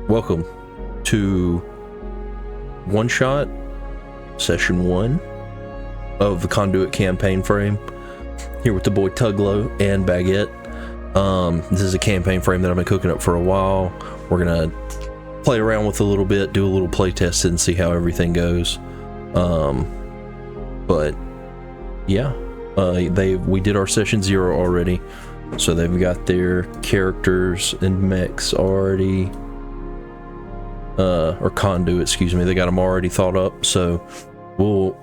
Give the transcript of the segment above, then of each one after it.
Welcome to One Shot, Session 1 of the Conduit campaign frame. Here with the boy Tuglo and Baguette. This is a campaign frame that I've been cooking up for a while. We're gonna play around with a little bit, do a little play test and see how everything goes. But yeah, we did our session 0 already, so they've got their characters and mechs already, or conduit, excuse me. They got them already thought up, so we'll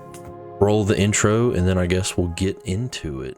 roll the intro and then I guess we'll get into it.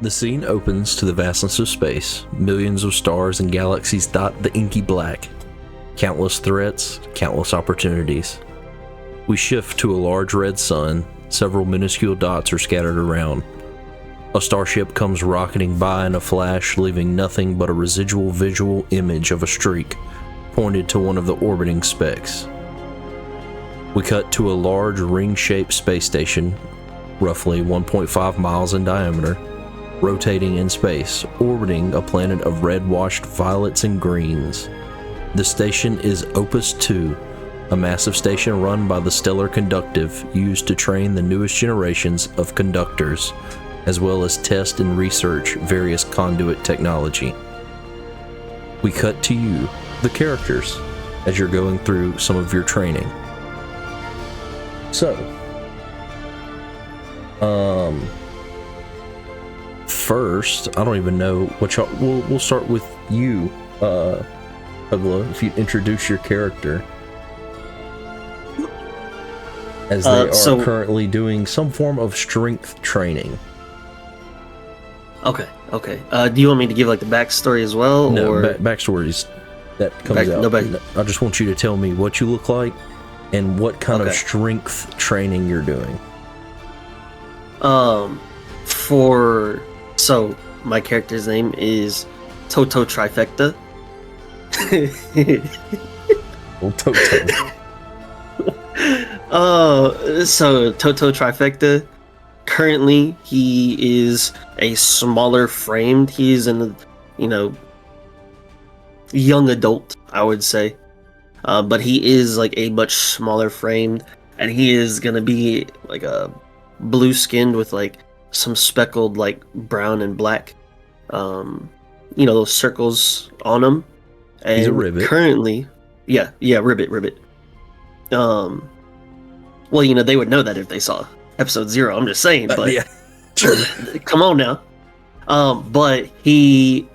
The scene opens to the vastness of space. Millions of stars and galaxies dot the inky black. Countless threats, countless opportunities. We shift to a large red sun. Several minuscule dots are scattered around. A starship comes rocketing by in a flash, leaving nothing but a residual visual image of a streak pointed to one of the orbiting specks. We cut to a large ring-shaped space station, roughly 1.5 miles in diameter, rotating in space, orbiting a planet of red-washed violets and greens. The station is Opus 2, a massive station run by the Stellar Conductive, used to train the newest generations of conductors, as well as test and research various conduit technology. We cut to you, the characters, as you're going through some of your training. So, first, I don't even know what y'all. We'll start with you, Tuglo, if you introduce your character, as they are currently doing some form of strength training. Okay. Do you want me to give like the backstory as well? No, or backstories that comes out. I just want you to tell me what you look like and what kind of strength training you're doing. So my character's name is Toto Trifecta. Well, Toto. So Toto Trifecta. Currently, he is a smaller framed. He's an, young adult, I would say. But he is like a much smaller framed, and he is gonna be like a blue skinned with like some speckled like brown and black, those circles on him. And he's a ribbit. Currently, yeah, ribbit. Well, they would know that if they saw episode 0. I'm just saying, but yeah. Come on now. But he,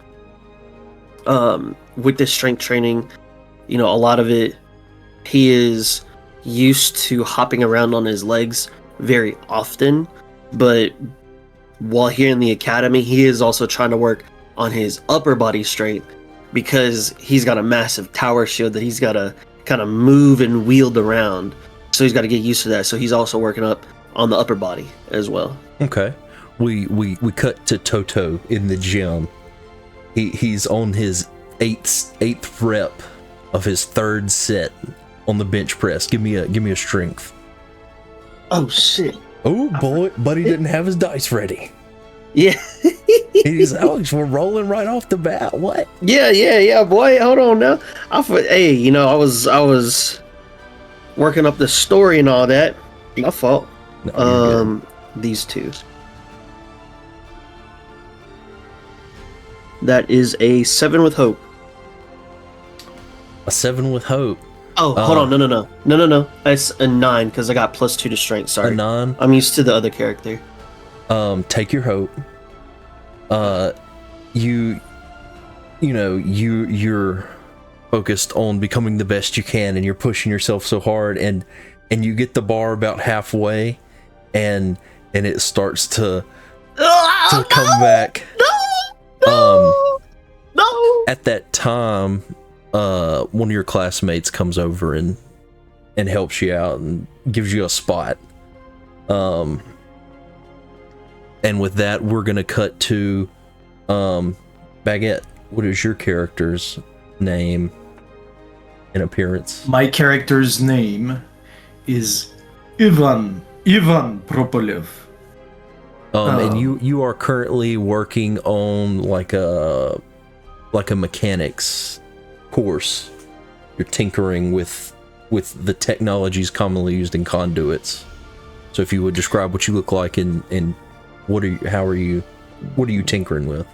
with this strength training, a lot of it, he is used to hopping around on his legs very often, but while here in the academy, he is also trying to work on his upper body strength because he's got a massive tower shield that he's got to kind of move and wield around. So he's got to get used to that. So he's also working up on the upper body as well. Okay. We cut to Toto in the gym. He's on his eighth rep of his third set on the bench press. Give me a strength. Oh shit. Oh boy, buddy didn't have his dice ready. Yeah. He's Alex, we're rolling right off the bat. What? Yeah, boy. Hold on now. Hey, you know, I was working up the story and all that. My fault. No, These two. That is a 7 with hope. a 7 with hope. Oh, hold on. No. It's a 9 because I got +2 to strength. Sorry. A 9. I'm used to the other character. Take your hope. You're focused on becoming the best you can, and you're pushing yourself so hard, and you get the bar about halfway, and it starts to come back. No. At that time, one of your classmates comes over and helps you out and gives you a spot. And with that, we're gonna cut to Baguette. What is your character's name and appearance? My character's name is Ivan Propolev. And you are currently working on like a mechanics course. You're tinkering with the technologies commonly used in conduits. So if you would describe what you look like and what are you tinkering with?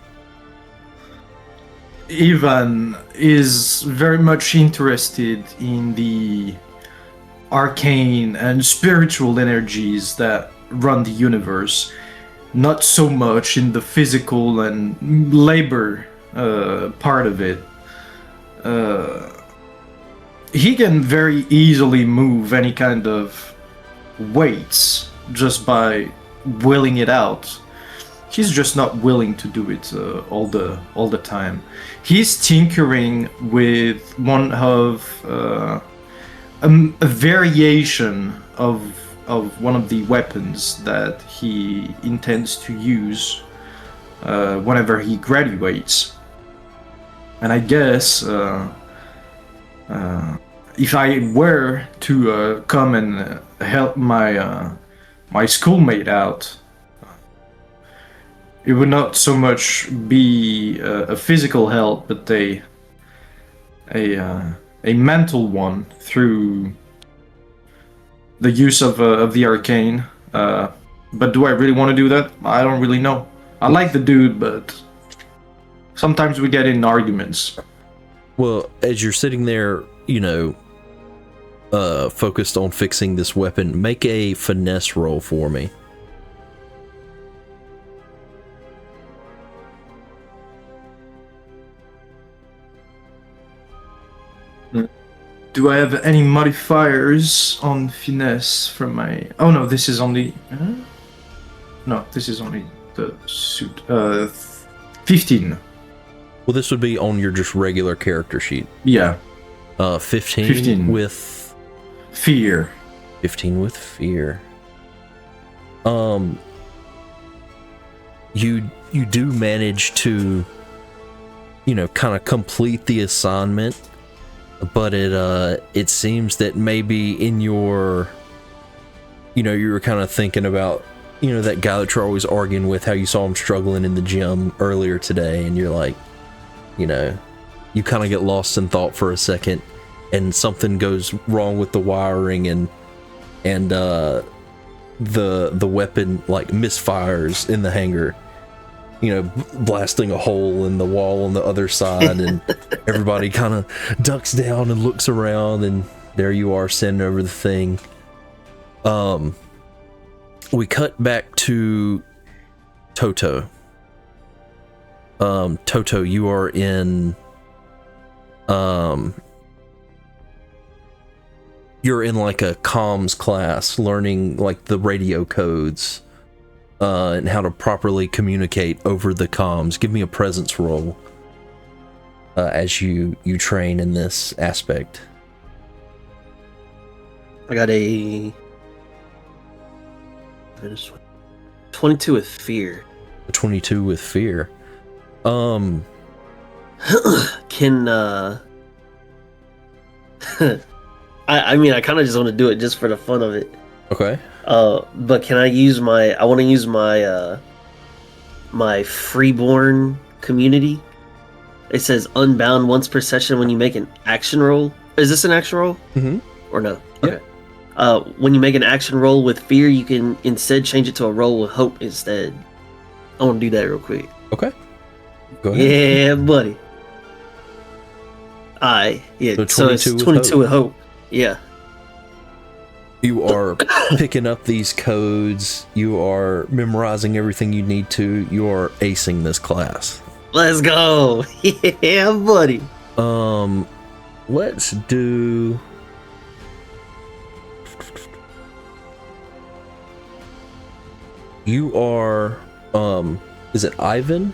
Ivan is very much interested in the arcane and spiritual energies that run the universe, not so much in the physical and labor part of it. He can very easily move any kind of weights just by willing it out. He's just not willing to do it all the time. He's tinkering with one of a variation of one of the weapons that he intends to use whenever he graduates. And I guess if I were to come and help my schoolmate out, it would not so much be a physical help, but a mental one through the use of the arcane. But do I really want to do that? I don't really know. I like the dude, but sometimes we get in arguments. Well, as you're sitting there, focused on fixing this weapon, make a finesse roll for me. Do I have any modifiers on finesse from my... Oh no, this is only... No, this is only the suit. 15. Well, this would be on your just regular character sheet. Yeah. 15 with... Fear. 15 with fear. You do manage to, kind of complete the assignment, but it seems that maybe in your, you were kind of thinking about, that guy that you're always arguing with, how you saw him struggling in the gym earlier today, and you're like, you kind of get lost in thought for a second, and something goes wrong with the wiring, and the weapon like misfires in the hangar, blasting a hole in the wall on the other side, and everybody kind of ducks down and looks around, and there you are sending over the thing. We cut back to Toto. Toto, you are you're in like a comms class learning like the radio codes and how to properly communicate over the comms. Give me a presence roll as you train in this aspect. I got a 22 with fear. A 22 with fear. Can I mean, I kind of just want to do it just for the fun of it. Okay. But can I use I want to use my my freeborn community. It says unbound once per session when you make an action roll. Is this an action roll? Mm-hmm. Or no? Yeah. Okay. When you make an action roll with fear, you can instead change it to a roll with hope instead. I want to do that real quick. Okay. Go ahead. Yeah, buddy. So it's 22 with hope. Yeah. You are picking up these codes. You are memorizing everything you need to. You are acing this class. Let's go. Yeah, buddy. Let's do... You are, is it Ivan?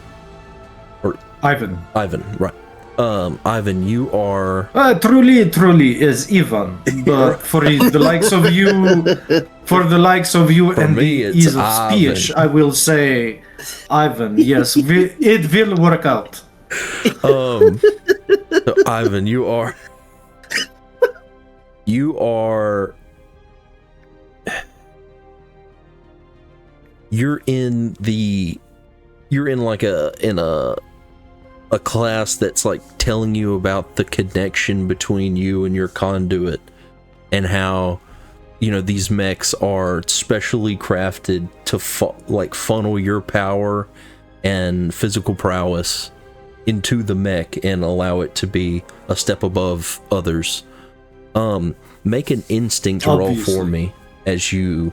Or Ivan. Ivan, right. Ivan, you are... Truly is Ivan, but for the likes of you, and me, the it's ease of Ivan. speech, I will say Ivan. Yes, it will work out. So Ivan, you are you're in a class that's like telling you about the connection between you and your conduit, and how, you know, these mechs are specially crafted to funnel your power and physical prowess into the mech and allow it to be a step above others. Make an instinct roll for me as you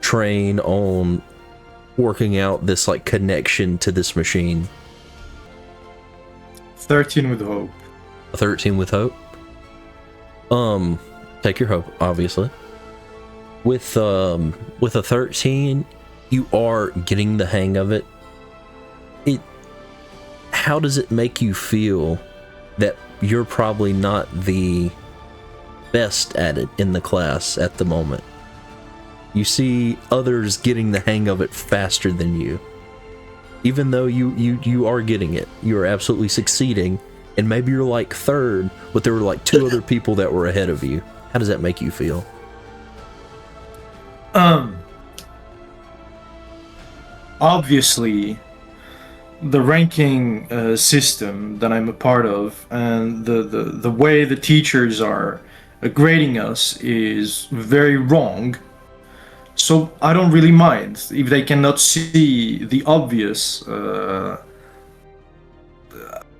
train on working out this like connection to this machine. 13 with hope. A 13 with hope. Take your hope, obviously. With a 13, you are getting the hang of it. How does it make you feel that you're probably not the best at it in the class at the moment? You see others getting the hang of it faster than you. Even though you are getting it, you are absolutely succeeding, and maybe you're like third, but there were like two other people that were ahead of you. How does that make you feel? Obviously, the ranking system that I'm a part of, and the way the teachers are grading us is very wrong. So I don't really mind if they cannot see the obvious.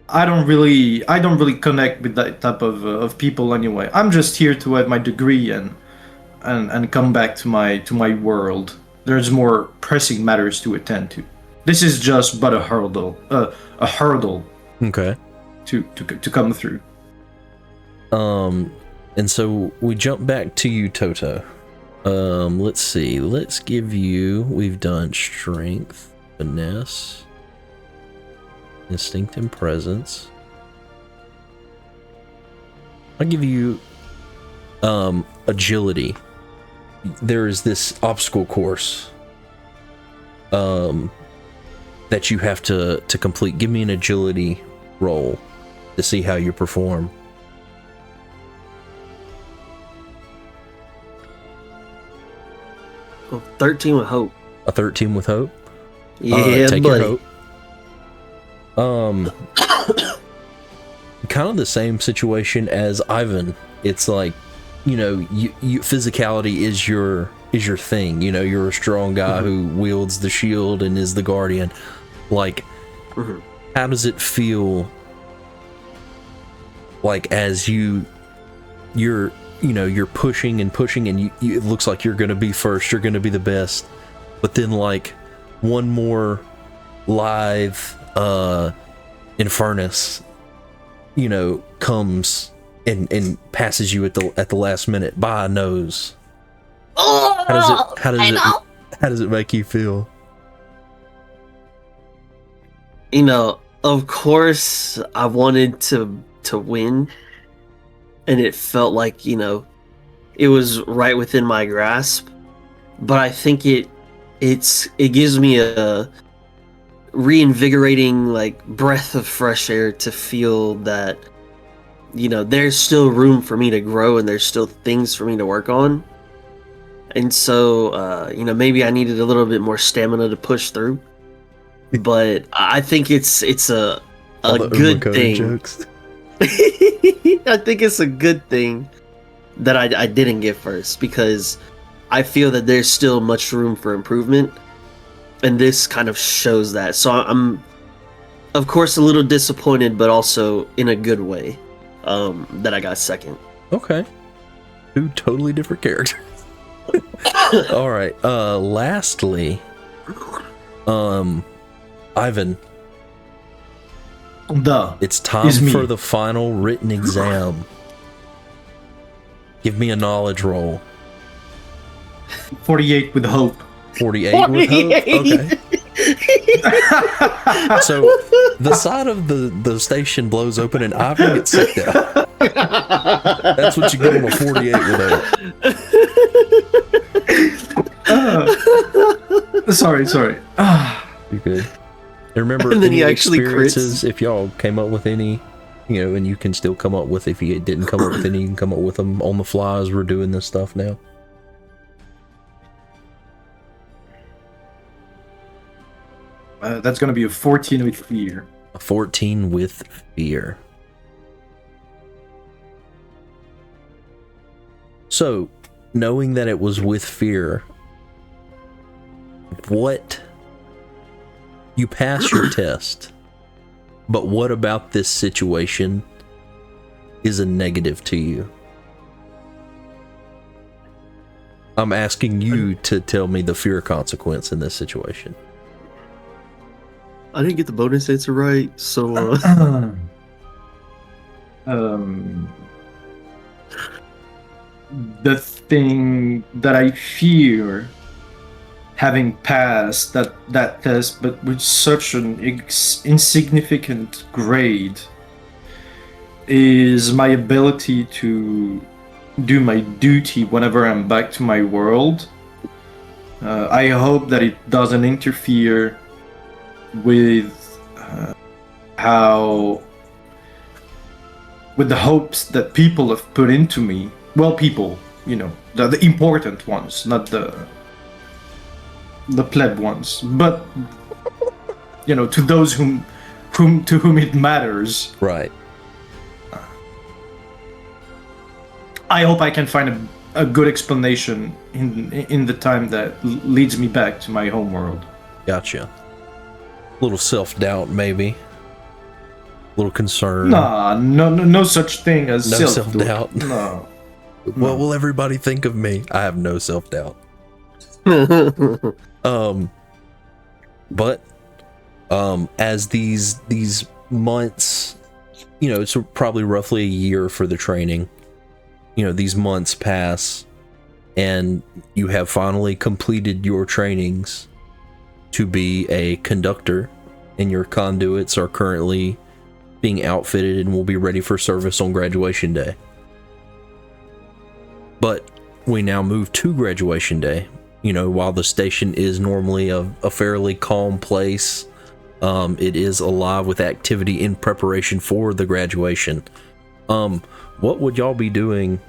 I don't really connect with that type of people anyway. I'm just here to have my degree and come back to my world. There's more pressing matters to attend to. This is just but a hurdle. Okay. To come through. And so we jump back to you, Toto. Let's see. Let's give you... We've done strength, finesse, instinct, and presence. I'll give you agility. There is this obstacle course that you have to complete. Give me an agility roll to see how you perform. Oh, 13 with hope. A 13 with hope? Yeah, take buddy. your hope. Kind of the same situation as Ivan. It's like, you know, you physicality is your thing. You know, you're a strong guy who wields the shield and is the guardian. Like, how does it feel? Like as you're pushing and pushing, and it looks like you're going to be first, you're going to be the best, but then like one more lithe Infernus, comes and passes you at the last minute by a nose. Oh, How does it make you feel? You know, of course, I wanted to win, and it felt like, you know, it was right within my grasp. But I think it gives me a reinvigorating like breath of fresh air to feel that, you know, there's still room for me to grow and there's still things for me to work on. And so, you know, maybe I needed a little bit more stamina to push through. But I think it's a good thing. Jokes. I think it's a good thing that I didn't get first, because I feel that there's still much room for improvement, and this kind of shows that. So I'm, of course, a little disappointed, but also in a good way, that I got second. Okay. Two totally different characters. All right. Lastly, Ivan. It's time for the final written exam. Give me a knowledge roll. 48 with hope. 48 with hope? Okay. So the side of the station blows open and Ivan gets sick down. That's what you get on a 48 with hope. Sorry. You're good. And remember, and then any he actually experiences, crits. if y'all came up with any, you know, and you can still come up with, if you didn't come up with any, you can come up with them on the fly as we're doing this stuff now. That's going to be a 14 with fear. A 14 with fear. So, knowing that it was with fear, what... You pass your test, but what about this situation is a negative to you? I'm asking you to tell me the fear consequence in this situation. I didn't get the bonus answer right, so the thing that I fear having passed that test, but with such an insignificant grade, is my ability to do my duty whenever I'm back to my world. I hope that it doesn't interfere with with the hopes that people have put into me. Well, people, you know, the important ones, not the pleb ones, but you know, to those to whom it matters. Right. I hope I can find a good explanation in the time that leads me back to my home world. Gotcha. A little self-doubt, maybe. A little concern. Nah, no such thing as no self-doubt. No. What will everybody think of me? I have no self-doubt. But as these months, you know, it's probably roughly a year for the training. You know, these months pass and you have finally completed your trainings to be a conductor, and your conduits are currently being outfitted and will be ready for service on graduation day. But we now move to graduation day. You know, while the station is normally a fairly calm place, it is alive with activity in preparation for the graduation. What would y'all be doing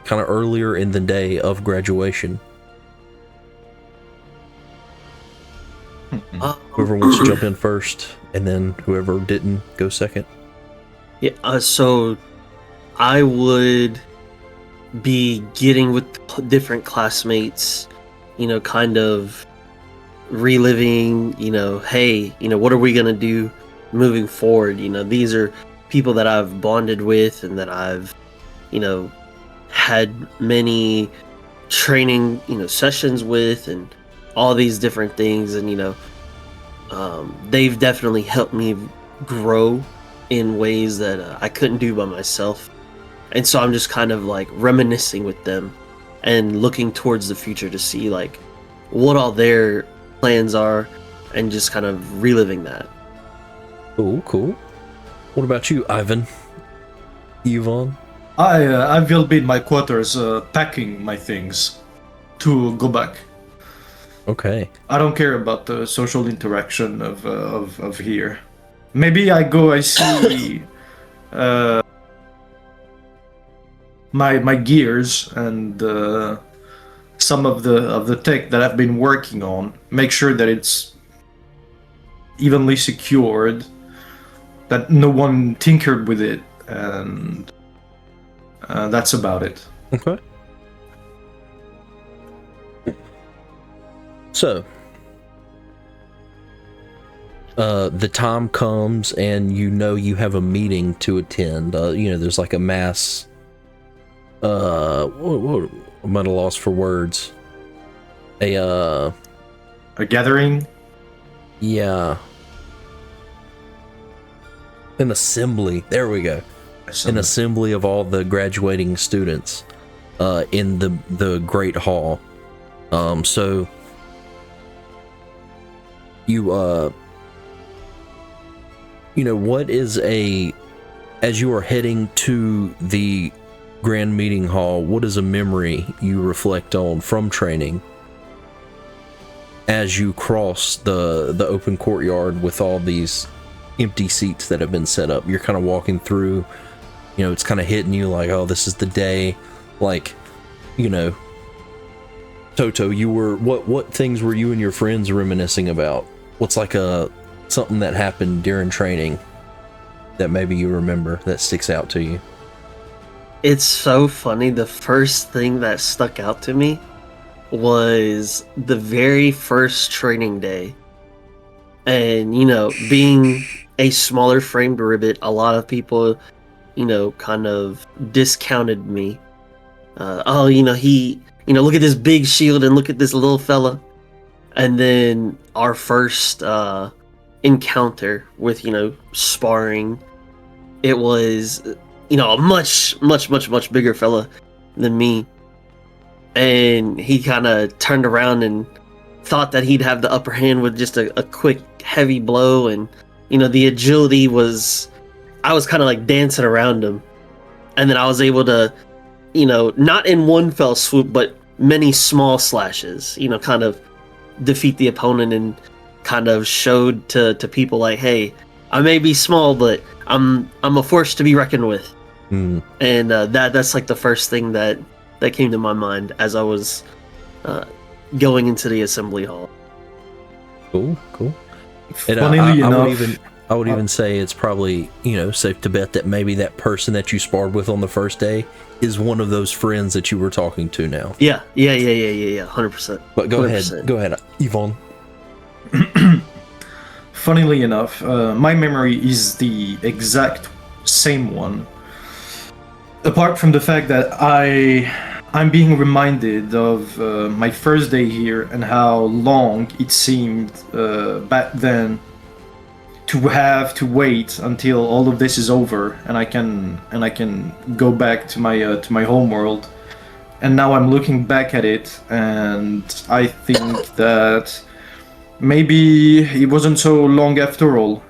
kind of earlier in the day of graduation? Whoever wants to jump in first, and then whoever didn't, go second. Yeah, so I would be getting with different classmates, you know, kind of reliving, you know, hey, you know, what are we going to do moving forward? You know, these are people that I've bonded with and that I've, you know, had many training, you know, sessions with and all these different things. And, you know, they've definitely helped me grow in ways that I couldn't do by myself. And so I'm just kind of like reminiscing with them and looking towards the future to see like what all their plans are and just kind of reliving that. Cool. What about you, Ivan? Yvonne? I will be in my quarters packing my things to go back. Okay. I don't care about the social interaction of here. Maybe I see my gears and some of the tech that I've been working on. Make sure that it's evenly secured, that no one tinkered with it, and that's about it. Okay. So, the time comes and you have a meeting to attend. There's like a mass, what I'm at a loss for words. A gathering? Yeah. An assembly. There we go. An assembly of all the graduating students in the Great Hall. So what is as you are heading to the Grand Meeting Hall, what is a memory you reflect on from training as you cross the open courtyard with all these empty seats that have been set up? You're kind of walking through, it's kind of hitting you like, oh, this is the day. Like, Toto, you were, what things were you and your friends reminiscing about? What's like something that happened during training that maybe you remember that sticks out to you? It's so funny. The first thing that stuck out to me was the very first training day. And, being a smaller framed ribbit, a lot of people, kind of discounted me. Look at this big shield and look at this little fella. And then our first encounter with, sparring, it was, a much bigger fella than me. And he kind of turned around and thought that he'd have the upper hand with just a quick, heavy blow. And, the agility was, I was kind of like dancing around him. And then I was able to, not in one fell swoop, but many small slashes, kind of defeat the opponent, and kind of showed to people like, hey, I may be small, but I'm a force to be reckoned with. And that's like the first thing that came to my mind as I was going into the assembly hall. Cool. And Funnily enough, I would even say it's probably, safe to bet that maybe that person that you sparred with on the first day is one of those friends that you were talking to now. Yeah, 100%. But go 100%. ahead, Yvonne. Funnily enough, my memory is the exact same one. Apart from the fact that I'm being reminded of my first day here and how long it seemed back then to have to wait until all of this is over and I can go back to my home world. And now I'm looking back at it and I think that maybe it wasn't so long after all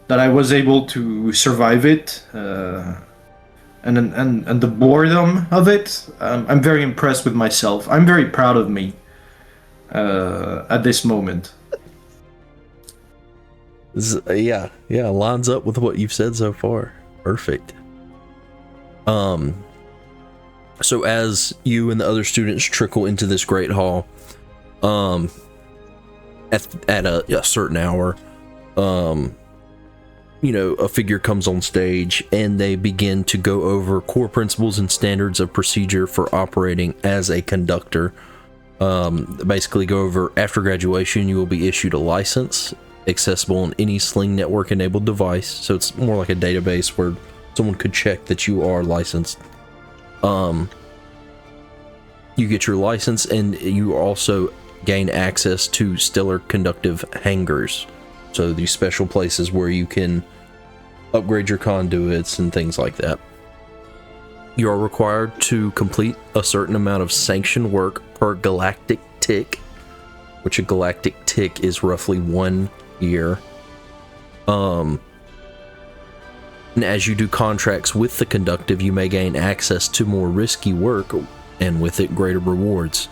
that I was able to survive it. And the boredom of it, I'm very impressed with myself. I'm very proud of me at this moment. Yeah, lines up with what you've said so far. Perfect. So as you and the other students trickle into this great hall, at a certain hour, a figure comes on stage and they begin to go over core principles and standards of procedure for operating as a conductor. Basically go over, after graduation, you will be issued a license accessible on any Sling network enabled device. So it's more like a database where someone could check that you are licensed. You get your license and you also gain access to stellar conductive hangars. So these special places where you can upgrade your conduits and things like that. You are required to complete a certain amount of sanctioned work per galactic tick, which a galactic tick is roughly 1 year. And as you do contracts with the conductive, you may gain access to more risky work, and with it, greater rewards.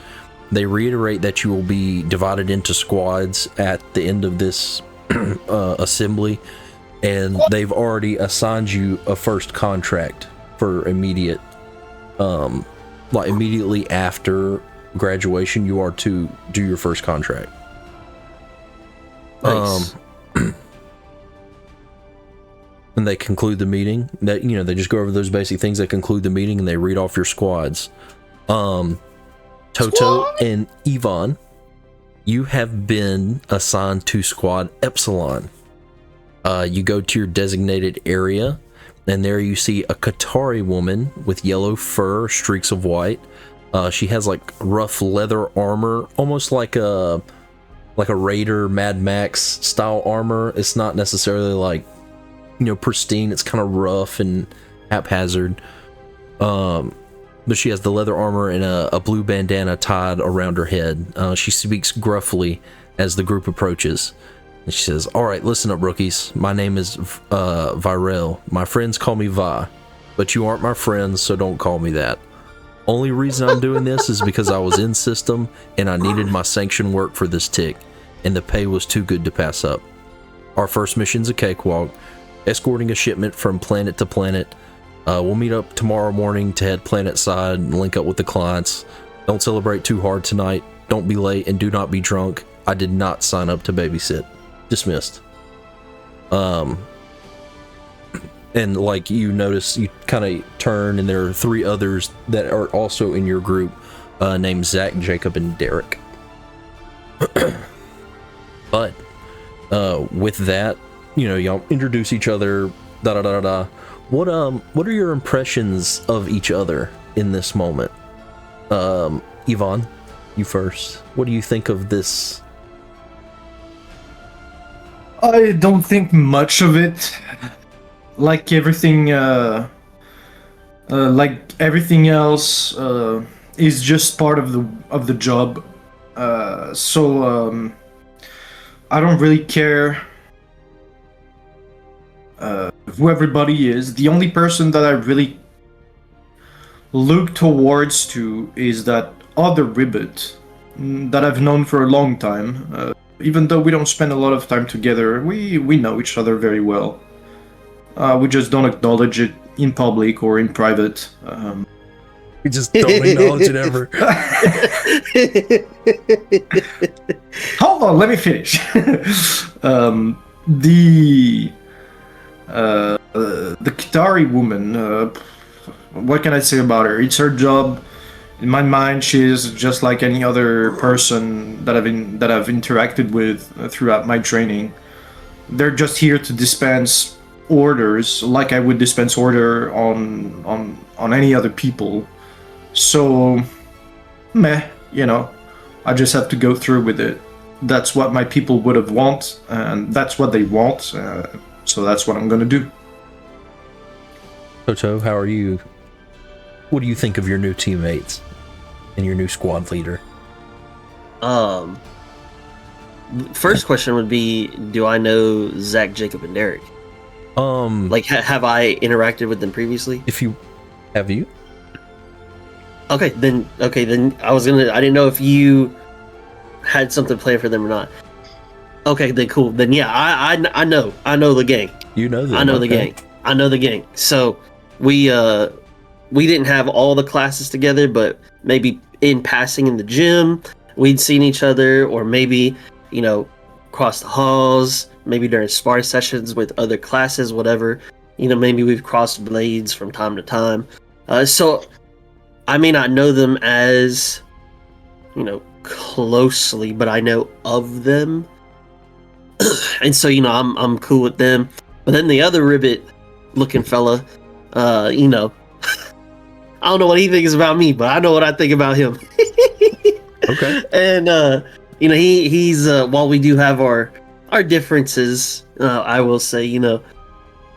They reiterate that you will be divided into squads at the end of this assembly, and they've already assigned you a first contract for immediate, like immediately after graduation, you are to do your first contract. Nice. And they conclude the meeting. That, you know, they just go over those basic things. They conclude the meeting and they read off your squads. Toto and Yvonne, you have been assigned to Squad Epsilon. You go to your designated area, and there you see a Qatari woman with yellow fur, streaks of white. She has like rough leather armor, almost like a Raider Mad Max style armor. It's not necessarily like, you know, pristine. It's kind of rough and haphazard. But she has the leather armor and a blue bandana tied around her head. She speaks gruffly as the group approaches. And she says, "All right, listen up, rookies. My name is Virel. My friends call me Vi, but you aren't my friends, so don't call me that. Only reason I'm doing this is because I was in system and I needed my sanction work for this tick, and the pay was too good to pass up. Our first mission's a cakewalk, escorting a shipment from planet to planet. We'll meet up tomorrow morning to head planet side and link up with the clients. Don't celebrate too hard tonight. Don't be late and do not be drunk. I did not sign up to babysit. Dismissed." And like you notice, you kind of turn and there are 3 others that are also in your group, named Zach, Jacob, and Derek. But with that, you know, y'all introduce each other. Da da da da. What are your impressions of each other in this moment? Yvonne, you first. What do you think of this? I don't think much of it. Like everything else, is just part of the job. So I don't really care who everybody is. The only person that I really look towards to is that other Ribbit that I've known for a long time. Even though we don't spend a lot of time together, we know each other very well. We just don't acknowledge it in public or in private. We just don't acknowledge it ever. Hold on, let me finish. The Qatari woman, what can I say about her? It's her job. In my mind, she is just like any other person that I've interacted with throughout my training. They're just here to dispense orders, like I would dispense order on any other people. So, meh, you know, I just have to go through with it. That's what my people would have want, and that's what they want. So that's what I'm gonna do. Toto, how are you? What do you think of your new teammates and your new squad leader? First question would be, do I know Zach, Jacob, and Derek? Like, have I interacted with them previously? If you have, you? Okay, then I didn't know if you had something planned for them or not. Okay, then cool. Then yeah, I know the gang. You know them. I know the gang. I know the gang. So we didn't have all the classes together, but maybe in passing in the gym, we'd seen each other, or maybe, you know, across the halls, maybe during spar sessions with other classes, whatever. You know, maybe we've crossed blades from time to time. So I may not know them as, you know, closely, but I know of them. And so, you know, I'm cool with them. But then the other ribbit looking fella, you know, I don't know what he thinks about me, but I know what I think about him. Okay. And you know, he's while we do have our differences, I will say, you know,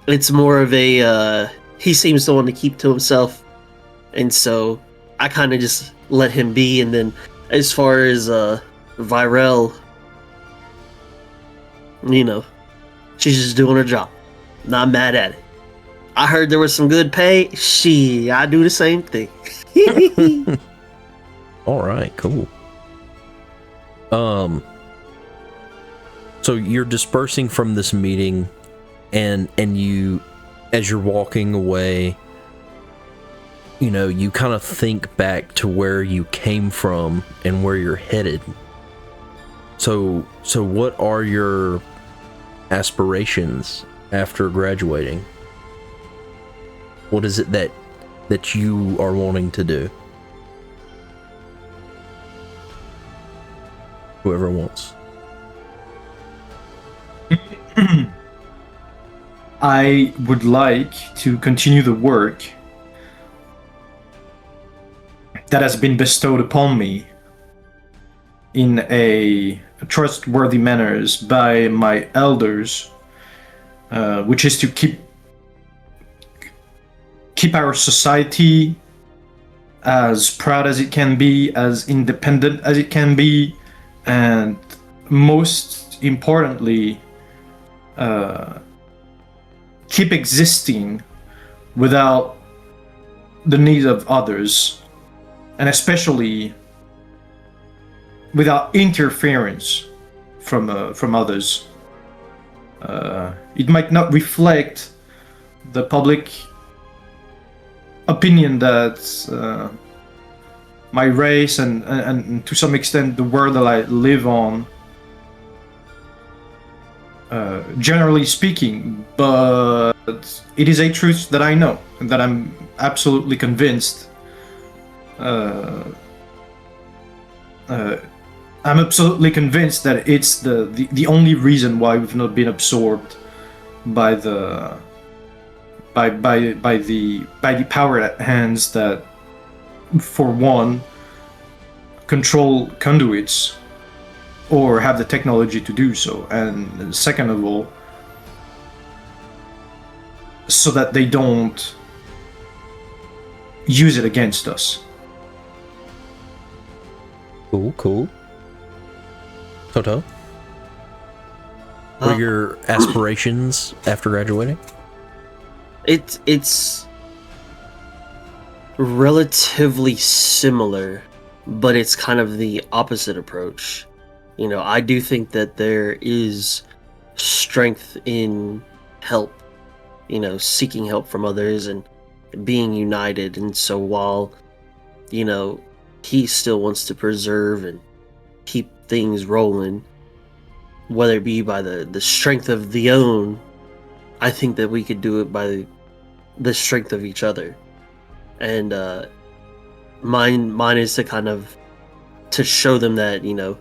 it's more of a he seems to want to keep to himself. and so I kind of just let him be. And then as far as Virel, you know, she's just doing her job. Not mad at it. I heard there was some good pay. I do the same thing. All right, cool. So you're dispersing from this meeting, and you, as you're walking away, you know, you kind of think back to where you came from and where you're headed. So what are your aspirations after graduating? What is it that you are wanting to do? Whoever wants. I would like to continue the work that has been bestowed upon me in a trustworthy manners by my elders, which is to keep our society as proud as it can be, as independent as it can be, and most importantly, keep existing without the need of others, and especially without interference from others. It might not reflect the public opinion that my race and to some extent the world that I live on, generally speaking, but it is a truth that I know and that I'm absolutely convinced. I'm absolutely convinced that it's the only reason why we've not been absorbed by the power at hands that, for one, control conduits or have the technology to do so, and second of all, so that they don't use it against us. Cool. Toto? What are your aspirations after graduating? It's relatively similar, but it's kind of the opposite approach. You know, I do think that there is strength in help, you know, seeking help from others and being united. And so while, you know, he still wants to preserve and keep things rolling, whether it be by the strength of the own, I think that we could do it by the strength of each other. And mine is to kind of to show them that, you know,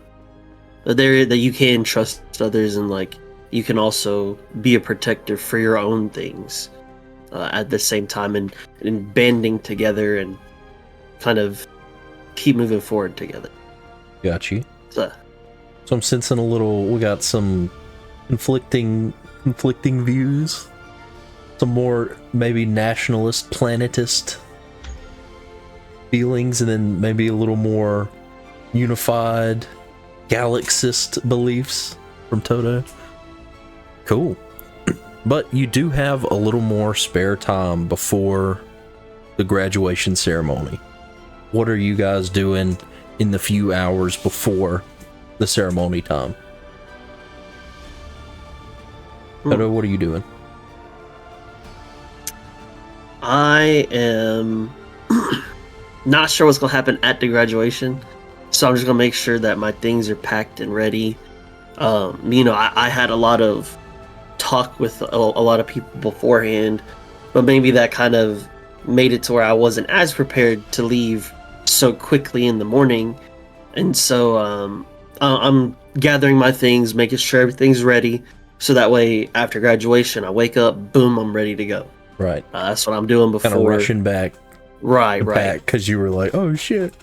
that you can trust others, and like you can also be a protector for your own things at the same time, and banding together and kind of keep moving forward together. Got you. So I'm sensing we got some conflicting views, some more maybe nationalist, planetist feelings, and then maybe a little more unified galaxist beliefs from Toto. Cool. But you do have a little more spare time before the graduation ceremony. What are you guys doing in the few hours before the ceremony time? Toto, what are you doing? I am not sure what's going to happen at the graduation, so I'm just going to make sure that my things are packed and ready. You know, I had a lot of talk with a lot of people beforehand, but maybe that kind of made it to where I wasn't as prepared to leave so quickly in the morning. And so I'm gathering my things, making sure everything's ready, so that way after graduation I wake up, boom, I'm ready to go. Right. That's what I'm doing before. Kind of rushing back. Right. Because you were like, oh shit.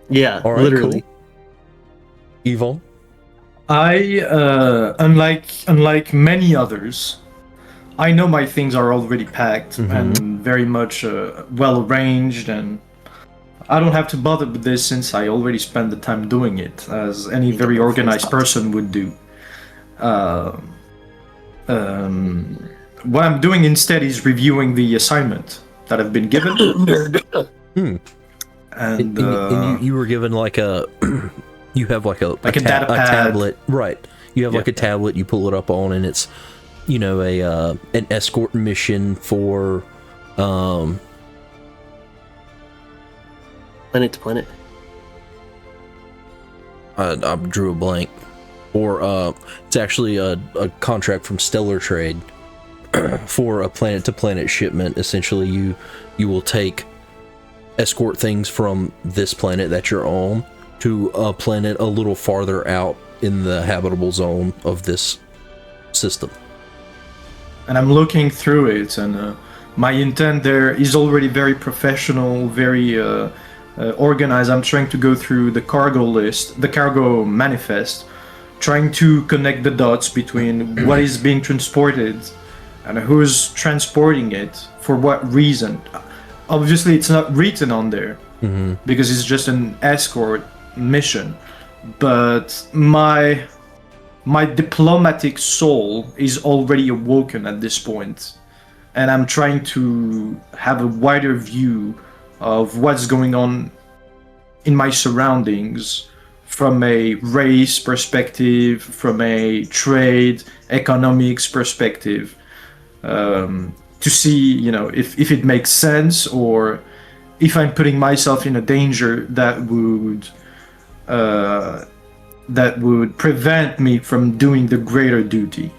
Yeah, all right, literally. Cool. Yvonne? I, unlike many others, I know my things are already packed and very much well arranged, and I don't have to bother with this since I already spent the time doing it, as any very organized person would do. What I'm doing instead is reviewing the assignment that I've been given. And you were given like a you have like a data pad. tablet, right? You have like a tablet you pull it up on, and it's an escort mission for Planet to planet. I drew a blank. Or it's actually a contract from Stellar Trade for a planet to planet shipment. Essentially, you will escort things from this planet that you're on to a planet a little farther out in the habitable zone of this system. And I'm looking through it, and my intent there is already very professional, very organized. I'm trying to go through the cargo list, the cargo manifest, trying to connect the dots between what is being transported and who's transporting it, for what reason. Obviously, it's not written on there because it's just an escort mission. But my diplomatic soul is already awoken at this point, and I'm trying to have a wider view of what's going on in my surroundings from a race perspective, from a trade, economics perspective, to see, if it makes sense, or if I'm putting myself in a danger that would prevent me from doing the greater duty.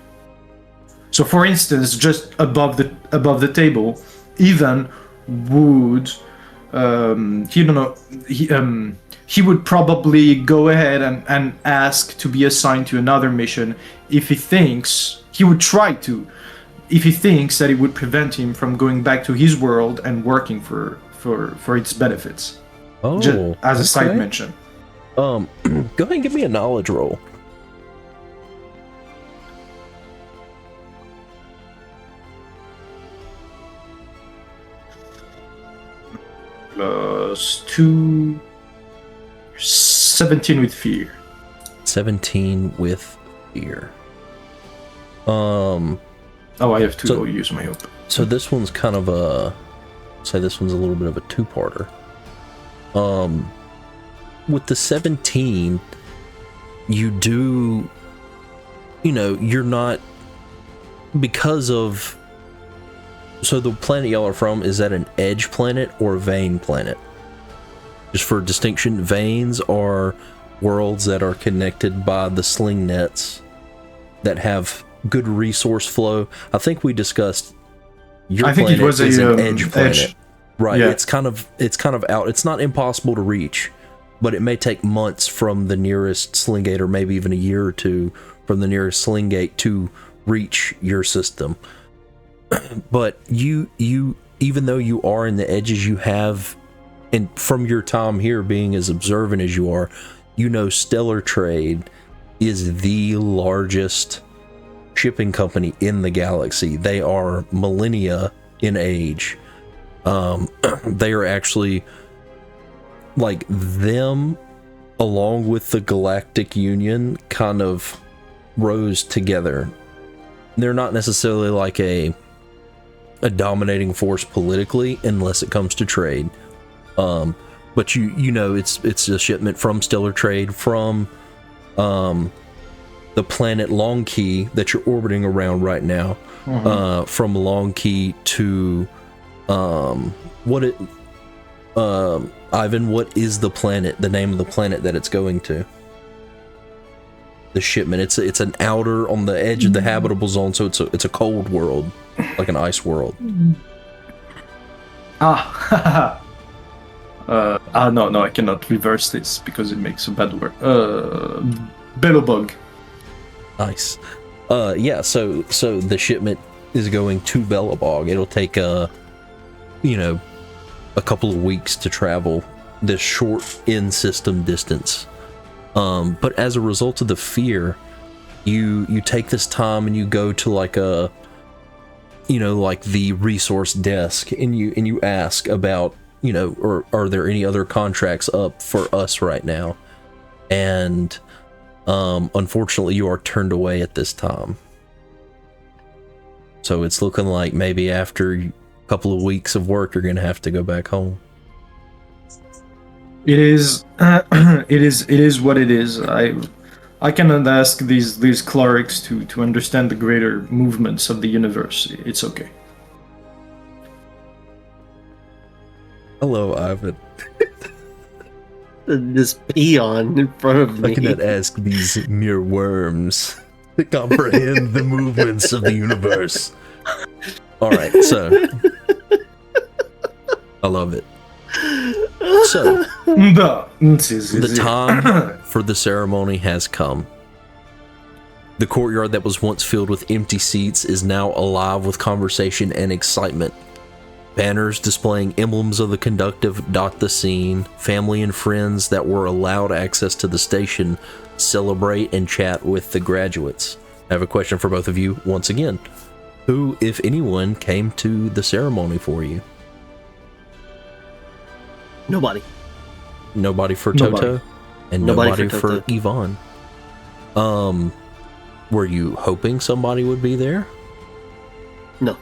So, for instance, just above the table, Ethan would, he would probably go ahead and ask to be assigned to another mission if he thinks that it would prevent him from going back to his world and working for its benefits. Oh, just as a side mention. Go ahead and give me a knowledge roll. +2, 17 with fear. 17 with fear. Oh, I have 2. I'll use my hope. So this one's kind of a little bit of a two-parter. With the 17, you do, you're not, because of, so the planet y'all are from, is that an edge planet or a vein planet? Just for distinction, veins are worlds that are connected by the sling nets that have good resource flow. I think we discussed your planet is an edge planet. Right, yeah. It's kind of out. It's not impossible to reach, but it may take months from the nearest sling gate, or maybe even a year or two from the nearest sling gate to reach your system. But you even though you are in the edges, you have, and from your time here being as observant as you are, Stellar Trade is the largest shipping company in the galaxy. They are millennia in age. They are actually, like, them along with the Galactic Union kind of rose together. They're not necessarily like a dominating force politically unless it comes to trade. But it's a shipment from Stellar Trade from the planet Long Key that you're orbiting around right now. From Long Key to Ivan, what is the name of the planet that it's going to? The shipment. It's an outer, on the edge of the habitable zone, so it's a cold world, like an ice world. No, I cannot reverse this because it makes a bad word. Bellowbug. Nice. Yeah, so the shipment is going to Bellowbog. It'll take a couple of weeks to travel this short in-system distance. But as a result of the fear, you take this time and you go to like the resource desk, and you ask about or are there any other contracts up for us right now? And unfortunately, you are turned away at this time. So it's looking like maybe after a couple of weeks of work, you're going to have to go back home. It is, it is what it is. I cannot ask these clerics to understand the greater movements of the universe. It's okay. Hello, Ivan. This peon in front of me. I cannot ask these mere worms to comprehend the movements of the universe. All right, so I love it. So the time for the ceremony has come. The courtyard that was once filled with empty seats is now alive with conversation and excitement. Banners displaying emblems of the conductive dot the scene. Family and friends that were allowed access to the station celebrate and chat with the graduates. I have a question for both of you once again. Who, if anyone, came to the ceremony for you? Nobody. Nobody for Toto? And nobody for Yvonne. Were you hoping somebody would be there? No.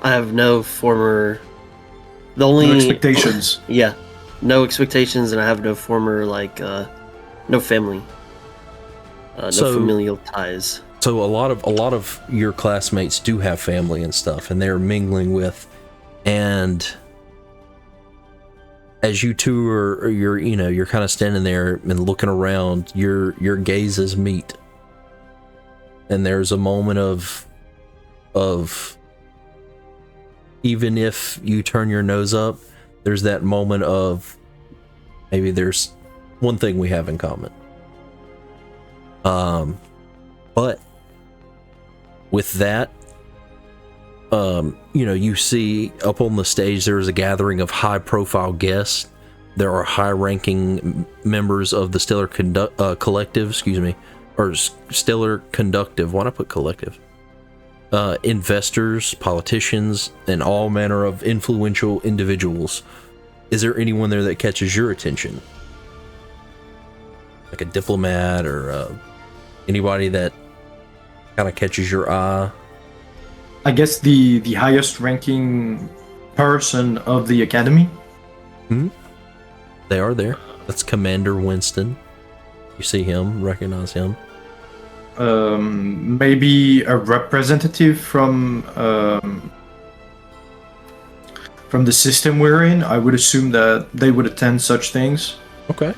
I have no former... The only... No expectations. Yeah. No expectations, and I have no former, no family. No familial ties. So a lot of your classmates do have family and stuff, and they're mingling with, and as you two you're kind of standing there and looking around, your gazes meet, and there's a moment of even if you turn your nose up, there's that moment of maybe there's one thing we have in common. But with that, you see up on the stage there is a gathering of high-profile guests. There are high-ranking members of the Stellar Collective, or Stellar Conductive. Why not put collective? Investors, politicians, and all manner of influential individuals. Is there anyone there that catches your attention? Like a diplomat or anybody that kind of catches your eye? I guess the highest ranking person of the academy. They are there. That's Commander Winston. You see him, recognize him. Maybe a representative from the system we're in. I would assume that they would attend such things. Okay.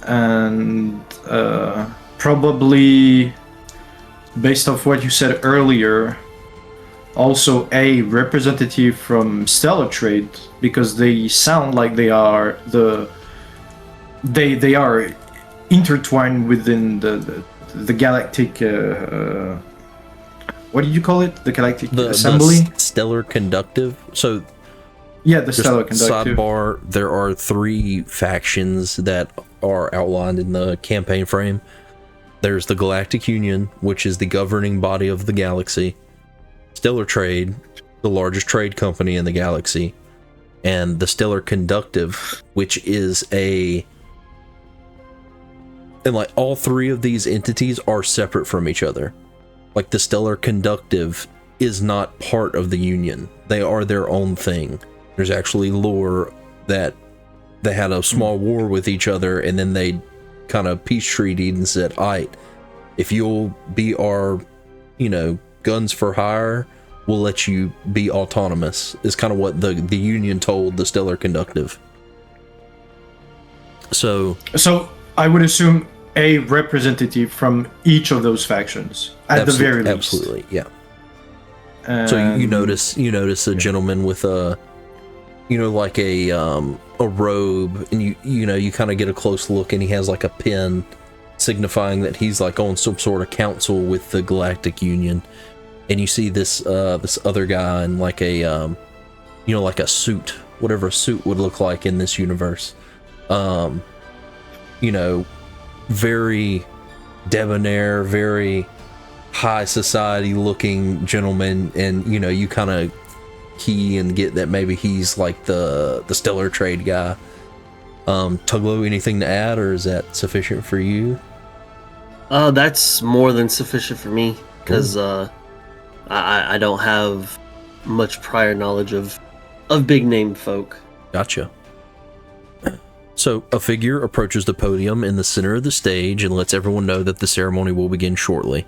And probably, based off what you said earlier, also a representative from Stellar Trade, because they sound like they are they are intertwined within the galactic. What did you call it? The galactic assembly. The Stellar Conductive. So yeah, the Stellar Conductive. Sidebar: there are 3 factions that are outlined in the campaign frame. There's the Galactic Union, which is the governing body of the galaxy. Stellar Trade, the largest trade company in the galaxy, and the Stellar Conductive, which is all 3 of these entities are separate from each other. Like, the Stellar Conductive is not part of the Union. They are their own thing. There's actually lore that they had a small war with each other, and then they kind of peace treated and said, "Aight, if you'll be our, guns for hire, we'll let you be autonomous," is kind of what the Union told the Stellar Conductive. So I would assume a representative from each of those factions at the very least. Absolutely, yeah. So you notice a gentleman with a robe, and you kind of get a close look, and he has like a pin signifying that he's like on some sort of council with the Galactic Union. And you see this other guy in like a like a suit, whatever a suit would look like in this universe. Very debonair, very high society looking gentleman, and you kind of key and get that maybe he's like the stellar trade guy. Tuglo, anything to add, or is that sufficient for you? That's more than sufficient for me, because I don't have much prior knowledge of big name folk. Gotcha. So a figure approaches the podium in the center of the stage and lets everyone know that the ceremony will begin shortly.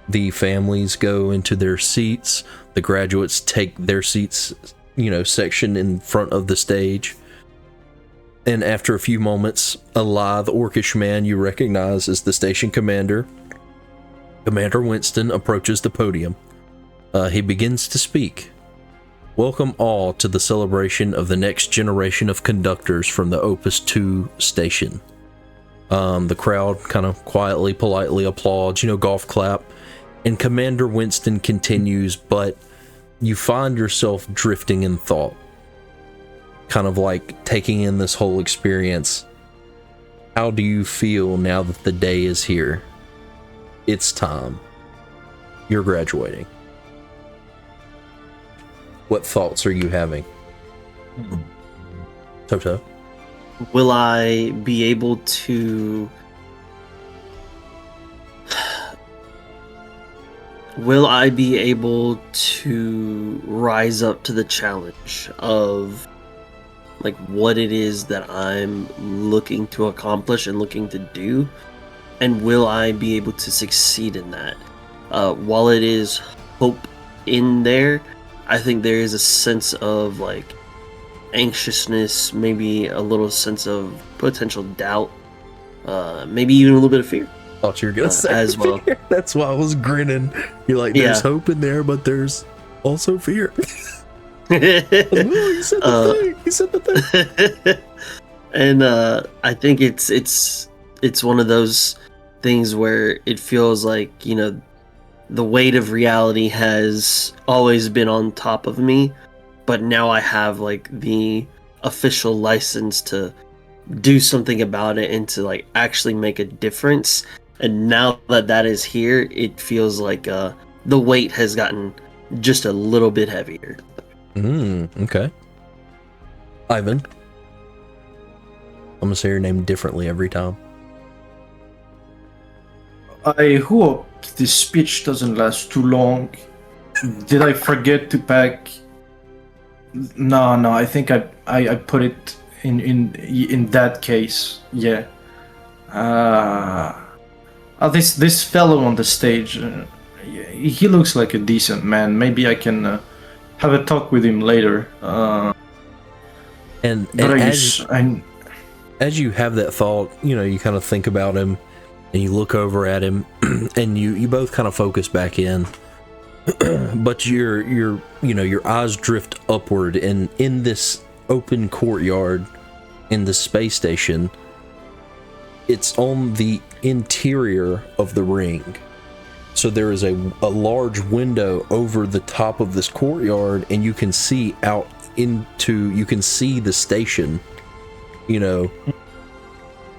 The families go into their seats. The graduates take their seats, section in front of the stage. And after a few moments, a lithe, orcish man you recognize as the station commander, Commander Winston, approaches the podium. He begins to speak. Welcome all to the celebration of the next generation of conductors from the Opus 2 station. The crowd kind of quietly, politely applauds, golf clap. And Commander Winston continues, but you find yourself drifting in thought. Kind of like taking in this whole experience. How do you feel now that the day is here? It's time. You're graduating. What thoughts are you having? Toto? Will I be able to... Will I be able to rise up to the challenge of like what it is that I'm looking to accomplish and looking to do? And will I be able to succeed in that? While it is hope in there, I think there is a sense of like anxiousness, maybe a little sense of potential doubt, maybe even a little bit of fear. Thought you were gonna say as well. Fear. That's why I was grinning. You're like, there's hope in there, but there's also fear. He said the thing. He said the thing. And I think it's one of those things where it feels like, the weight of reality has always been on top of me, but now I have like the official license to do something about it and to like actually make a difference. And now that that is here, it feels like the weight has gotten just a little bit heavier. Okay. Ivan. I'm gonna say your name differently every time. I hope this speech doesn't last too long. Did I forget to pack? No, I think I put it in that case. Yeah. This fellow on the stage, he looks like a decent man. Maybe I can have a talk with him later. And as you have that thought, you kind of think about him, and you look over at him, and you both kind of focus back in. But your eyes drift upward, and in this open courtyard in the space station, it's on the interior of the ring. So there is a large window over the top of this courtyard, and you can see out you can see the station,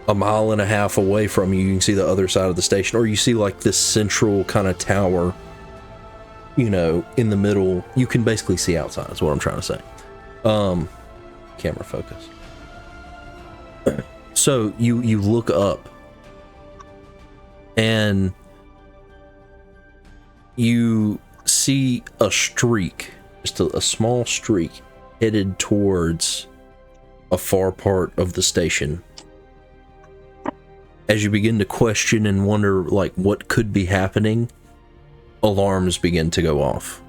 a mile and a half away from you. You can see the other side of the station, or you see like this central kind of tower, in the middle. You can basically see outside, is what I'm trying to say. Camera focus. So you look up, and you see a streak, just a small streak, headed towards a far part of the station. As you begin to question and wonder, like, what could be happening, alarms begin to go off.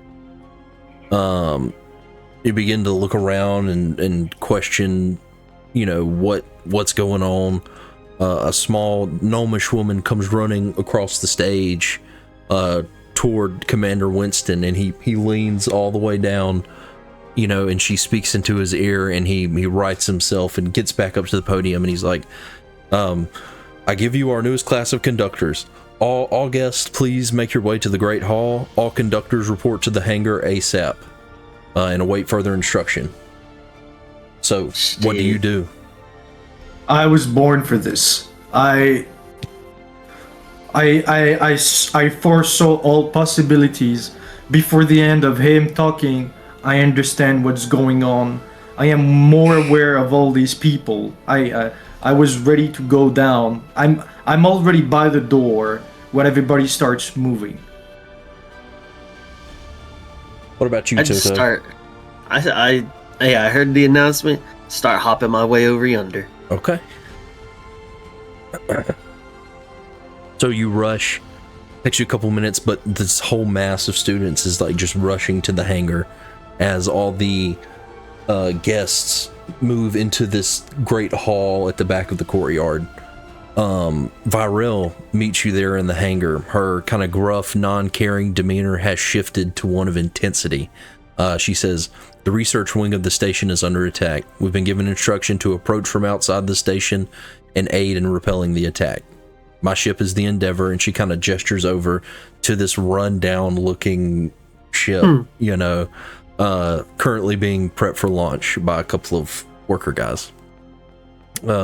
You begin to look around and question, what's going on. A small gnomish woman comes running across the stage toward Commander Winston, and he leans all the way down, and she speaks into his ear, and he rights himself and gets back up to the podium, and he's like, I give you our newest class of conductors. All guests, please make your way to the Great Hall. All conductors report to the hangar ASAP and await further instruction. So, what do you do? I was born for this. I foresaw all possibilities before the end of him talking. I understand what's going on. I am more aware of all these people. I was ready to go down. I'm already by the door when everybody starts moving. What about you, I Toto? just start. I heard the announcement. Start hopping my way over yonder. Okay. So you rush. Takes you a couple minutes, but this whole mass of students is like just rushing to the hangar as all the guests move into this great hall at the back of the courtyard. Viril meets you there in the hangar. Her kind of gruff, non-caring demeanor has shifted to one of intensity. She says, "The research wing of the station is under attack. We've been given instruction to approach from outside the station and aid in repelling the attack. My ship is the Endeavor," and she kind of gestures over to this run-down looking ship, currently being prepped for launch by a couple of worker guys.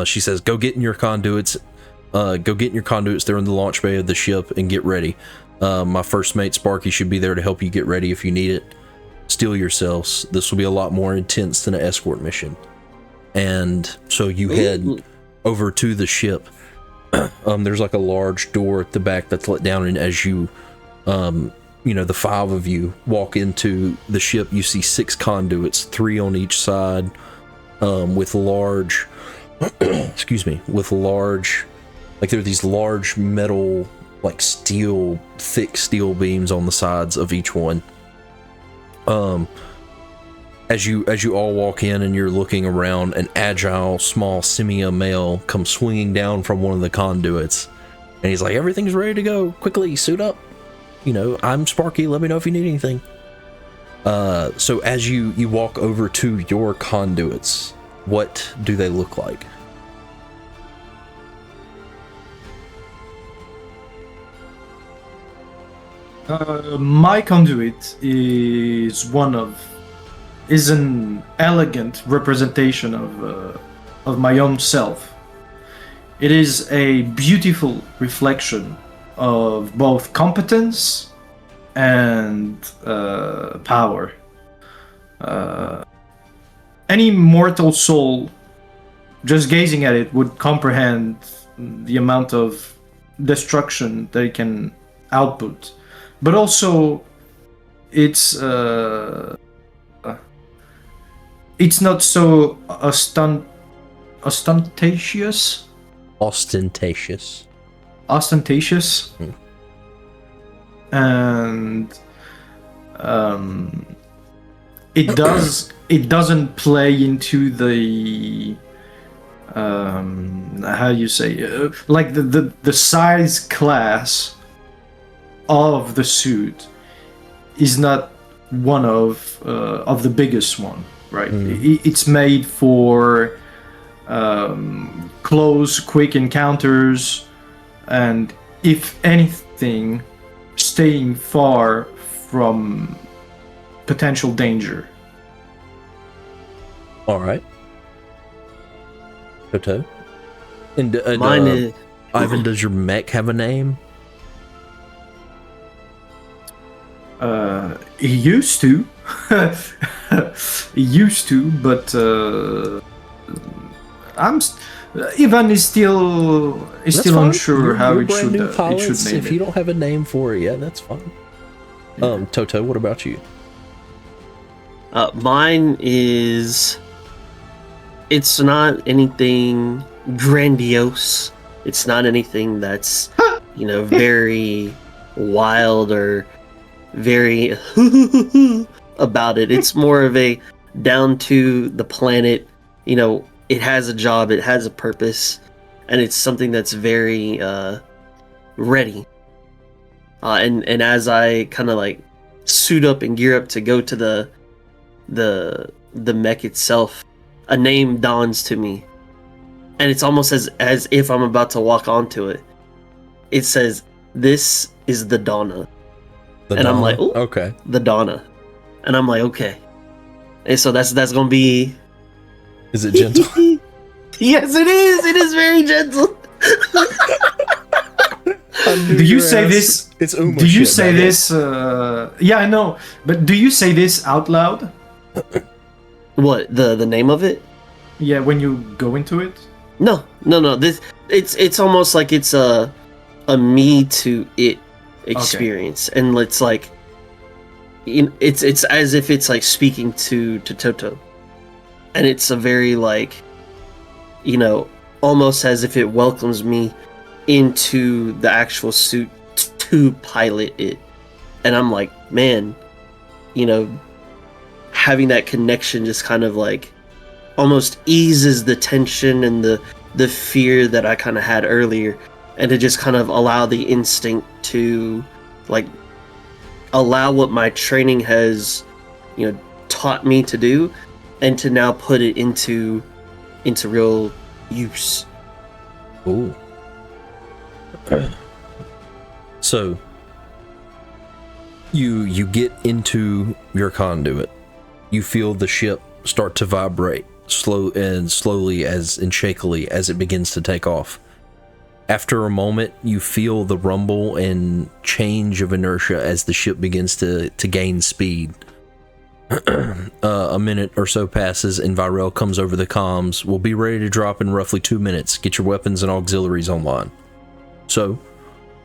She says, go get in your conduits. They're in the launch bay of the ship, and get ready. My first mate, Sparky, should be there to help you get ready if you need it. Steel yourselves. This will be a lot more intense than an escort mission. And so you head over to the ship. There's like a large door at the back that's let down, and as you, the five of you walk into the ship, you see 6 conduits, 3 on each side, with large, like there are these large metal, like thick steel beams on the sides of each one. As you all walk in and you're looking around, an agile, small Simia male comes swinging down from one of the conduits, and he's like, "Everything's ready to go. Quickly, suit up. I'm Sparky. Let me know if you need anything." So as you walk over to your conduits, what do they look like? My conduit is an elegant representation of my own self. It is a beautiful reflection of both competence and power. Any mortal soul, just gazing at it, would comprehend the amount of destruction that it can output. But also, it's not so ostentatious. And it doesn't play into the how do you say, like the size class of the suit is not one of the biggest one, right? It's made for close, quick encounters, and if anything, staying far from potential danger. All right. Toto? And Mine is... Ivan, does your mech have a name? He used to. But Ivan is still unsure how it should name if you don't have a name for it yet, that's fine. Yeah. Toto, what about you? Mine is... It's not anything grandiose. It's not anything that's, very wild or very about it. It's more of a down to the planet. It has a job, it has a purpose, and it's something that's very ready. And as I kind of like suit up and gear up to go to the mech itself, a name dawns to me, and it's almost as if I'm about to walk onto it. It says, "This is the Donna." I'm like, "Oh, okay, the Donna," and I'm like, "Okay." And so that's gonna be. Is it gentle? Yes, it is. It is very gentle. Do you say this? It's Uma. Do you say this? Yeah, I know. But do you say this out loud? What, the name of it? Yeah, when you go into it. No. This it's almost like it's a me to it experience, and it's like it's as if it's like speaking to Toto, and it's a very like, almost as if it welcomes me into the actual suit to pilot it, and I'm like, man, having that connection just kind of like almost eases the tension and the fear that I kind of had earlier, and to just kind of allow the instinct to like allow what my training has taught me to do, and to now put it into real use. Ooh. So you get into your conduit. You feel the ship start to vibrate slowly and shakily as it begins to take off. After a moment, you feel the rumble and change of inertia as the ship begins to gain speed. A minute or so passes and Virel comes over the comms. We'll be ready to drop in roughly 2 minutes. Get your weapons and auxiliaries online. So,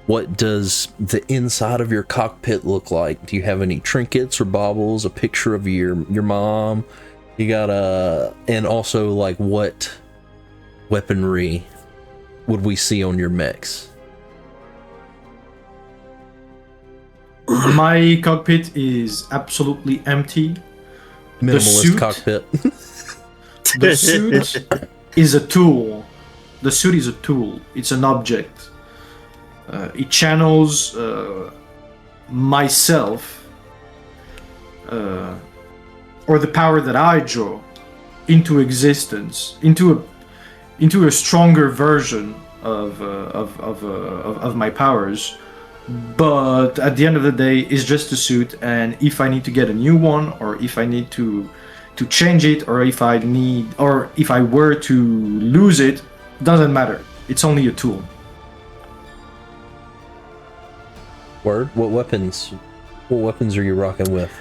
what does the inside of your cockpit look like? Do you have any trinkets or baubles? A picture of your mom? You got and also like what weaponry would we see on your mechs? My cockpit is absolutely empty. Minimalist cockpit. The suit is a tool. The suit is a tool. It's an object. It channels myself, or the power that I draw, into existence, into a stronger version of my powers. But at the end of the day, it's just a suit, and if I need to get a new one, or if I need to change it, or if I were to lose it, doesn't matter. It's only a tool. Word. What weapons are you rocking with?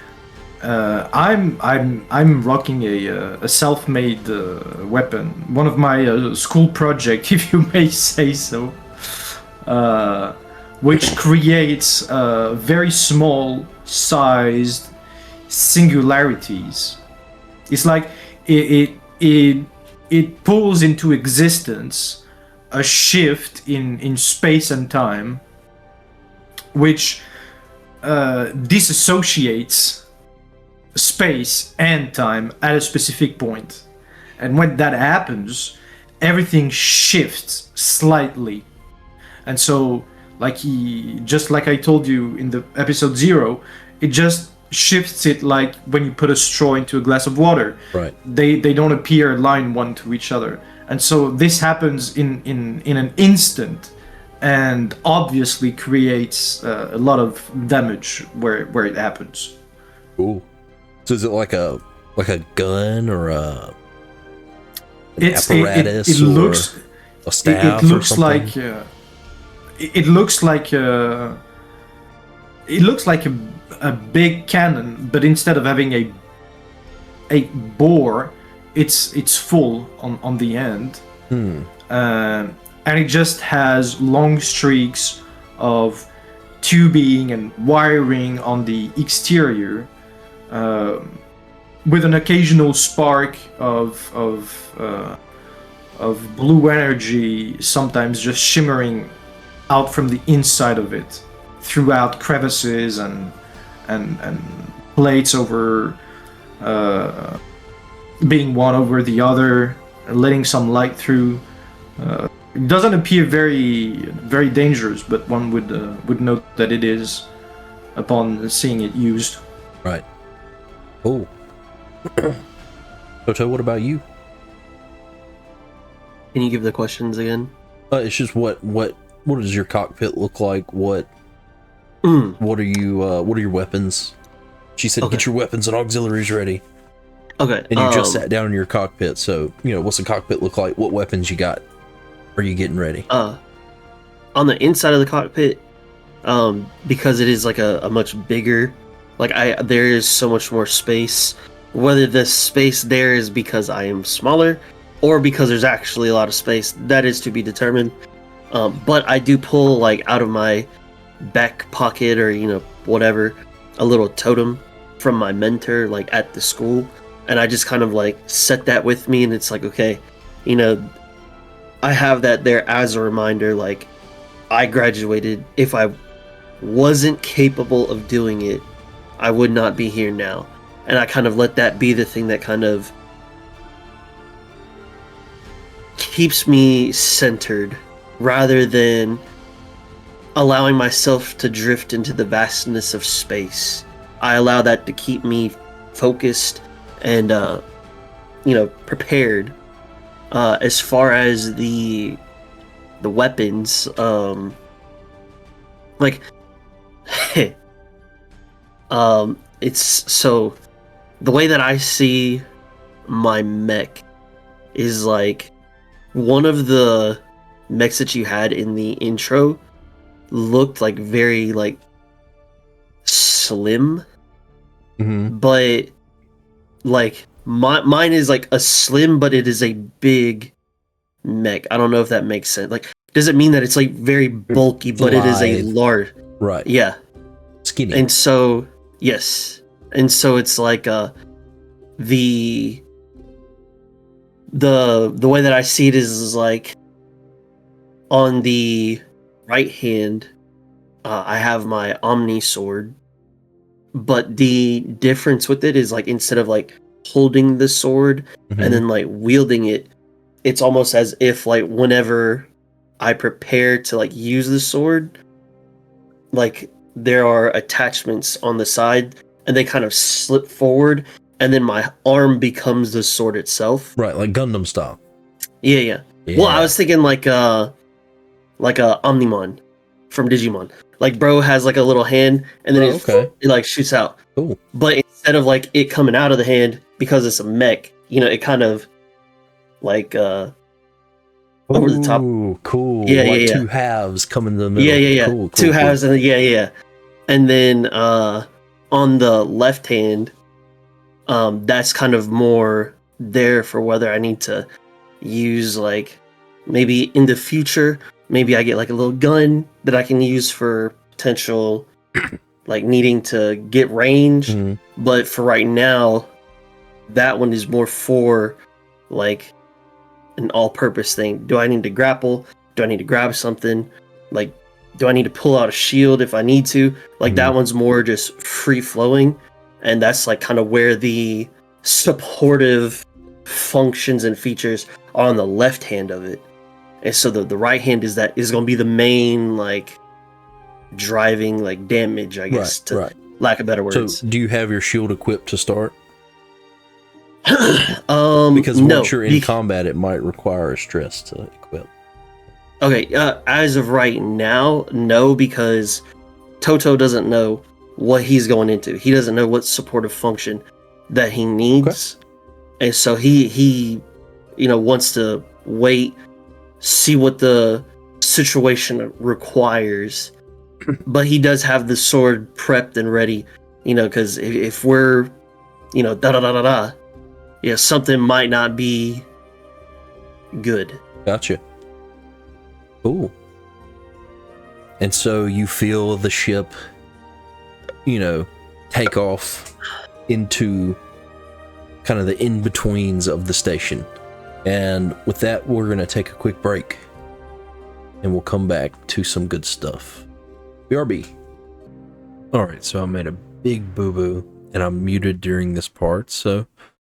I'm rocking a self-made weapon. One of my school project, if you may say so. Which creates very small sized singularities. It's like it pulls into existence a shift in space and time, which disassociates space and time at a specific point. And when that happens, everything shifts slightly. And so, just like I told you in the episode 0, it just shifts it like when you put a straw into a glass of water. Right. They don't appear aligned one to each other. And so this happens in an instant, and obviously creates a lot of damage where it happens. Cool. So is it like a gun or an apparatus? It looks a staff. It looks or something? like it looks like a big cannon, but instead of having a bore, it's full on the end. And it just has long streaks of tubing and wiring on the exterior, with an occasional spark of blue energy, sometimes just shimmering out from the inside of it, throughout crevices and plates over, being one over the other, letting some light through. It doesn't appear very, very dangerous, but one would note that it is upon seeing it used. Right. Oh. Toto, what about you? Can you give the questions again? It's just what does your cockpit look like? What are your weapons? She said, Okay. Get your weapons and auxiliaries ready. Okay. And you just sat down in your cockpit, so what's the cockpit look like? What weapons you got? Are you getting ready? On the inside of the cockpit, because it is like a much bigger, there is so much more space. Whether the space there is because I am smaller or because there's actually a lot of space, that is to be determined. But I do pull like out of my back pocket or whatever a little totem from my mentor like at the school, and I just kind of like set that with me, and it's like, okay, I have that there as a reminder, like I graduated. If I wasn't capable of doing it, I would not be here now. And I kind of let that be the thing that kind of keeps me centered rather than allowing myself to drift into the vastness of space. I allow that to keep me focused and prepared. As far as the weapons, like it's so the way that I see my mech is like one of the mechs that you had in the intro looked like very like slim, but like mine is like a slim, but it is a big mech. I don't know if that makes sense. Like, doesn't mean that it's like very bulky, but it is a large. Right. Yeah. Skinny. And so, yes. And so it's like the way that I see it is like on the right hand, I have my Omni sword, but the difference with it is like instead of like holding the sword and then like wielding it, it's almost as if like whenever I prepare to like use the sword, like there are attachments on the side and they kind of slip forward, and then my arm becomes the sword itself. Right, like Gundam style. Yeah. Well, I was thinking like a Omnimon from Digimon. Like bro has like a little hand and then it like shoots out. Cool. But instead of like it coming out of the hand because it's a mech, it kind of like over the top. Ooh, cool. Yeah, like yeah. two halves come in the middle. Yeah. Cool, two halves, cool. and yeah. And then on the left hand, that's kind of more there for whether I need to use like maybe in the future, maybe I get like a little gun that I can use for potential like needing to get range. But for right now, that one is more for like an all-purpose thing. Do I need to grapple? Do I need to grab something? Like, do I need to pull out a shield if I need to? Like that one's more just free flowing, and that's like kind of where the supportive functions and features are on the left hand of it. And so the right hand is going to be the main like driving like damage, I guess, lack of better words. So do you have your shield equipped to start? Because once you're in combat, it might require a stress to equip. Okay, as of right now, no, because Toto doesn't know what he's going into. He doesn't know what supportive function that he needs. And so he wants to wait, see what the situation requires. But he does have the sword prepped and ready, because if we're, something might not be good. Gotcha. Cool. And so you feel the ship, take off into kind of the in-betweens of the station. And with that, we're going to take a quick break. And we'll come back to some good stuff. BRB. Alright, so I made a big boo-boo, and I'm muted during this part, so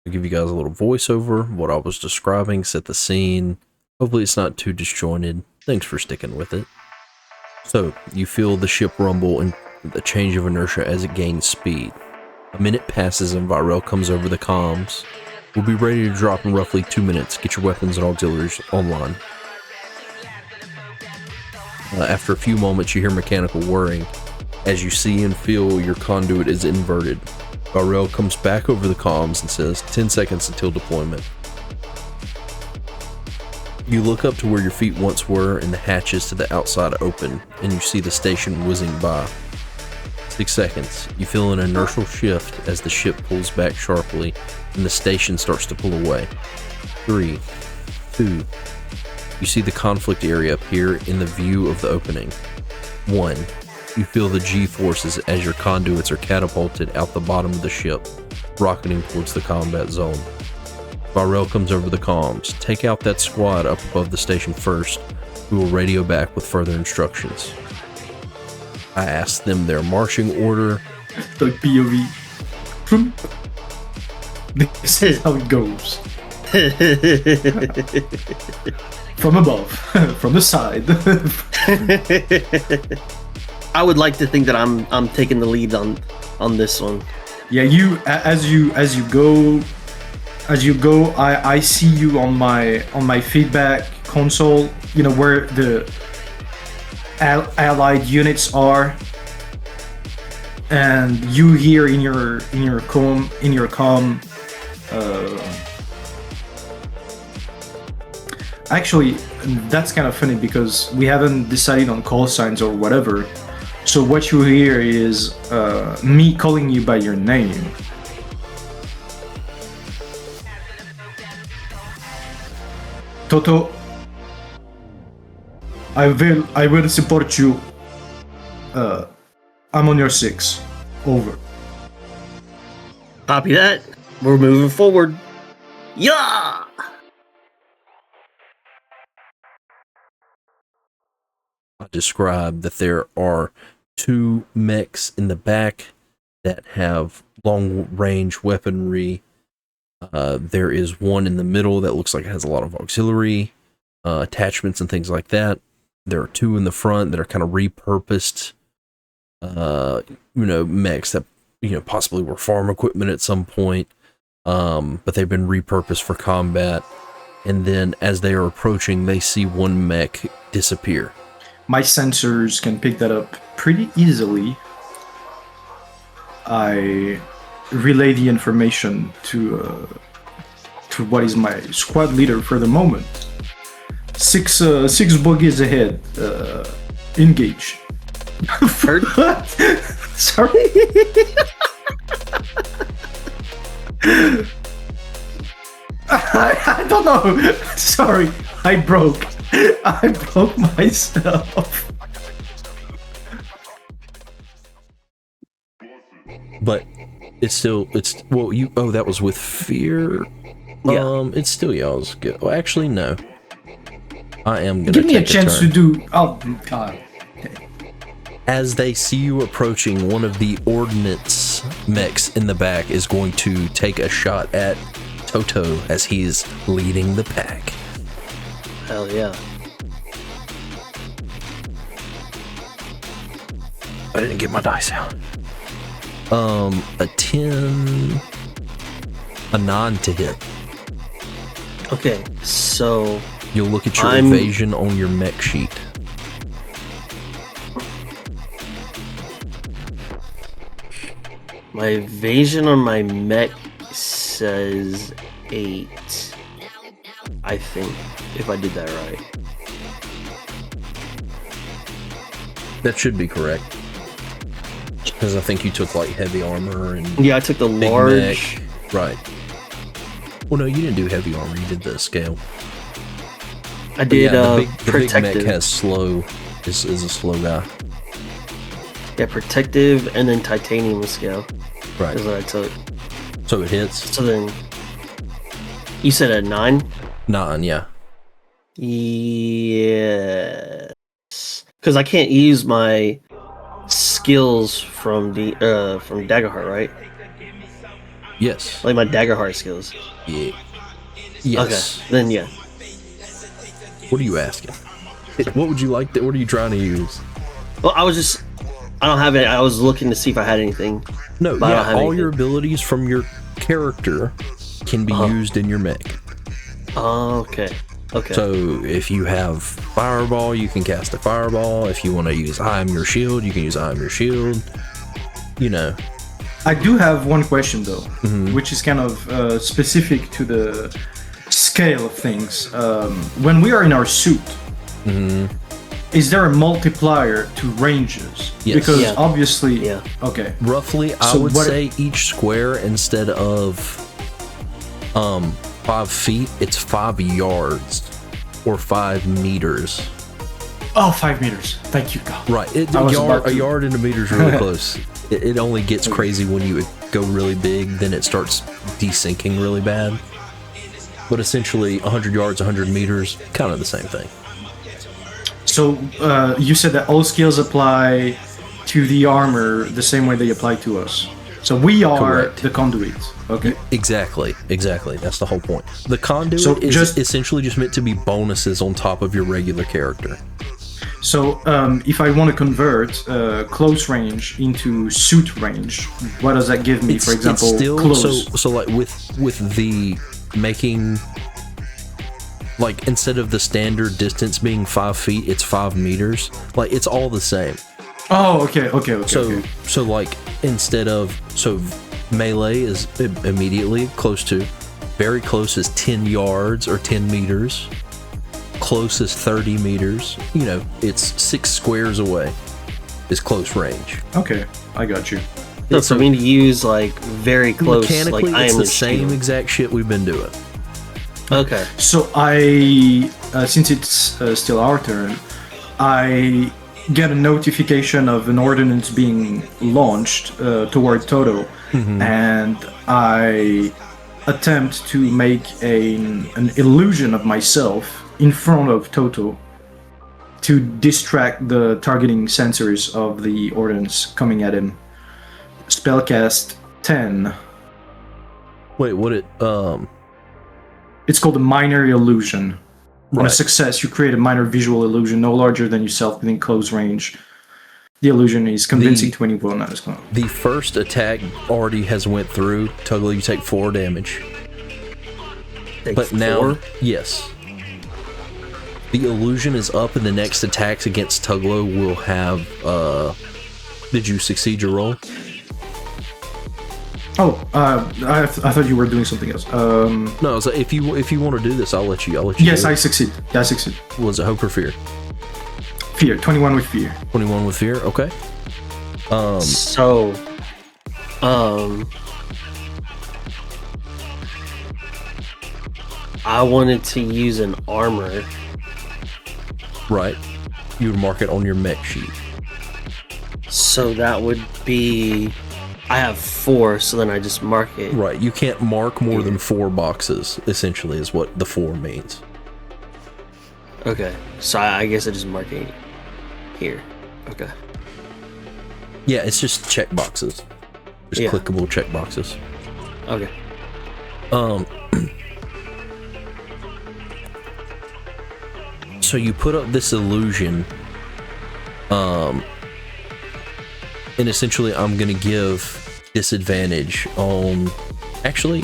I'll give you guys a little voiceover, what I was describing, set the scene. Hopefully it's not too disjointed. Thanks for sticking with it. So, you feel the ship rumble and the change of inertia as it gains speed. A minute passes and Virel comes over the comms. We'll be ready to drop in roughly 2 minutes. Get your weapons and auxiliaries online. After a few moments, you hear mechanical whirring. As you see and feel, your conduit is inverted. Virel comes back over the comms and says, 10 seconds until deployment. You look up to where your feet once were and the hatches to the outside open, and you see the station whizzing by. 6 seconds. You feel an inertial shift as the ship pulls back sharply and the station starts to pull away. 3, 2. You see the conflict area appear in the view of the opening. 1. You feel the G-forces as your conduits are catapulted out the bottom of the ship, rocketing towards the combat zone. Varel comes over the comms. Take out that squad up above the station first. We will radio back with further instructions. I asked them their marching order. The POV. This is how it goes. From above, from the side. I would like to think that I'm taking the lead on this one. Yeah, as you go, I see you on my feedback console. You know where the allied units are, and you hear in your comm. Actually, that's kind of funny because we haven't decided on call signs or whatever. So what you hear is me calling you by your name. Toto, I will support you. I'm on your 6. Over. Copy that. We're moving forward. Yeah! I described that there are 2 mechs in the back that have long-range weaponry. There is one in the middle that looks like it has a lot of auxiliary attachments and things like that. There are 2 in the front that are kind of repurposed, mechs that, possibly were farm equipment at some point, but they've been repurposed for combat. And then as they are approaching, they see one mech disappear. My sensors can pick that up pretty easily. I relay the information to what is my squad leader for the moment. 6 bogies ahead. Engage. What? Sorry. I don't know. Sorry, I broke myself. But that was with fear. Yeah. It's still y'all's go. Well, actually, no. I am gonna Give me a take chance to turn. do. Oh God. As they see you approaching, one of the ordnance mechs in the back is going to take a shot at Toto as he's leading the pack. Hell yeah. I didn't get my dice out. A 10, a 9 to hit. Okay, so You'll look at your evasion on your mech sheet. my evasion on my mech says 8. I think, if I did that right. That should be correct. Because I think you took like heavy armor and Yeah, I took the big large. mech. Right. Well, no, you didn't do heavy armor. You did the scale. I did the big protective. mech has slow. Is a slow guy. Yeah, protective and then titanium scale Right. is what I took. So it hits. So then, you said a 9? 9, yeah. Yes. Because I can't use my skills from the from Daggerheart, right? Yes. Like my Daggerheart skills. Yeah. Yes. Okay, then yeah. What are you asking? What would you like to, what are you trying to use? Well, I don't have it. I was looking to see if I had anything. No, But I don't yeah, have all anything. your abilities from your character can be used in your mech. Oh, okay. Okay. So if you have fireball, you can cast a fireball. If you want to use I am your shield, you can use I am your shield. You know. I do have one question though, which is kind of specific to the scale of things. When we are in our suit, is there a multiplier to ranges? Yes. Because Yeah. obviously, Yeah. okay. Roughly, I So would what- say each square, instead of 5 feet, it's 5 yards or 5 meters. Oh, 5 meters. Thank you, God. Right. I was A about to- yard and a meter is really close. It only gets crazy when you go really big, then it starts desyncing really bad. But essentially, 100 yards, 100 meters, kind of the same thing. So you said that all skills apply to the armor the same way they apply to us. So we are Correct. the conduit. Okay. Exactly. That's the whole point. The conduit So is just- essentially just meant to be bonuses on top of your regular character. So if I want to convert close range into suit range, what does that give me? For example, it's still close. so like with the making, like, instead of the standard distance being 5 feet, it's 5 meters. Like, it's all the same. Oh, okay. So like, instead of, melee is immediately close to, very close is 10 yards or 10 meters, close is 30 meters. You know, it's 6 squares away is close range. Okay, I got you. So for me to use like very close, Mechanically, like I it's am the the same shield. exact shit we've been doing. Okay. So I, since it's still our turn, I get a notification of an ordinance being launched toward Toto, and I attempt to make an illusion of myself in front of Toto to distract the targeting sensors of the ordinance coming at him. Spellcast 10. Wait, what it It's called a minor illusion. On a Right. success, you create a minor visual illusion no larger than yourself within close range. The illusion is convincing to anyone that is close. the first attack already has went through. Tuglo, you take 4 damage. But now, yes. The illusion is up, and the next attacks against Tuglo will have, did you succeed your roll? Oh, I thought you were doing something else. No, so if you want to do this, I'll let you Yes, do I it. succeed. Yeah, I succeed. Was it hope or fear? Fear. 21 with fear. 21 with fear, okay. So, I wanted to use an armor. Right. You would mark it on your mech sheet. So that would be. I have 4, so then I just mark it. Right, you can't mark more than 4 boxes, essentially, is what the 4 means. Okay. So I guess I just mark it here. Okay. Yeah, it's just check boxes. Just Yeah. clickable check boxes. Okay. So you put up this illusion, and essentially I'm gonna give disadvantage on. Actually,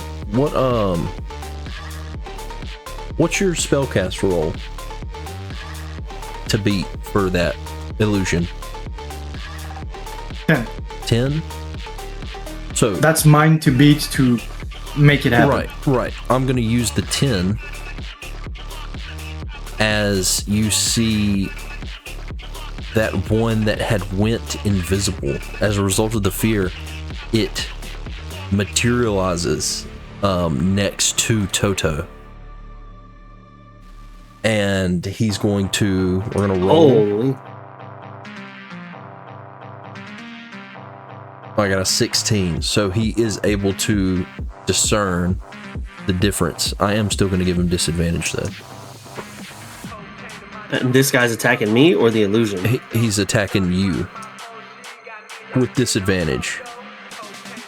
what's your spellcast roll to beat for that illusion? 10. 10. So That's mine to beat to make it happen. right. I'm gonna use the 10 as you see that one that had went invisible as a result of the fear. It materializes next to Toto, and he's going to. We're gonna roll. Holy. I got a 16, so he is able to discern the difference. I am still going to give him disadvantage though. And this guy's attacking me or the illusion? He's attacking you with disadvantage.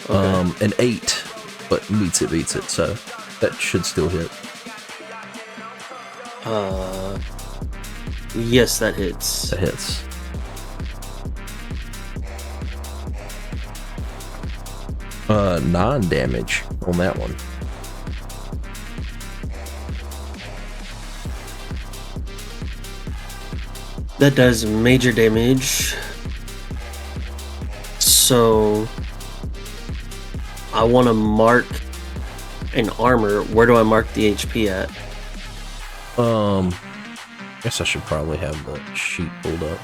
Okay. An 8, but beats it, so that should still hit. Yes, that hits. That hits. Uh, 9 damage on that one. That does major damage. So I want to mark an armor. Where do I mark the HP at? Guess I should probably have the sheet pulled up.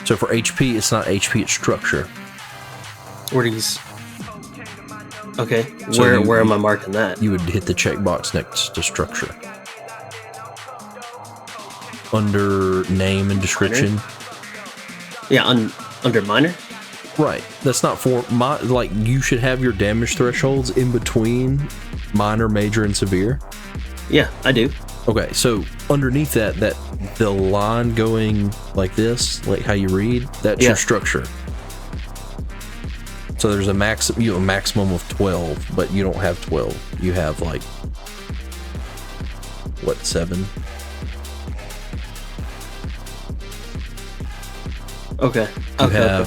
So for HP, it's not HP, it's structure. Where these? Okay, So where am I marking that? You would hit the checkbox next to structure. Under name and description. Yeah, under minor? Right. That's not for like you should have your damage thresholds in between minor, major, and severe. Yeah, I do. Okay, so underneath that the line going like this, like how you read, that's your structure. So there's a maximum of 12, but you don't have 12. You have like what, 7? Okay.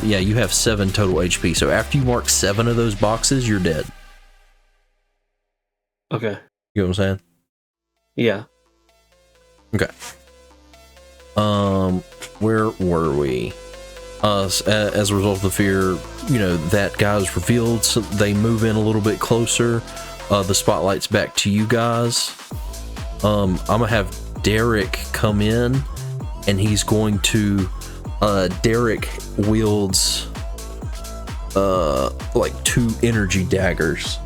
You have 7 total HP. So after you mark 7 of those boxes, you're dead. Okay. You know what I'm saying? Yeah. Okay. Where were we? As a result of the fear, that guy's revealed, so they move in a little bit closer. The spotlight's back to you guys. I'm gonna have Derek come in, and he's going to Derek wields like 2 energy daggers,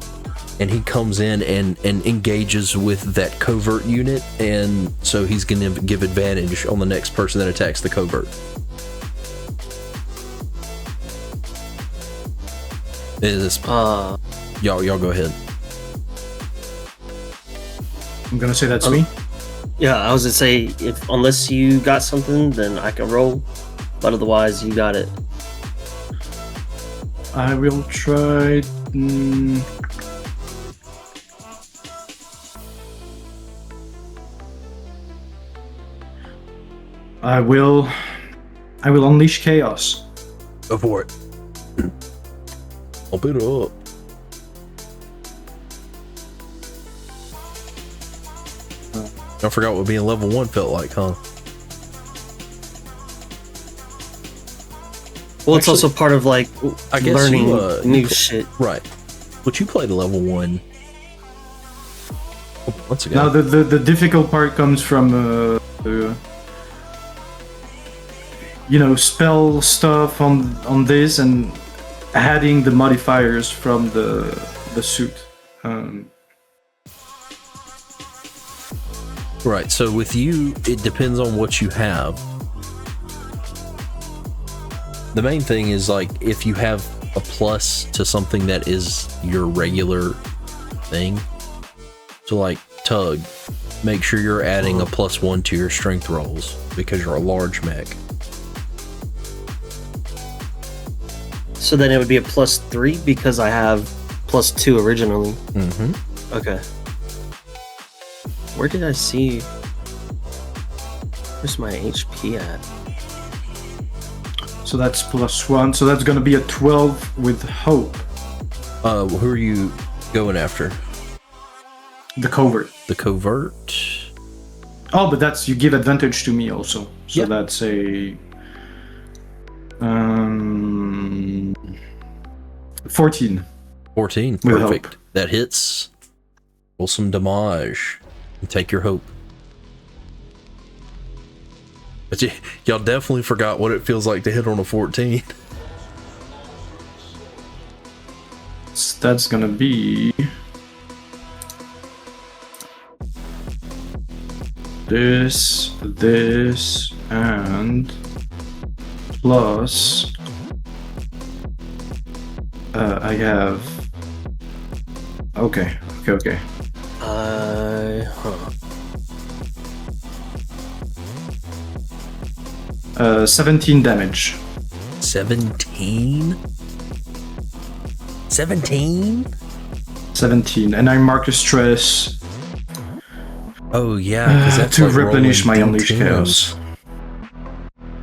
and he comes in and engages with that covert unit, and so he's gonna give advantage on the next person that attacks the covert. Y'all go ahead. I'm gonna say that's me. Yeah, I was gonna say, unless you got something, then I can roll, but otherwise you got it. I will try. I will unleash chaos. Go for it. I'll beat it up. I forgot what being level 1 felt like, huh? Well, it's also part of like I guess learning new shit. Right. But you played a level 1. Once again. Now the difficult part comes from spell stuff on this and adding the modifiers from the suit. Right, so with you, it depends on what you have. The main thing is, like, if you have a plus to something that is your regular thing, so like Tug, make sure you're adding a +1 to your strength rolls because you're a large mech. So then it would be a +3 because I have +2 originally. Mm-hmm. Okay. Where did I see? Where's my HP at? So that's +1. So that's gonna be a 12 with hope. Who are you going after? The covert. The covert? Oh, but you give advantage to me also. So yeah. That's a 14. 14. Perfect. That hits. Roll some damage. And take your hope. But y'all definitely forgot what it feels like to hit on a 14. So that's gonna be this, and plus I have okay. 17 damage. 17? 17? 17, and I mark a stress. Oh yeah, because that's to like replenish my D10s. unleashed chaos.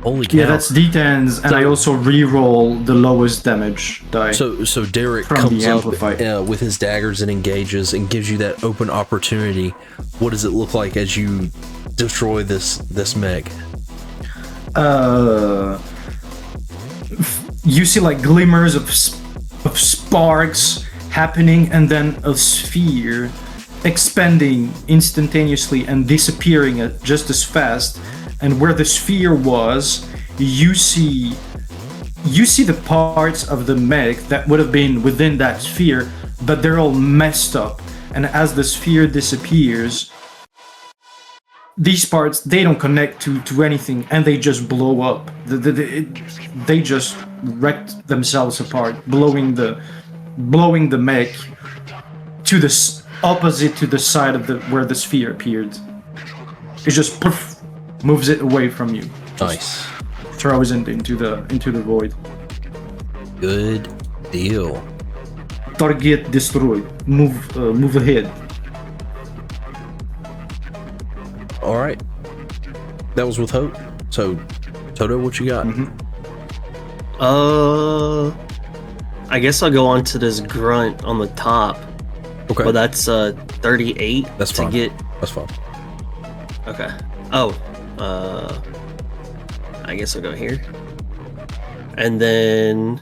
Holy cow! Yeah, that's D10s, and I also re-roll the lowest damage die. So Derek from comes the up amplified. with his daggers and engages and gives you that open opportunity. What does it look like as you destroy this mech? You see like glimmers of sparks happening, and then a sphere expanding instantaneously and disappearing just as fast. And where the sphere was, you see the parts of the mech that would have been within that sphere, but they're all messed up. And as the sphere disappears, these parts, they don't connect to anything, and they just blow up. They just wrecked themselves apart, blowing the mech to the opposite to the side of where the sphere appeared. It just poof, moves it away from you. Nice. Throws it into the void. Good deal. Target destroyed. Move ahead. All right. That was with Hope. So, Toto, what you got? I guess I'll go on to this grunt on the top. Okay. Well, that's 38. That's fine. That's fine. Okay. Oh. I guess I'll go here. And then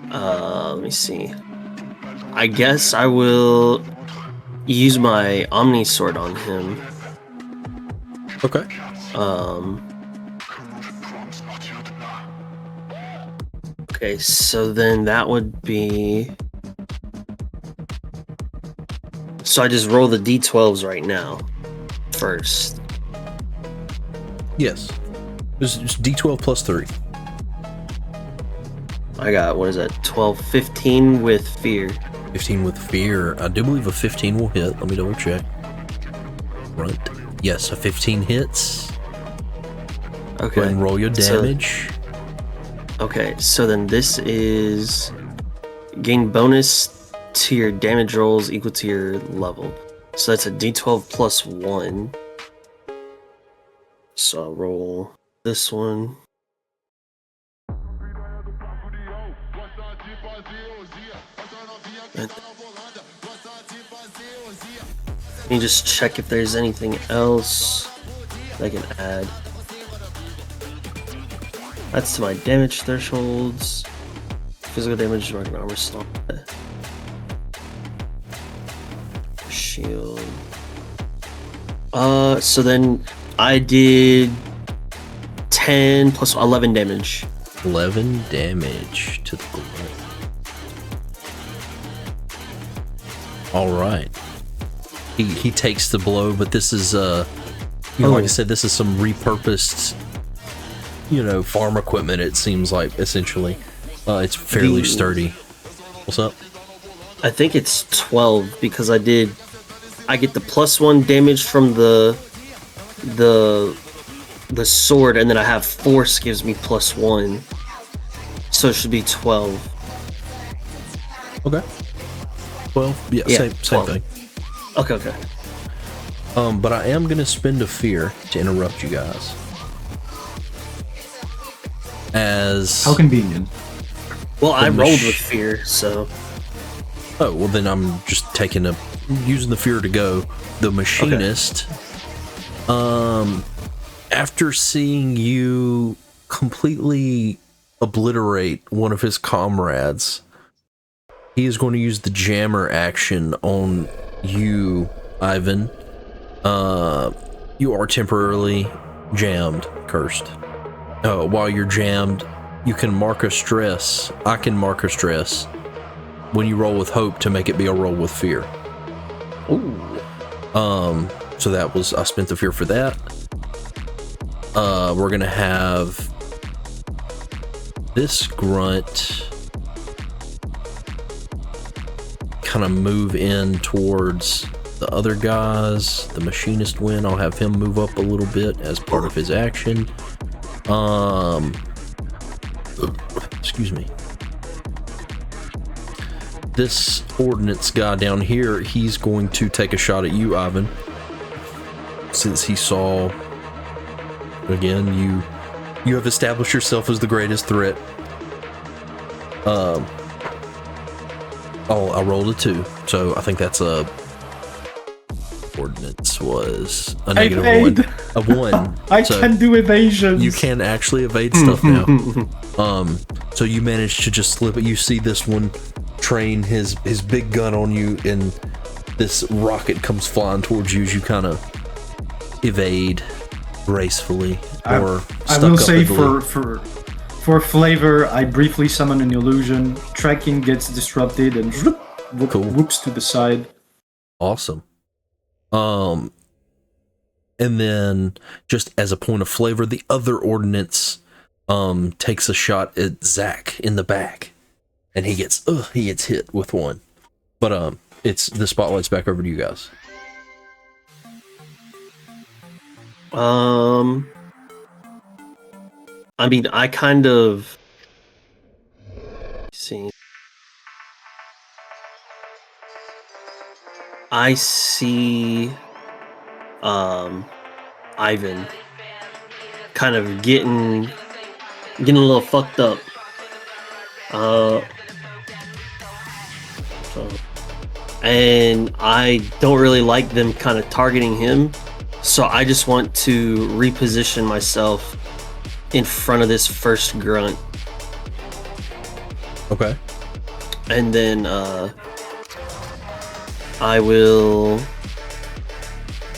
let me see. I guess I will use my Omni Sword on him. Okay. Okay, so then that would be... So I just roll the d12s right now. First. Yes. Just D12 plus 3. I got, what is that? 12, 15 with fear. 15 with fear. I do believe a 15 will hit. Let me double check. Right. Yes, a 15 hits. Okay. Go ahead and roll your damage. Okay, so then this is gain bonus to your damage rolls equal to your level. So that's a d12 plus 1. So I'll roll this one. And let me just check if there's anything else I can add. That's to my damage thresholds. Physical damage, marking armor slot. Shield. So then I did 10 plus 11 damage. 11 damage to the bullet. Alright. He takes the blow, but this is like I said, this is some repurposed farm equipment, it seems like, essentially. It's fairly sturdy. What's up? I think it's 12 because I get the +1 damage from the sword, and then I have force gives me +1. So it should be 12. Okay. 12? Yeah, same 12. thing. Okay. But I am gonna spend a fear to interrupt you guys. As how convenient. Well, I rolled with fear, so. Oh well, then I'm just using the fear to go. The machinist. Okay. After seeing you completely obliterate one of his comrades, he is going to use the jammer action on you, Ivan. You are temporarily jammed, cursed. While you're jammed, you can mark a stress. I can mark a stress when you roll with hope to make it be a roll with fear. Ooh. So that was, I spent the fear for that. We're gonna have this grunt kind of move in towards the other guys. The machinist win. I'll have him move up a little bit as part of his action. Excuse me. This ordnance guy down here, he's going to take a shot at you, Ivan. Since he saw, again, you have established yourself as the greatest threat. I rolled a 2, so I think that's a ordnance was a negative 1. A 1. I can do evasions. You can actually evade stuff now. So you managed to just slip it. You see this one train his big gun on you, and this rocket comes flying towards you as you kind of evade gracefully or I will say for flavor, I briefly summon an illusion. Tracking gets disrupted and whoops to the side. Awesome. And then just as a point of flavor, the other ordinance takes a shot at Zach in the back, and he gets hit with one. But it's the spotlight's back over to you guys. I mean, I kind of see. I see Ivan kind of getting a little fucked up. And I don't really like them kind of targeting him, so I just want to reposition myself in front of this first grunt. Okay. And then I will...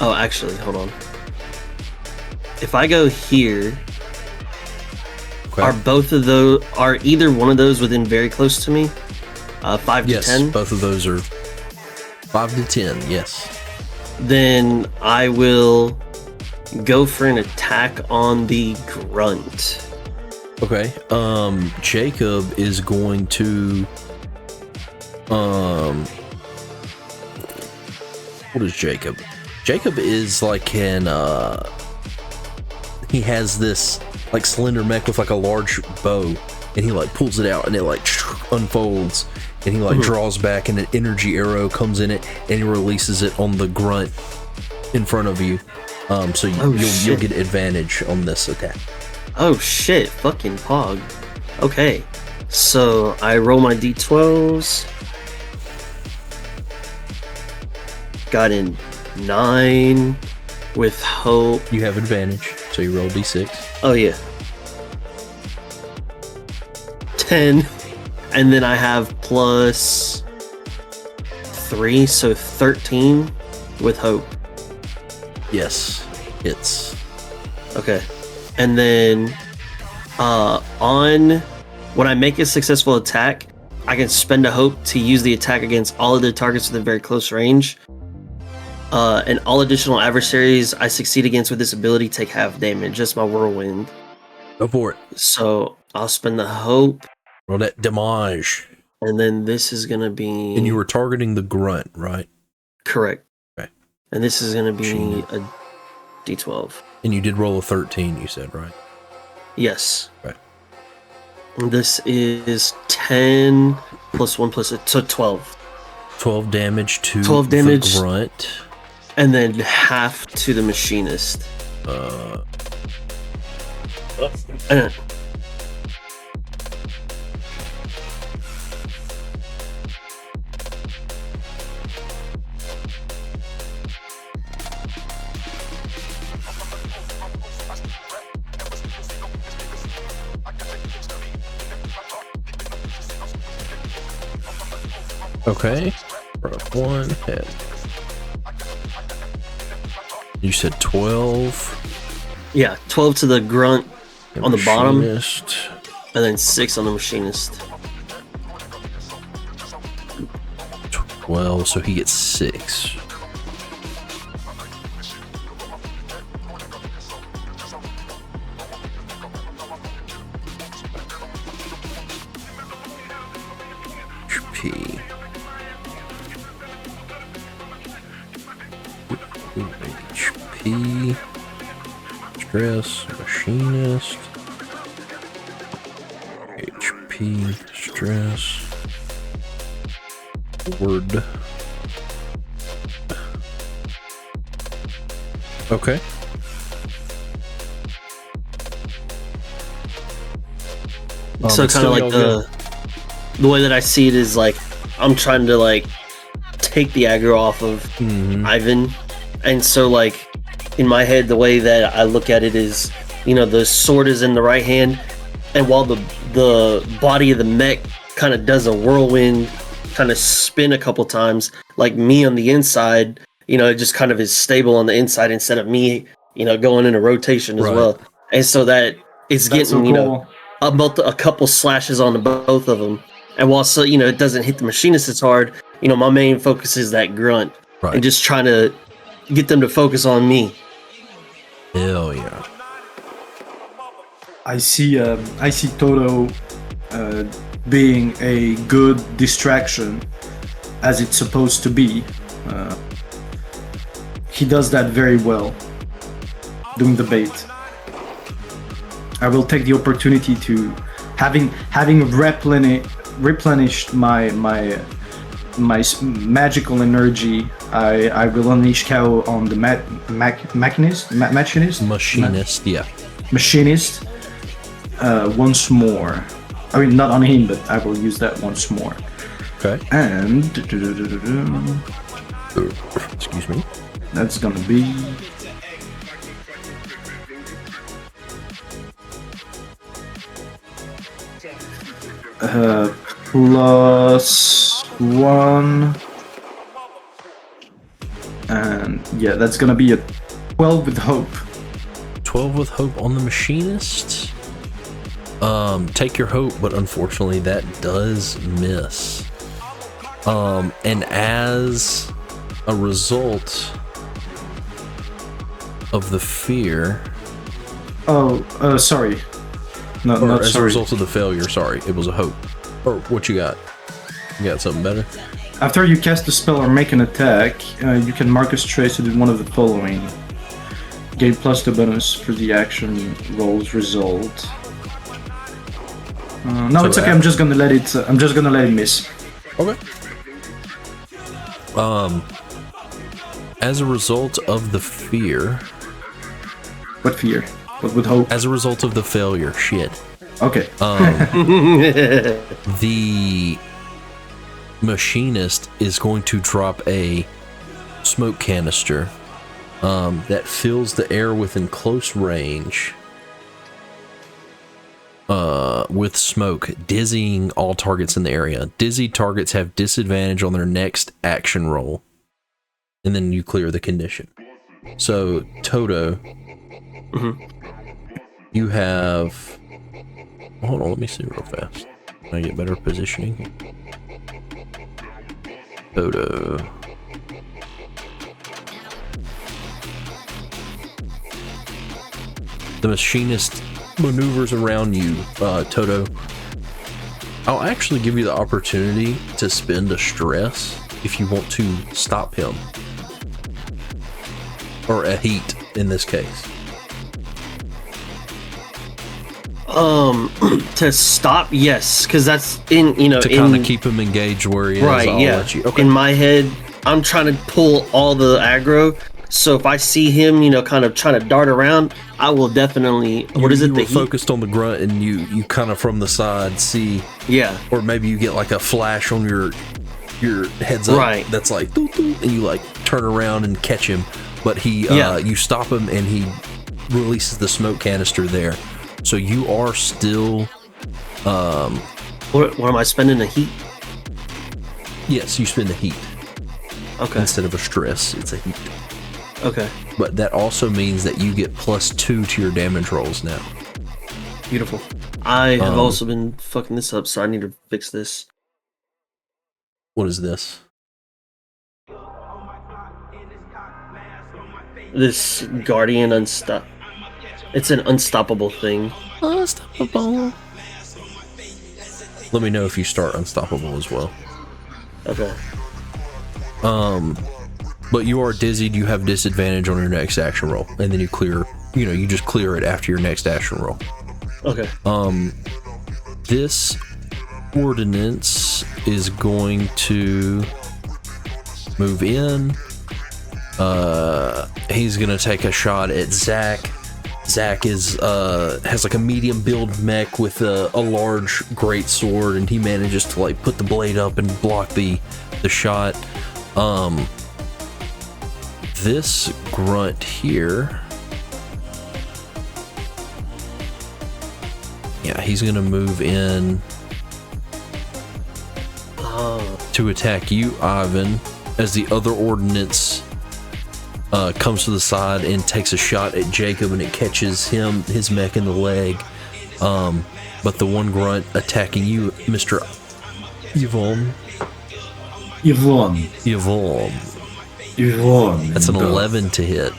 Oh, actually, hold on. If I go here, Okay. are either one of those within very close to me? 5 to 10? Yes, both of those are 5 to 10, yes. Then I will go for an attack on the grunt. Okay. Jacob is going to what is Jacob? Jacob is like an he has this like slender mech with like a large bow, and he like pulls it out and it like unfolds, and he like draws back and an energy arrow comes in it and he releases it on the grunt in front of you. So you'll get advantage on this attack. Oh shit, fucking pog. Okay. So I roll my d12s. Got in 9 with hope. You have advantage, so you roll d6. Oh yeah. 10. And then I have plus 3, so 13 with hope. Yes, hits. Okay. And then on when I make a successful attack, I can spend a hope to use the attack against all other targets within very close range. And all additional adversaries I succeed against with this ability take half damage. That's my whirlwind. Go for it. So I'll spend the hope. Roll that damage. And then this is going to be... And you were targeting the grunt, right? Correct. Okay. And this is going to be a d12. And you did roll a 13, you said, right? Yes. Right. This is 10 plus 1 plus... So 12. 12 damage to 12 damage. the grunt. And then half to the machinist. Okay. One head. You said 12. Yeah, 12 to the grunt on the bottom, and Machinist. then 6 on the machinist. 12, so he gets 6. HP. HP. Stress. Machinist. HP. Stress. Word. Okay. So kind of like the way that I see it is like I'm trying to like take the aggro off of Ivan, and so like in my head the way that I look at it is, you know, the sword is in the right hand, and while the body of the mech kind of does a whirlwind kind of spin a couple times, like me on the inside. It just kind of is stable on the inside instead of me, going in a rotation as Right. well. And so that it's That's getting, so cool. a couple slashes on both of them. And while it doesn't hit the machinist as hard, my main focus is that grunt Right. and just trying to get them to focus on me. Hell yeah. I see Toto being a good distraction, as it's supposed to be. He does that very well, doing the bait. I will take the opportunity to, having replenished my magical energy, I will unleash KO on the machinist. Machinist. Once more. I mean, not on him, but I will use that once more. Okay. And Excuse me. that's gonna be +1, and yeah, that's gonna be a 12 with hope. 12 with hope on the machinist. Take your hope, but unfortunately that does miss. And as a result of the fear, sorry. No, or not as a sorry. result of the failure, sorry, it was a hope. Or what you got? You got something better? After you cast a spell or make an attack, you can mark a trace to do one of the following. Gain +2 bonus for the action roll's result. No, So it's okay. I'm just gonna let it miss. Okay. As a result of the fear, What fear? What with hope? as a result of the failure, shit. Okay. The machinist is going to drop a smoke canister that fills the air within close range with smoke, dizzying all targets in the area. Dizzy targets have disadvantage on their next action roll, and then you clear the condition. So, Toto, you have... Hold on, let me see real fast. Can I get better positioning? Toto. The machinist maneuvers around you, Toto. I'll actually give you the opportunity to spend a stress if you want to stop him. Or a heat, in this case. To stop, yes, because that's in, To kind of keep him engaged where he is, right, I'll yeah. let you. Okay. In my head, I'm trying to pull all the aggro. So if I see him, kind of trying to dart around, I will definitely. You The were heat? focused on the grunt, and you kind of from the side see, Yeah. or maybe you get like a flash on your heads up. Right. That's like, doo, doo, and you like turn around and catch him, but he, you stop him, and he releases the smoke canister there. So you are still, What am I spending the heat? yes, you spend the heat Okay. instead of a stress. It's a heat, Okay. but that also means that you get +2 to your damage rolls now. Beautiful. I have also been fucking this up, so I need to fix this. What is this? This Guardian Unstop. It's an unstoppable thing. Unstoppable. Let me know if you start unstoppable as well. Okay. But you are dizzied, you have disadvantage on your next action roll, and then you clear, you just clear it after your next action roll. Okay. This ordinance is going to move in. He's gonna take a shot at Zach. Zach is has like a medium build mech with a large great sword, and he manages to like put the blade up and block the shot. This grunt here, yeah, he's gonna move in to attack you, Ivan, as the other ordnance comes to the side and takes a shot at Jacob, and it catches his mech in the leg. But the one grunt attacking you, Mr. Yvonne. That's an 11 to hit.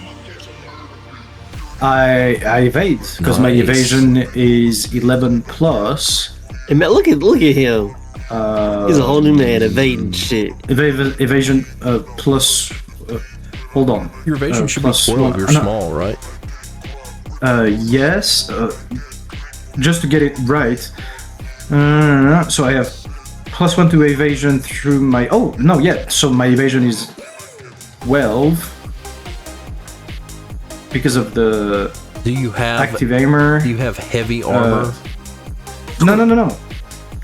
I evade because my evasion is 11 plus. And man, look at him. He's a whole new man, evading shit. Evasion plus. Hold on. Your evasion should be 12. You're small, right? Yes. Just to get it right. So I have +1 to evasion through my. Oh no, yeah. So my evasion is 12 because of the. Do you have active armor? Do you have heavy armor? No.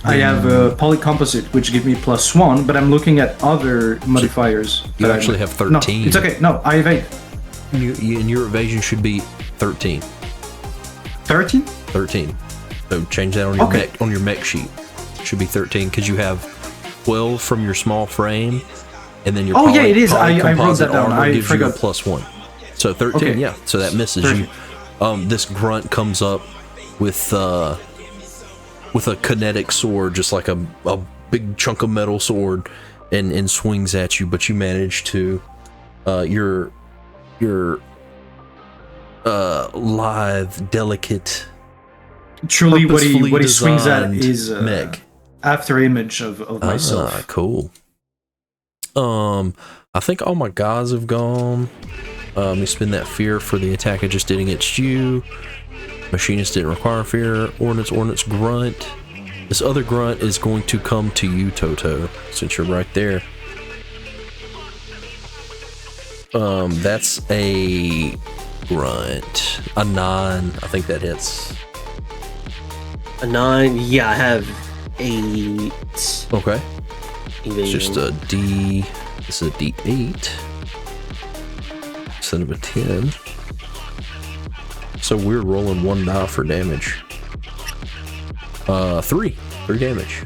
I have polycomposite, which give me +1, but I'm looking at other modifiers. You actually have 13. No, it's okay. No, I evade. And your evasion should be 13. 13? 13. So change that on your mech sheet. It should be 13 because you have 12 from your small frame, and then your it is. I wrote that down. Armor I gives forgot. you a +1. So 13, Okay. yeah. So that misses 13. you. This grunt comes up with a kinetic sword, just like a big chunk of metal sword, and swings at you, but you manage to your lithe, delicate, Truly, what he swings at designed is mech. after image of myself. Ah, cool. I think all my guys have gone. Let me spend that fear for the attack I just did against you. Machinist didn't require fear. Ordnance grunt. This other grunt is going to come to you, Toto, since you're right there. That's a grunt. A 9. I think that hits. A 9, yeah, I have 8. Okay. Evasion. It's just a D. This is a D8 instead of a 10. So we're rolling 1 die for damage. 3 damage.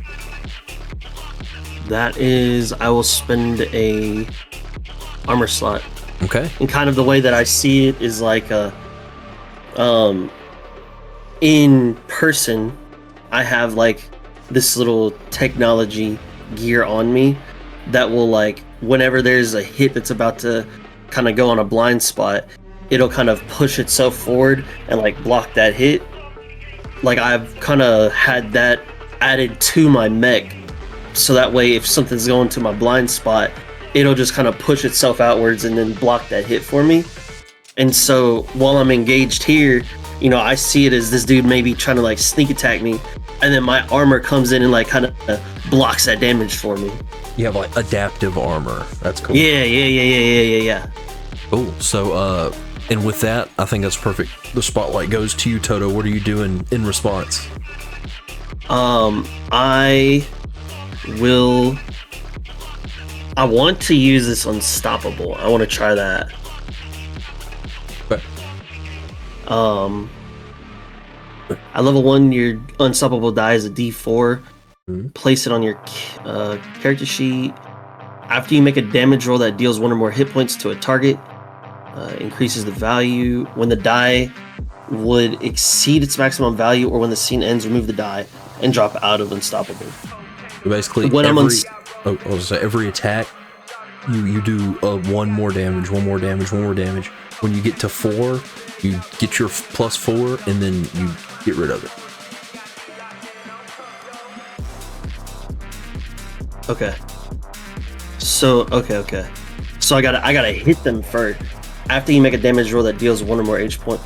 That is, I will spend a armor slot. Okay. And kind of the way that I see it is like in person, I have like this little technology gear on me that will, like, whenever there's a hit that's about to kind of go on a blind spot, it'll kind of push itself forward and like block that hit. Like, I've kind of had that added to my mech, so that way if something's going to my blind spot, it'll just kind of push itself outwards and then block that hit for me. And so while I'm engaged here, you know, I see it as this dude maybe trying to like sneak attack me, and then my armor comes in and like kind of blocks that damage for me. You have like adaptive armor. That's cool. Yeah. Cool. So, and with that, I think that's perfect. The spotlight goes to you, Toto. What are you doing in response? I want to use this unstoppable. I want to try that. Okay. At level 1, your unstoppable die is a D4. Mm-hmm. Place it on your character sheet. After you make a damage roll that deals 1 or more hit points to a target, increases the value. When the die would exceed its maximum value, or when the scene ends, remove the die and drop out of unstoppable. Basically, when every attack, you do 1 more damage. When you get to 4, you get your +4, and then you get rid of it. Okay. So okay. So I gotta hit them first. After you make a damage roll that deals 1 or more H point,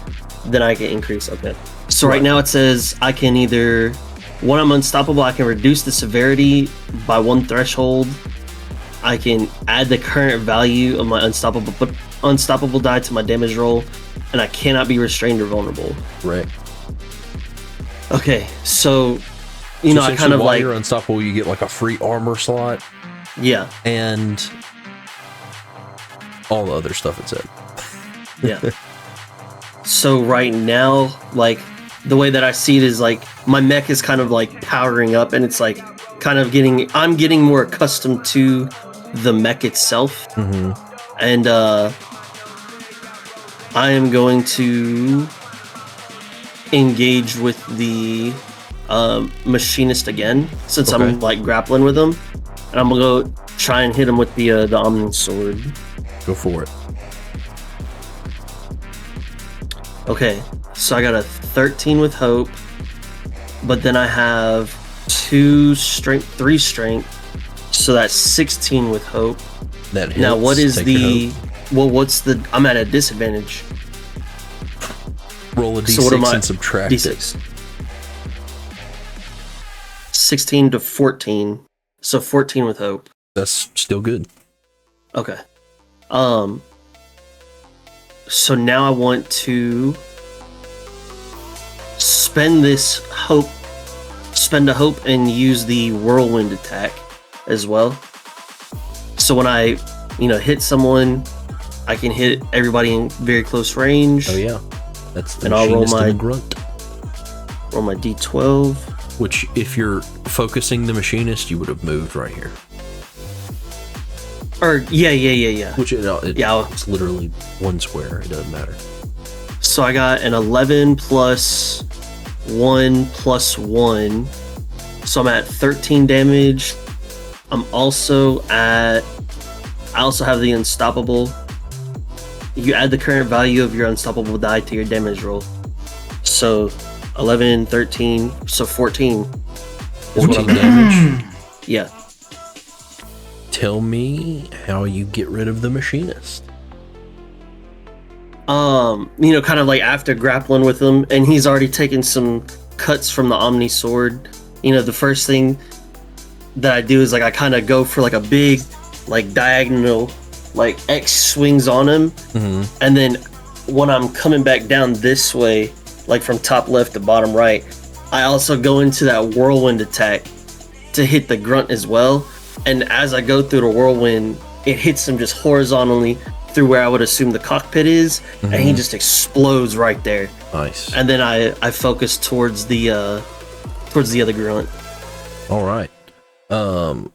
then I can increase. Okay. So right now it says I can either, when I'm unstoppable, I can reduce the severity by 1 threshold. I can add the current value of my unstoppable die to my damage roll, and I cannot be restrained or vulnerable. Right. Okay, so you know, I kind of while like, you're unstoppable, you get like a free armor slot. Yeah. And all the other stuff it said. Yeah. So right now, like, the way that I see it is like my mech is kind of like powering up, and it's like I'm getting more accustomed to the mech itself, and I am going to engage with the machinist again, since I'm like grappling with him, and I'm gonna go try and hit him with the Omni sword. Go for it. Okay, so I got a 13 with hope, but then I have 2 strength, 3 strength, so that's 16 with hope. That hits. Now, what is Take the? Well, what's the? I'm at a disadvantage. Roll a d6 So what am I- and subtract it. D6. 16 to 14, so 14 with hope. That's still good. Okay. So now I want to spend a hope and use the whirlwind attack as well. So when I, hit someone, I can hit everybody in very close range. Oh yeah, that's the And I'll roll machinist and my- the grunt. Roll my d12. Which, if you're focusing the machinist, you would have moved right here. Or yeah. Which Yeah. it's literally one square. It doesn't matter. So I got an 11 plus 1 plus 1. So I'm at 13 damage. I also have the unstoppable. You add the current value of your unstoppable die to your damage roll. So 11, 13, so 14 is what 14 I'm damage. Yeah. Tell me how you get rid of the machinist. Kind of like after grappling with him, and he's already taken some cuts from the Omni sword. The first thing that I do is like I kind of go for like a big, like diagonal, like X swings on him, and then when I'm coming back down this way, like from top left to bottom right, I also go into that whirlwind attack to hit the grunt as well. And as I go through the whirlwind, it hits him just horizontally through where I would assume the cockpit is, and he just explodes right there. Nice. And then I focus towards the other grunt. All right. Oh,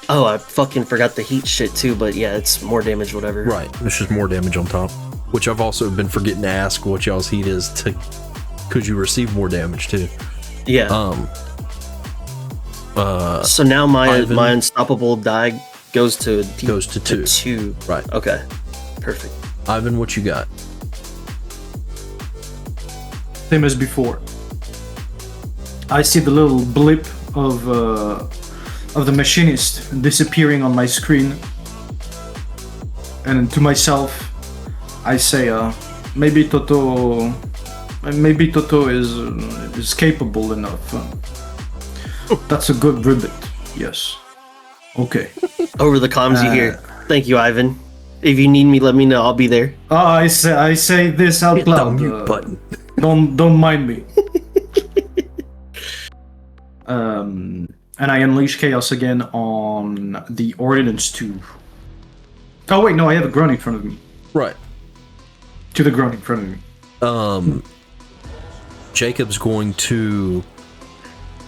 I fucking forgot the heat shit too, but yeah, it's more damage, whatever. Right. It's just more damage on top. Which I've also been forgetting to ask what y'all's heat is because you receive more damage too. Yeah. So now my unstoppable die goes to 2. Right. Okay. Perfect. Ivan, what you got? Same as before. I see the little blip of the machinist disappearing on my screen, and to myself, I say, maybe Toto is capable enough. That's a good ribbit. Yes. Okay. Over the comms you hear, "Thank you, Ivan. If you need me, let me know. I'll be there." I say this out Hit the loud. mute button. Don't mind me. And I unleash chaos again on the ordnance tube. Oh wait, no, I have a grunt in front of me. Right. To the grunt in front of me. Jacob's going to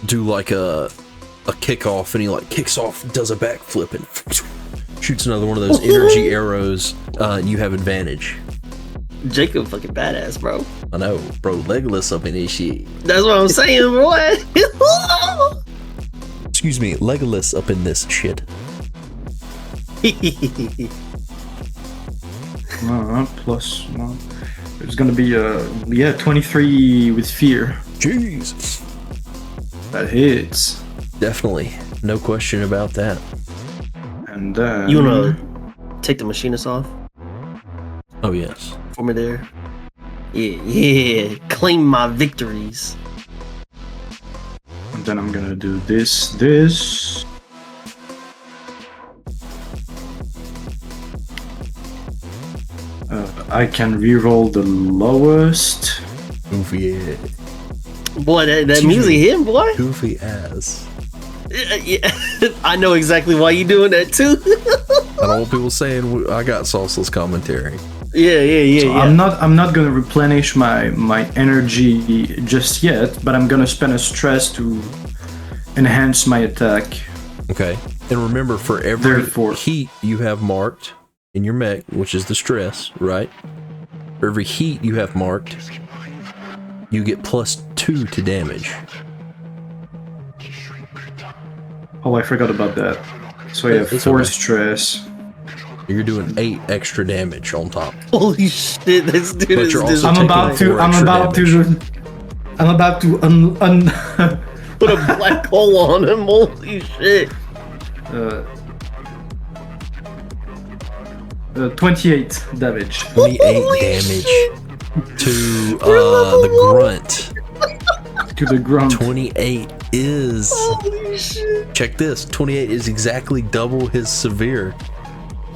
do like a kickoff, and he like kicks off, does a backflip, and shoots another one of those energy arrows, and you have advantage. Jacob fucking badass, bro. I know, bro. Legolas up in this shit. That's what I'm saying, boy. Excuse me, Legolas up in this shit. Plus one. It's gonna be 23 with fear. Jesus. That hits. Definitely, no question about that. And then You wanna take the machinist off Oh yes. for me there? Yeah. Claim my victories. And then I'm gonna do this. I can reroll the lowest. Goofy, yeah. Boy, that music hit, boy. Goofy ass. Yeah. I know exactly why you doing that too. I don't want people saying I got sauceless commentary. Yeah. I'm not gonna replenish my energy just yet, but I'm gonna spend a stress to enhance my attack. Okay. And remember, for every Therefore- heat you have marked in your mech, which is the stress, right? For every heat you have marked, you get +2 to damage. Oh, I forgot about that. So I have It's 4 okay. stress. You're doing 8 extra damage on top. Holy shit, this dude But is you're also I'm taking about to. 4 I'm extra about damage. to. I'm about to put a black hole on him. Holy shit. 28 damage. 28 Holy damage shit. to level the one. grunt. To the ground. 28 is... Holy shit. Check this. 28 is exactly double his severe.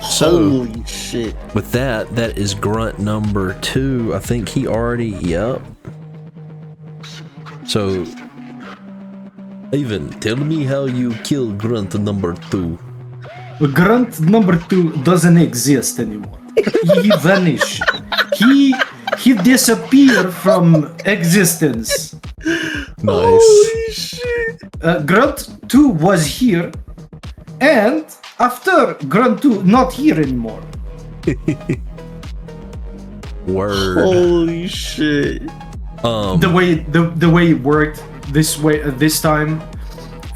So, Holy shit. with that, that is grunt number 2. I think he already... Yep. So, Ivan, tell me how you kill grunt number 2. Grunt number 2 doesn't exist anymore. He vanished. He disappeared from existence. Nice. Holy shit. Grunt 2 was here, and after Grunt 2 not here anymore. Word. Holy shit. The way it worked this time,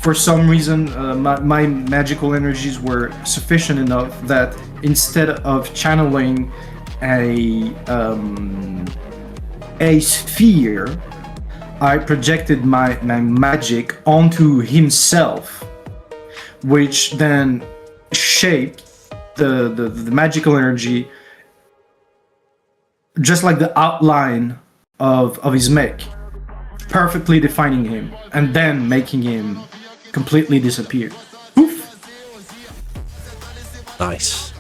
for some reason, my magical energies were sufficient enough that instead of channeling a sphere, I projected my magic onto himself, which then shaped the magical energy just like the outline of his mech, perfectly defining him and then making him completely disappear. Poof! Nice.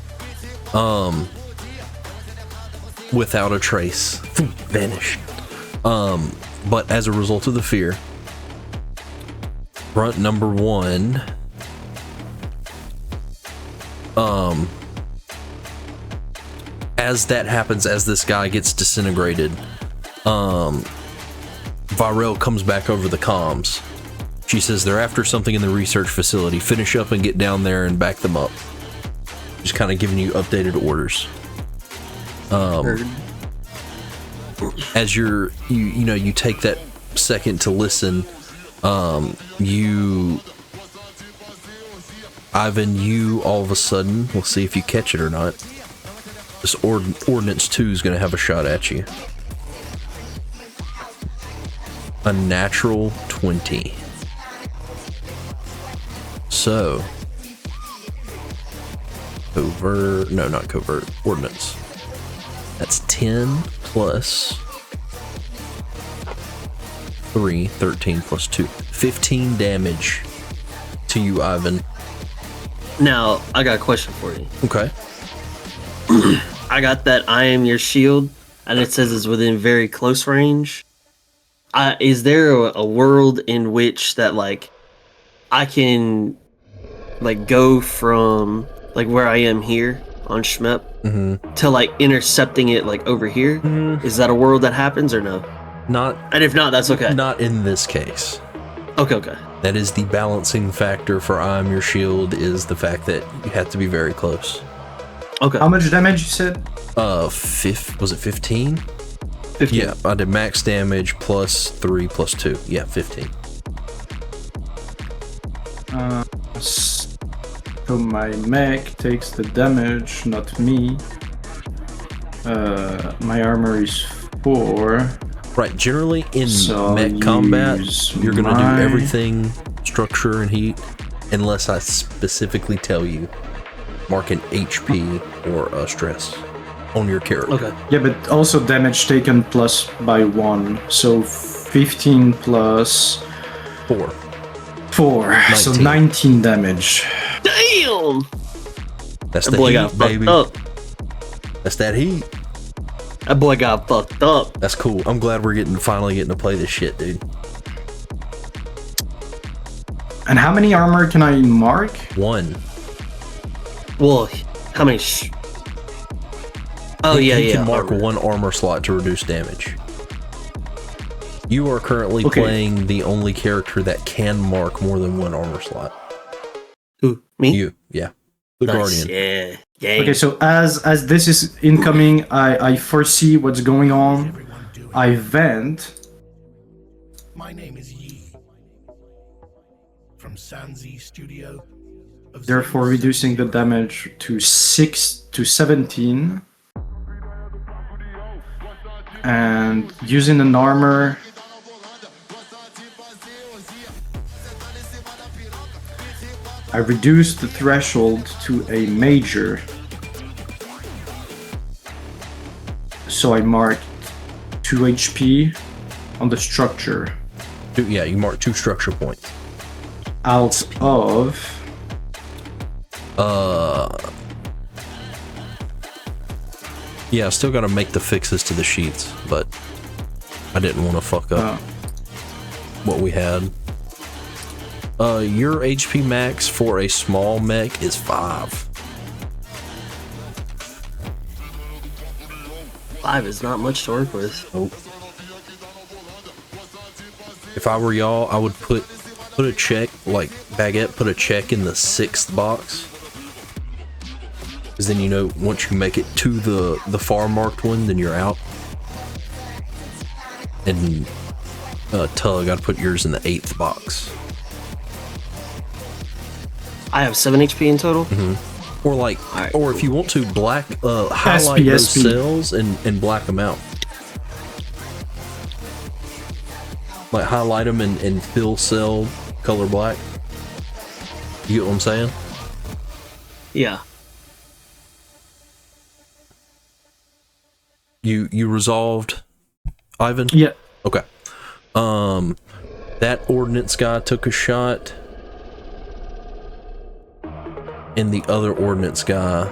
Without a trace. Vanished. But as a result of the fear, grunt number 1 as that happens, as this guy gets disintegrated, Varel comes back over the comms. She says they're after something in the research facility. Finish up and get down there and back them up. Just kind of giving you updated orders. As you take that second to listen, Ivan, you all of a sudden, we'll see if you catch it or not. This Ordnance 2 is going to have a shot at you. A natural 20. So, covert, no, not covert, Ordnance. That's 10 plus 3, 13 plus 2. 15 damage to you, Ivan. Now, I got a question for you. Okay. I got that I am your shield, and it says it's within very close range. Is there a world in which that, like, I can, like, go from, like, where I am here on Shmep to, like, intercepting it, like, over here? Is that a world that happens or no? Not, And if not, that's okay. not in this case. Okay. That is the balancing factor for I am your shield, is the fact that you have to be very close. Okay. How much damage you said? Was it 15? 15. Yeah, I did max damage plus 3 plus 2. Yeah, 15. So my mech takes the damage, not me. My armor is 4. Right, generally in So mech I'll combat, use you're going to my- do everything structure and heat, unless I specifically tell you mark an HP or a stress on your character. Okay. Yeah, but also damage taken plus by 1. So 15 plus 4. 4. So 19. 19 damage. Damn! That's That the boy heat, got baby. fucked up. That's that heat. That boy got fucked up. That's cool. I'm glad we're finally getting to play this shit, dude. And how many armor can I mark? 1. Well, how many? Oh, You yeah. can mark armor. 1 armor slot to reduce damage. You are currently Okay. playing the only character that can mark more than one armor slot. Who? Me? You, yeah. The Nice. Guardian. Yeah. Yeah. Okay, so as this is incoming, I foresee what's going on. I vent. My name is Yi from Sanzi Studio. Therefore reducing the damage to 6 to 17. And using an armor. I reduce the threshold to a major. So I marked 2 HP on the structure. Yeah, you mark 2 structure points. Out of... Yeah, I still gotta make the fixes to the sheets, but I didn't want to fuck up what we had. Your HP max for a small mech is 5. 5 is not much to work with. Nope. If I were y'all, I would put a check, like Baguette, put a check in the 6th box. Because then you know, once you make it to the far marked one, then you're out. And Tug, I'd put yours in the 8th box. I have 7 HP in total. Or like, Alright, or if you want to, highlight those SP. cells and black them out. Like highlight them and fill cell color black. You get what I'm saying? Yeah. You resolved, Ivan? Yeah. Okay. That ordnance guy took a shot. And the other ordnance guy,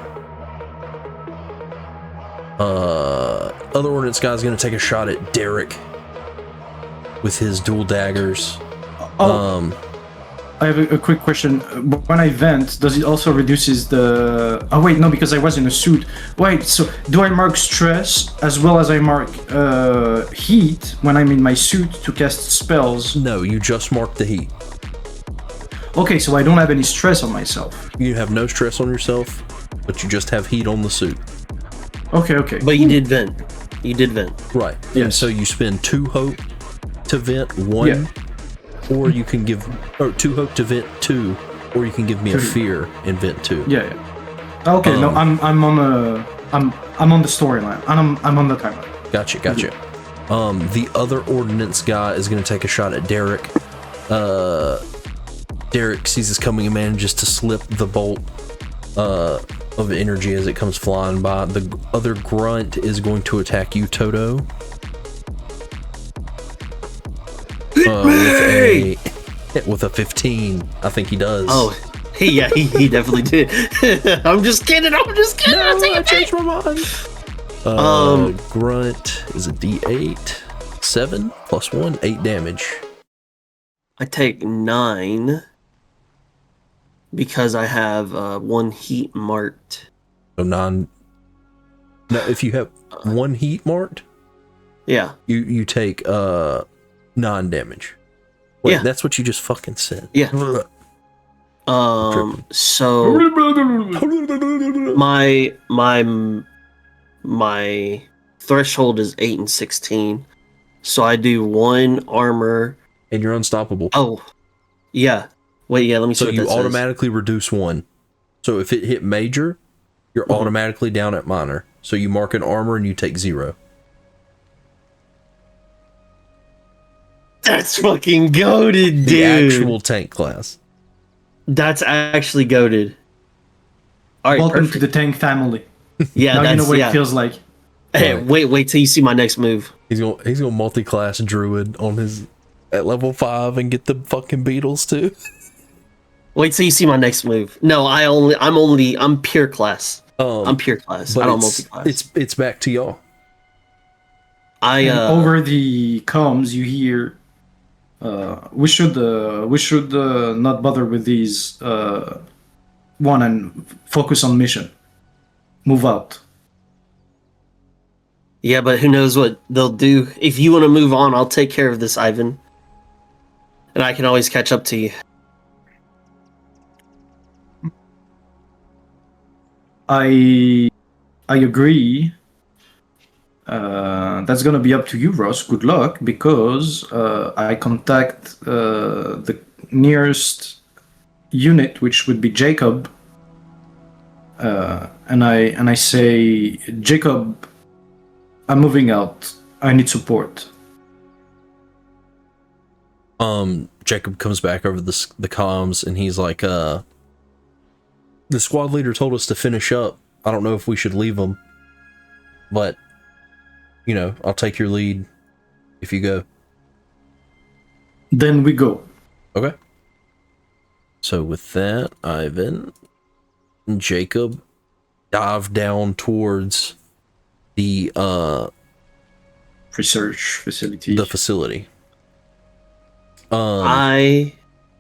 other ordnance guy is going to take a shot at Derek with his dual daggers. I have a quick question. When I vent, does it also reduces the... Oh wait, no, because I was in a suit. Wait, so do I mark stress as well as I mark heat when I'm in my suit to cast spells? No, you just marked the heat. Okay, so I don't have any stress on myself. You have no stress on yourself, but you just have heat on the suit. Okay. But you did vent. You did vent. Right. And Yes. so you spend 2 hope to vent 1, Yeah. or you can give, or 2 hope to vent 2, or you can give me a fear and vent 2. Yeah. Okay, no, I'm on the storyline. I'm on the timeline. Gotcha. The other ordnance guy is going to take a shot at Derek. Derek sees this coming and manages to slip the bolt of energy as it comes flying by. The other grunt is going to attack you, Toto. With a 15. I think he does. Oh, yeah, he definitely did. I'm just kidding. No, I changed my mind. Grunt is a D8. 7 plus 1, 8 damage. I take 9 because I have 1 heat marked. So 9. No, if you have 1 heat marked, Yeah. you take 9 damage. Wait, Yeah. that's what you just fucking said. Yeah. So my threshold is 8 and 16. So I do 1 armor. And you're unstoppable. Oh, yeah. Wait, yeah. Let me see So what you that says. automatically reduce 1. So if it hit major, you're automatically down at minor. So you mark an armor and you take 0. That's fucking goated, dude. The actual tank class. That's actually goated. All right, Welcome perfect. to the tank family. Yeah, Now that's you know what yeah. it feels like. Hey, wait till you see my next move. He's gonna multi-class druid on his at level 5 and get the fucking beetles too. Wait till you see my next move. No, I'm pure class. I'm pure class. I don't multi-class. It's back to y'all. I Over the comms, you hear. We should not bother with these one and focus on mission. Move out. Yeah, but who knows what they'll do. If you want to move on, I'll take care of this, Ivan. And I can always catch up to you. I agree. That's gonna be up to you, Ross. Good luck, because I contact the nearest unit, which would be Jacob, and I say, Jacob, I'm moving out. I need support. Jacob comes back over the comms and he's like, the squad leader told us to finish up. I don't know if we should leave them, but you know, I'll take your lead if you go. Then we go. Okay. So with that, Ivan and Jacob dive down towards the Research facility. the facility. Go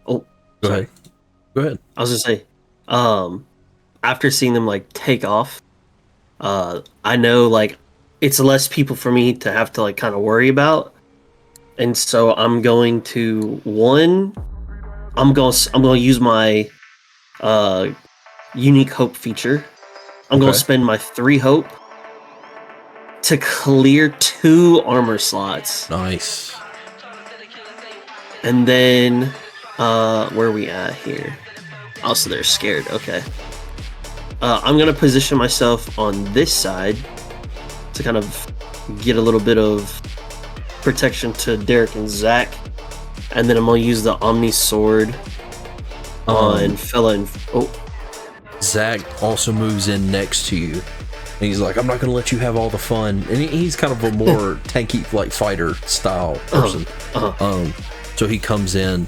Go ahead. Go ahead. I was gonna say, after seeing them like take off, I know like it's less people for me to have to like kind of worry about, and so I'm going to I'm gonna use my unique hope feature. I'm gonna Okay. spend my 3 hope to clear 2 armor slots, Nice. and then where are we at here? Oh, so they're scared. Okay. I'm gonna position myself on this side to kind of get a little bit of protection to Derek and Zach, and then I'm gonna use the Omni Sword on Fella and Zach also moves in next to you. And he's like, I'm not going to let you have all the fun. And he's kind of a more tanky, like, fighter style person. So he comes in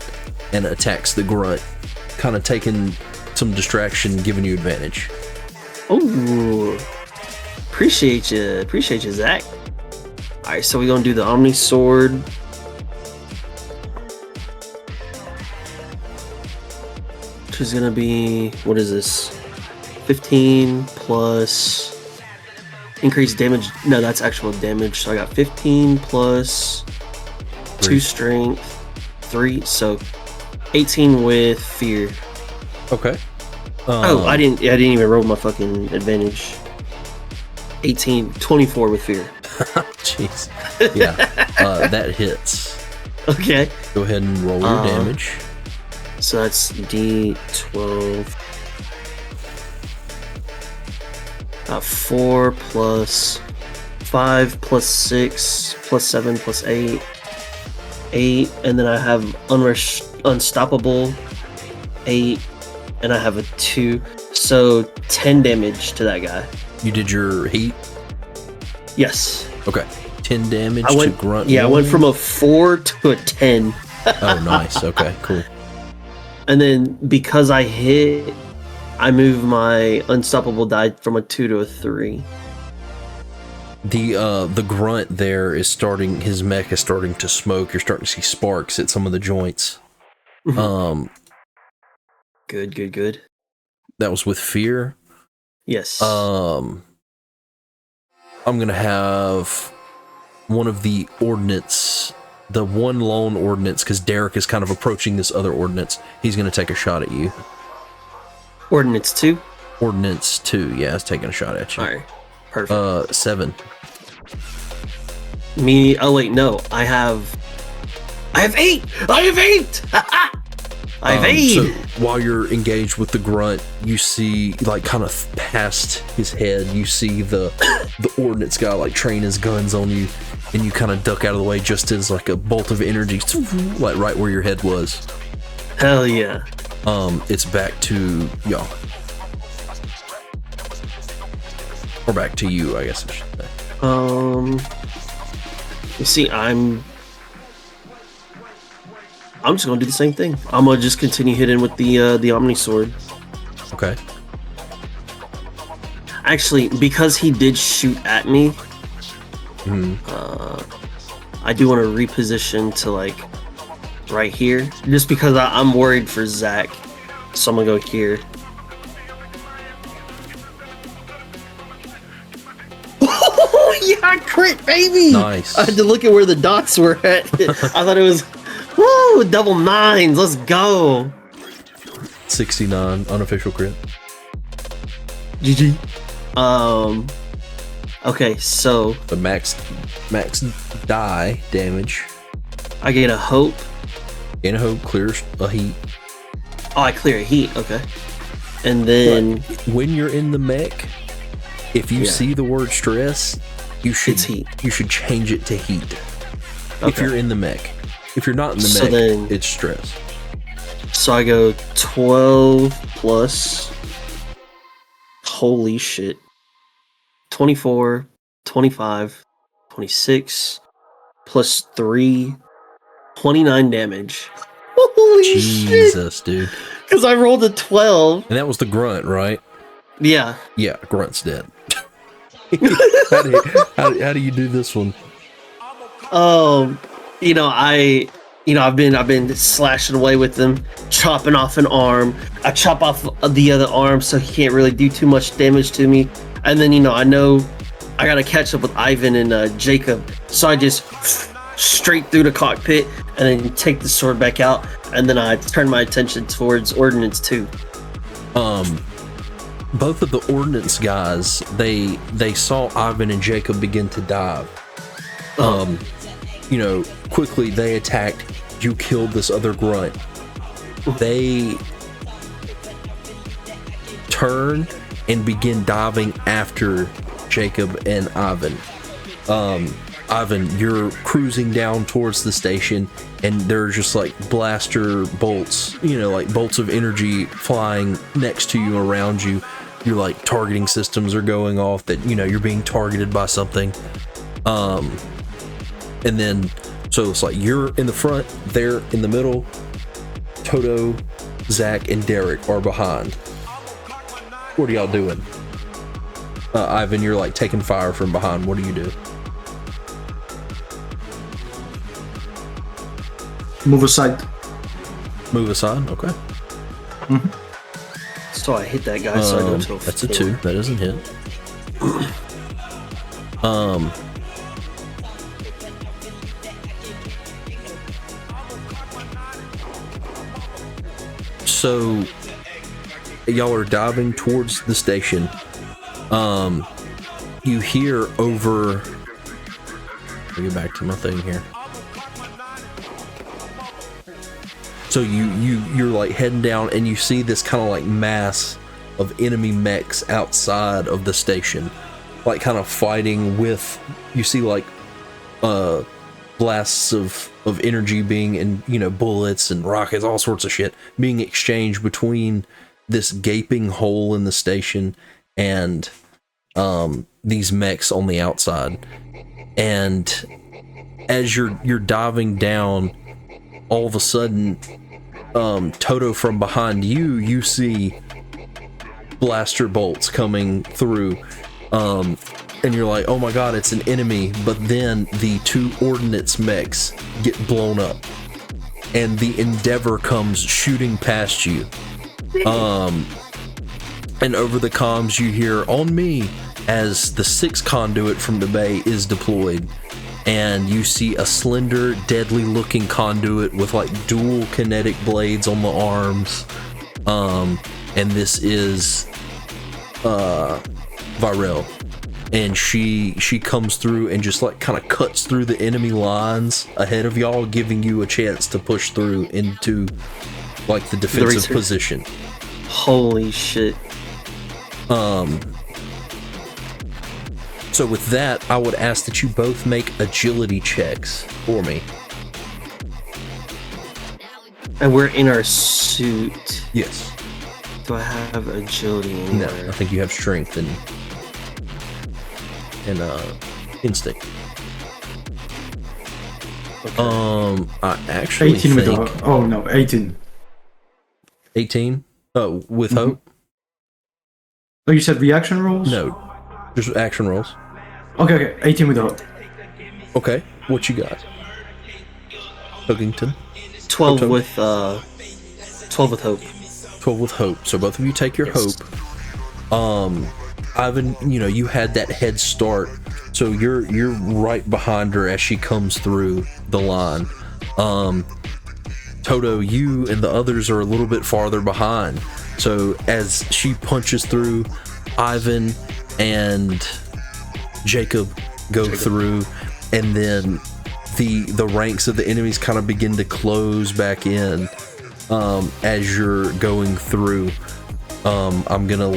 and attacks the grunt, kind of taking some distraction, giving you advantage. Oh, appreciate you, Zach. All right, so we're gonna do the Omni Sword. Which is gonna be, what is this? 15 plus increased damage. No, that's actual damage. So I got 15 plus 2 strength, 3, so 18 with fear. Okay. I didn't even roll my fucking advantage. 24 with fear. Jeez. Yeah. That hits. Okay. Go ahead and roll your damage. So that's D12. 4 plus 5 plus 6 plus 7 plus 8. 8, and then I have unstoppable 8, and I have a 2. So 10 damage to that guy. You did your heat? Yes. Okay. 10 damage I went, to grunt. yeah, I went from a 4 to a 10. Oh, nice. Okay, cool. And then because I hit, I move my unstoppable die from a 2 to a 3. The grunt there is starting, his mech is starting to smoke. You're starting to see sparks at some of the joints. Good. That was with fear. Yes. I'm gonna have one of the ordnance, the one lone ordnance, because Derek is kind of approaching this other ordnance. He's gonna take a shot at you. Ordnance 2? Ordnance 2, yeah, it's taking a shot at you. Alright. Perfect. 7. Me, oh wait, no. I have 8! I have 8! I have 8! So while you're engaged with the grunt, you see, like, kind of past his head, you see the ordnance guy, like, train his guns on you, and you kind of duck out of the way just as, like, a bolt of energy, like, right where your head was. Hell yeah. It's back to y'all. Or back to you, I guess I should say. You see, I'm just gonna do the same thing. I'm gonna just continue hitting with the Omni Sword. Okay. Actually, because he did shoot at me, I do want to reposition to like right here, just because I'm worried for Zach. So I'm gonna go here. Oh yeah, crit, baby! Nice. I had to look at where the dots were at. I thought it was, woo, double nines. Let's go. 69 unofficial crit. GG. Okay, so The max die damage. I get a hope. Gain a hope, clears a heat. Oh, I clear a heat. Okay, and then When you're in the mech, if you Yeah. see the word stress, you should It's heat. You should change it to heat. If Okay. you're in the mech. If you're not in the So mech, then- it's stress. so I go 12 plus. Holy shit. 24, 25, 26 plus 3, 29 damage. Holy shit! Jesus, dude. Because I rolled a 12. And that was the grunt, right? Yeah. Yeah, grunt's dead. How do you do this one? I've been slashing away with them, chopping off an arm. I chop off the other arm so he can't really do too much damage to me. And then I know I gotta catch up with Ivan and Jacob, so I just straight through the cockpit and then take the sword back out, and then I turn my attention towards Ordnance 2. Both of the ordnance guys, they saw Ivan and Jacob begin to dive. Quickly they attacked. You killed this other grunt. They turn and begin diving after Jacob and Ivan. Ivan, you're cruising down towards the station, and there's just like blaster bolts, like bolts of energy flying next to you, around you. Your like targeting systems are going off that you're being targeted by something. And then so it's like you're in the front, they're in the middle. Toto, Zach, and Derek are behind. What are y'all doing? Ivan, you're like taking fire from behind. What do you do? Move aside. Move aside. Okay. So I hit that guy, so I go to That's a 4. 2. That doesn't hit. So y'all are diving towards the station. You hear over. Let me get back to my thing here. So you're like heading down, and you see this kind of like mass of enemy mechs outside of the station, like kind of fighting with. You see like blasts of energy being, and bullets and rockets, all sorts of shit being exchanged between this gaping hole in the station and these mechs on the outside. And as you're diving down, all of a sudden, Toto, from behind you see blaster bolts coming through, and you're like, oh my god, it's an enemy. But then the 2 ordnance mechs get blown up, and the Endeavor comes shooting past you. And over the comms you hear, on me, as the 6th conduit from the bay is deployed. And you see a slender, deadly looking conduit with like dual kinetic blades on the arms. And this is Virel. And she comes through and just like kind of cuts through the enemy lines ahead of y'all, giving you a chance to push through into like the defensive position. Holy shit. So with that, I would ask that you both make agility checks for me. And we're in our suit. Yes. Do I have agility No, anywhere? I think you have strength and instinct. Okay. I actually 18 with think the... Oh, no, 18. 18. Oh, with hope? Oh, you said reaction rolls? No, just action rolls. Okay, 18 with the hope. Okay, what you got? Hookington? 12 Toto? with 12 with hope. 12 with hope. So both of you take your hope. Ivan, you had that head start, so you're right behind her as she comes through the line. Toto, you and the others are a little bit farther behind. So as she punches through, Ivan and Jacob go through, and then the ranks of the enemies kind of begin to close back in as you're going through. I'm gonna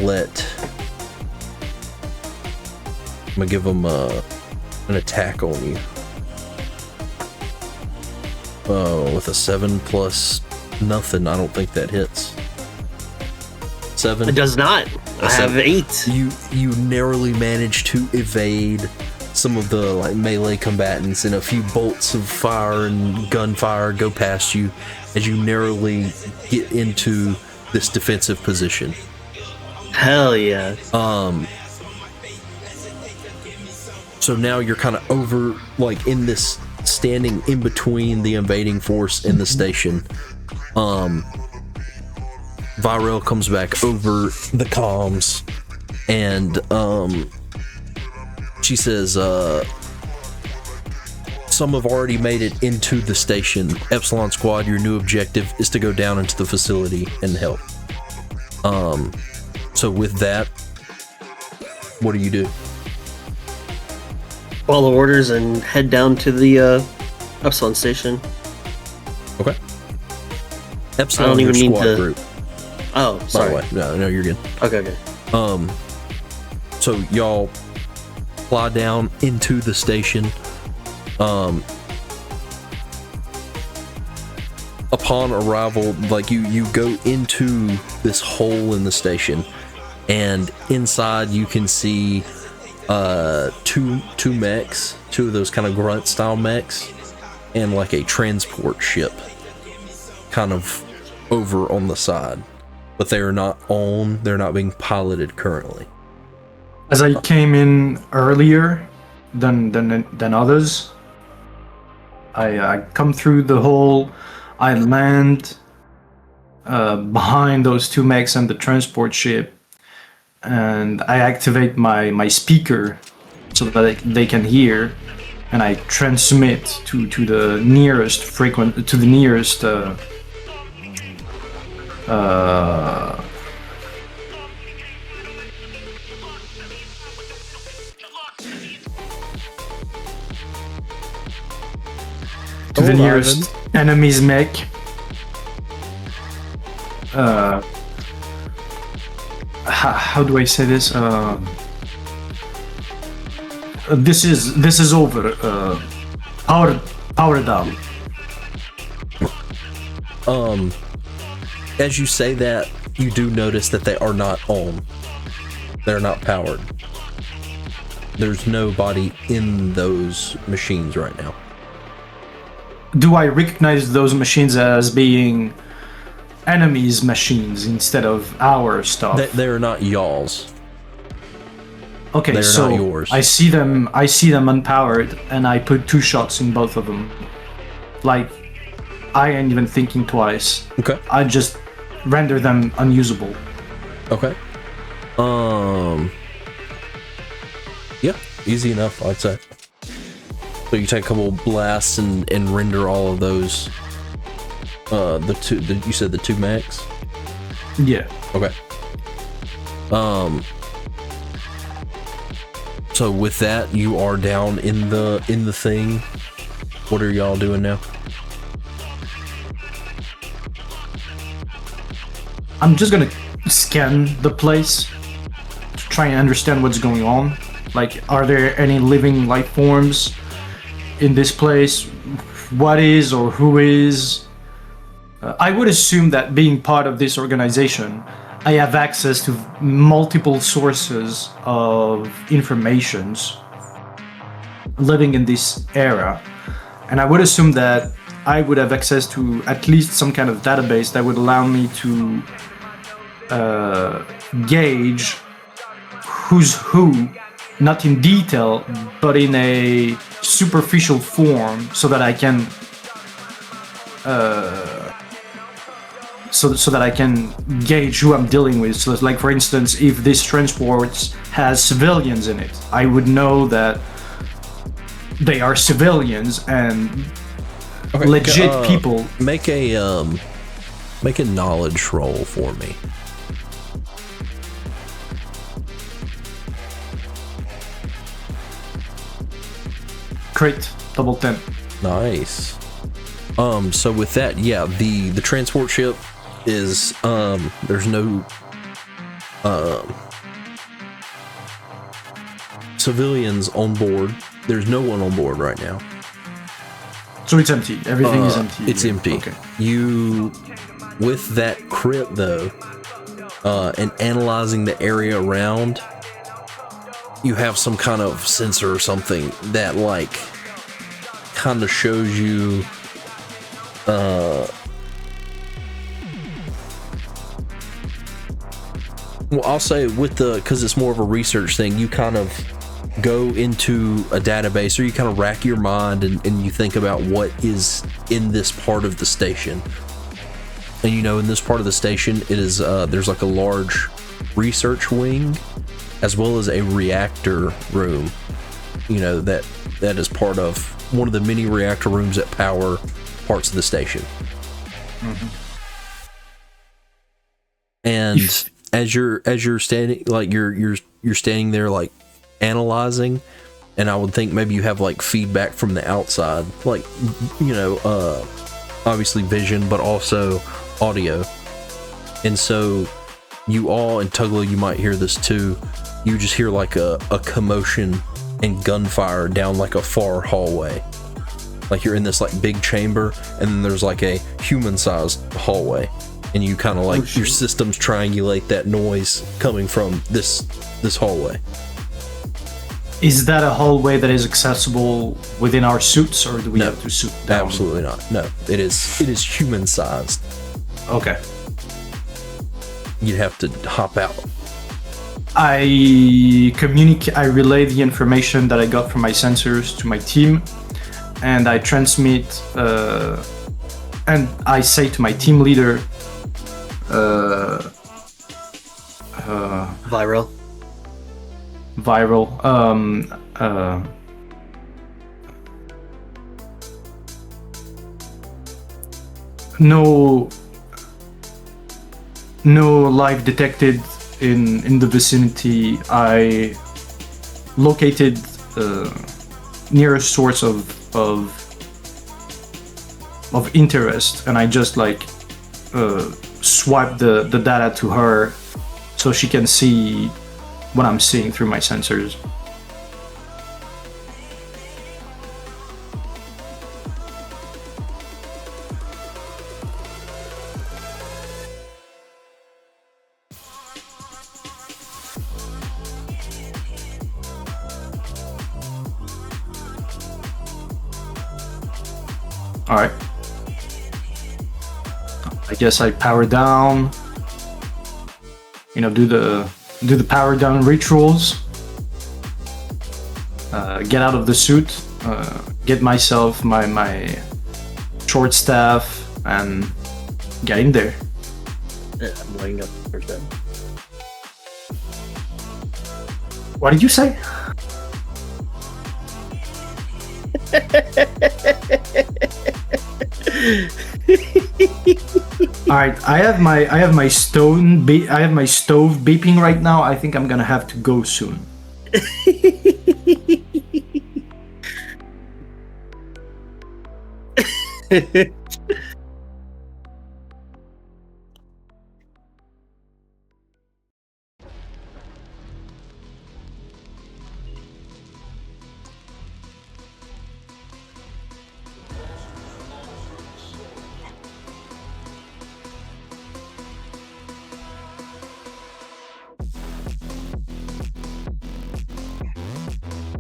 give them an attack on you. With a 7 plus nothing, I don't think that hits. 7. It does not. I have 8. You narrowly manage to evade some of the melee combatants, and a few bolts of fire and gunfire go past you as you narrowly get into this defensive position. Hell yeah. So now you're kind of over, in this, standing in between the invading force and the station. Virel comes back over the comms, and she says, some have already made it into the station. Epsilon Squad, your new objective is to go down into the facility and help. So with that, what do you do? Follow orders and head down to the Epsilon station. Okay. Epsilon, I don't even need to. Group. Oh, sorry. By the way, no, you're good. Okay. So y'all fly down into the station. Upon arrival, you go into this hole in the station, and inside you can see two mechs, two of those kind of grunt style mechs, and a transport ship kind of over on the side, but they're not being piloted currently. As I came in earlier than others, I come through the hole, I land behind those two mechs and the transport ship, and I activate my speaker so that they can hear, and I transmit to the nearest nearest enemy's mech. How do I say this? This is over. Power down. As you say that, you do notice that they are not on. They're not powered. There's nobody in those machines right now. Do I recognize those machines as being enemies' machines instead of our stuff? They're not y'all's. Okay, they're so not yours. I see them unpowered, and I put 2 shots in both of them. I ain't even thinking twice. Okay. I just render them unusable. Okay. Yeah, easy enough, I'd say. So you take a couple blasts and render all of those. You said the 2 mechs? Yeah. Okay. So with that, you are down in the thing. What are y'all doing now? I'm just gonna scan the place to try and understand what's going on. Are there any living life forms in this place? What is or who is? I would assume that being part of this organization, I have access to multiple sources of informations living in this era. And I would assume that I would have access to at least some kind of database that would allow me to gauge who's who, not in detail, but in a superficial form, so that I can so that I can gauge who I'm dealing with. So, like for instance, if this transport has civilians in it, I would know that they are civilians and legit people. Make a knowledge roll for me. Crit, double 10. Nice. So with that, yeah, the transport ship is there's no civilians on board. There's no one on board right now. So it's empty. Everything is empty. It's empty. Okay. You, with that crit though, and analyzing the area around, you have some kind of sensor or something that like kind of shows you well, I'll say with the, because it's more of a research thing, you kind of go into a database, or you kind of rack your mind and you think about what is in this part of the station. And you know, in this part of the station, it is there's like a large research wing as well as a reactor room, you know, that is part of one of the many reactor rooms that power parts of the station. Mm-hmm. And as you're standing, like you're standing there like analyzing, and I would think maybe you have like feedback from the outside, like, you know, obviously vision, but also audio. And so you all, and Tugla, you might hear this too, you just hear like a commotion and gunfire down like a far hallway. Like you're in this like big chamber, and then there's like a human-sized hallway, and you kind of like your systems triangulate that noise coming from this hallway. Is that a hallway that is accessible within our suits, or do we have to suit down? Absolutely not. No, it is human-sized. Okay. You'd have to hop out. I relay the information that I got from my sensors to my team, and I transmit, and I say to my team leader, Viral. No life detected in the vicinity. I located nearest source of interest, and I just like swipe the data to her so she can see what I'm seeing through my sensors. All right. I guess I power down. You know, do the power down rituals. Get out of the suit. Get myself my short staff and get in there. I'm laying up first then. What did you say? All right, I have my stove beeping right now. I think I'm gonna have to go soon.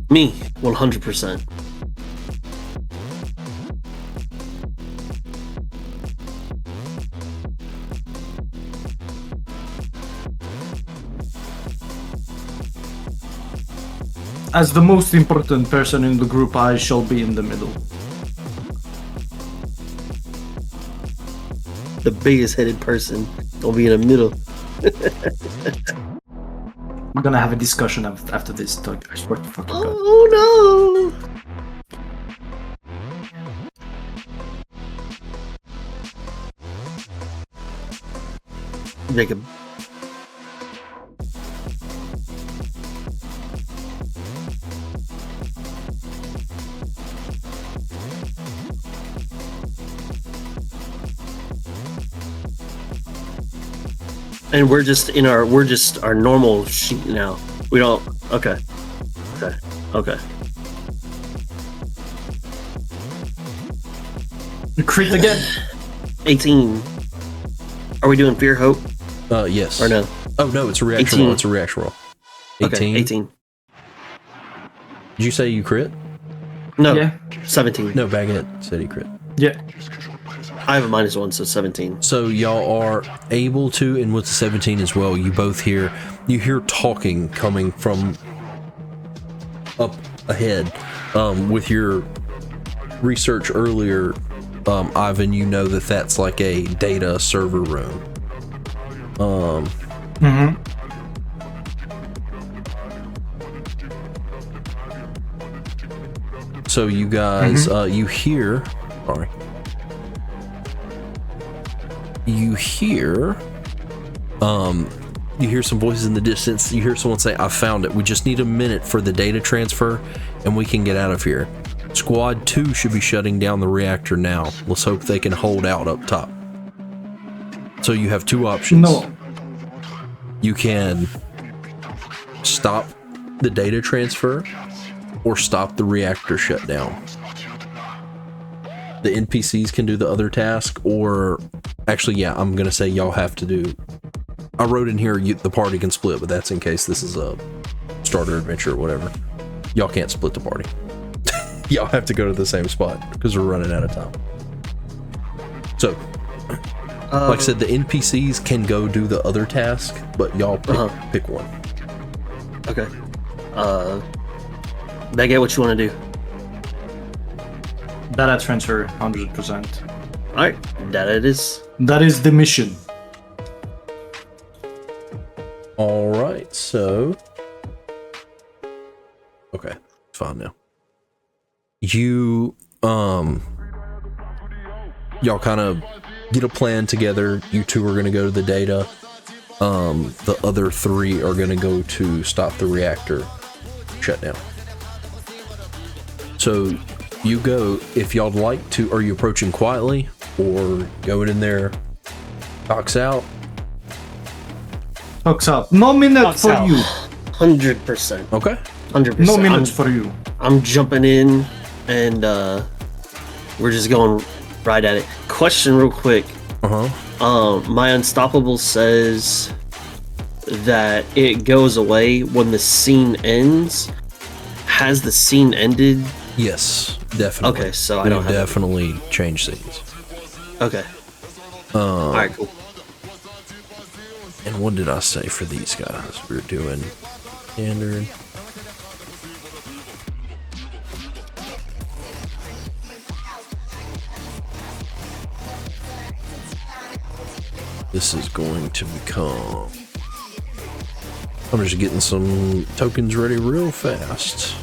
Me, 100%. As the most important person in the group, I shall be in the middle. the biggest headed person will be in the middle. We're gonna have a discussion after this, Doug. I swear to fucking God. Oh no! Jacob. And we're just our normal sheet now. We don't. Okay. Crit again. 18. Are we doing fear hope Yes. or no? Oh no, it's a reaction 18. roll. It's a reaction roll. 18. Okay, 18. Did you say you crit? No, Yeah. 17. No, Baguette said he crit. Yeah. I have a -1, so 17. So y'all are able to, and with the 17 as well, you hear talking coming from up ahead. With your research earlier, Ivan, you know that's like a data server room. So you guys, you hear some voices in the distance. You hear someone say, "I found it. We just need a minute for the data transfer and we can get out of here. Squad 2 should be shutting down the reactor now. Let's hope they can hold out up top." So you have two options. No. You can stop the data transfer or stop the reactor shutdown. The NPCs can do the other task, or actually, yeah, I'm gonna say y'all have to do. I wrote in here the party can split, but that's in case this is a starter adventure or whatever. Y'all can't split the party. Y'all have to go to the same spot because we're running out of time. So, like I said, the NPCs can go do the other task, but y'all pick one. Okay. Baguette, what you want to do? Data transfer, 100%. Alright, that it is. That is the mission. All right, so okay, fine now. You y'all kind of get a plan together. You two are gonna go to the data. The other three are gonna go to stop the reactor shutdown. So you go, if y'all'd like to. Are you approaching quietly or going in there? Talks out. Hooks up. No minute for out. you. 100%. Okay. 100%. No minutes for you. I'm jumping in, and we're just going right at it. Question real quick. My Unstoppable says that it goes away when the scene ends. Has the scene ended? Yes, definitely. Okay, so I don't have definitely change scenes. Okay. Alright, cool. And what did I say for these guys? We're doing standard. This is going to become... I'm just getting some tokens ready real fast.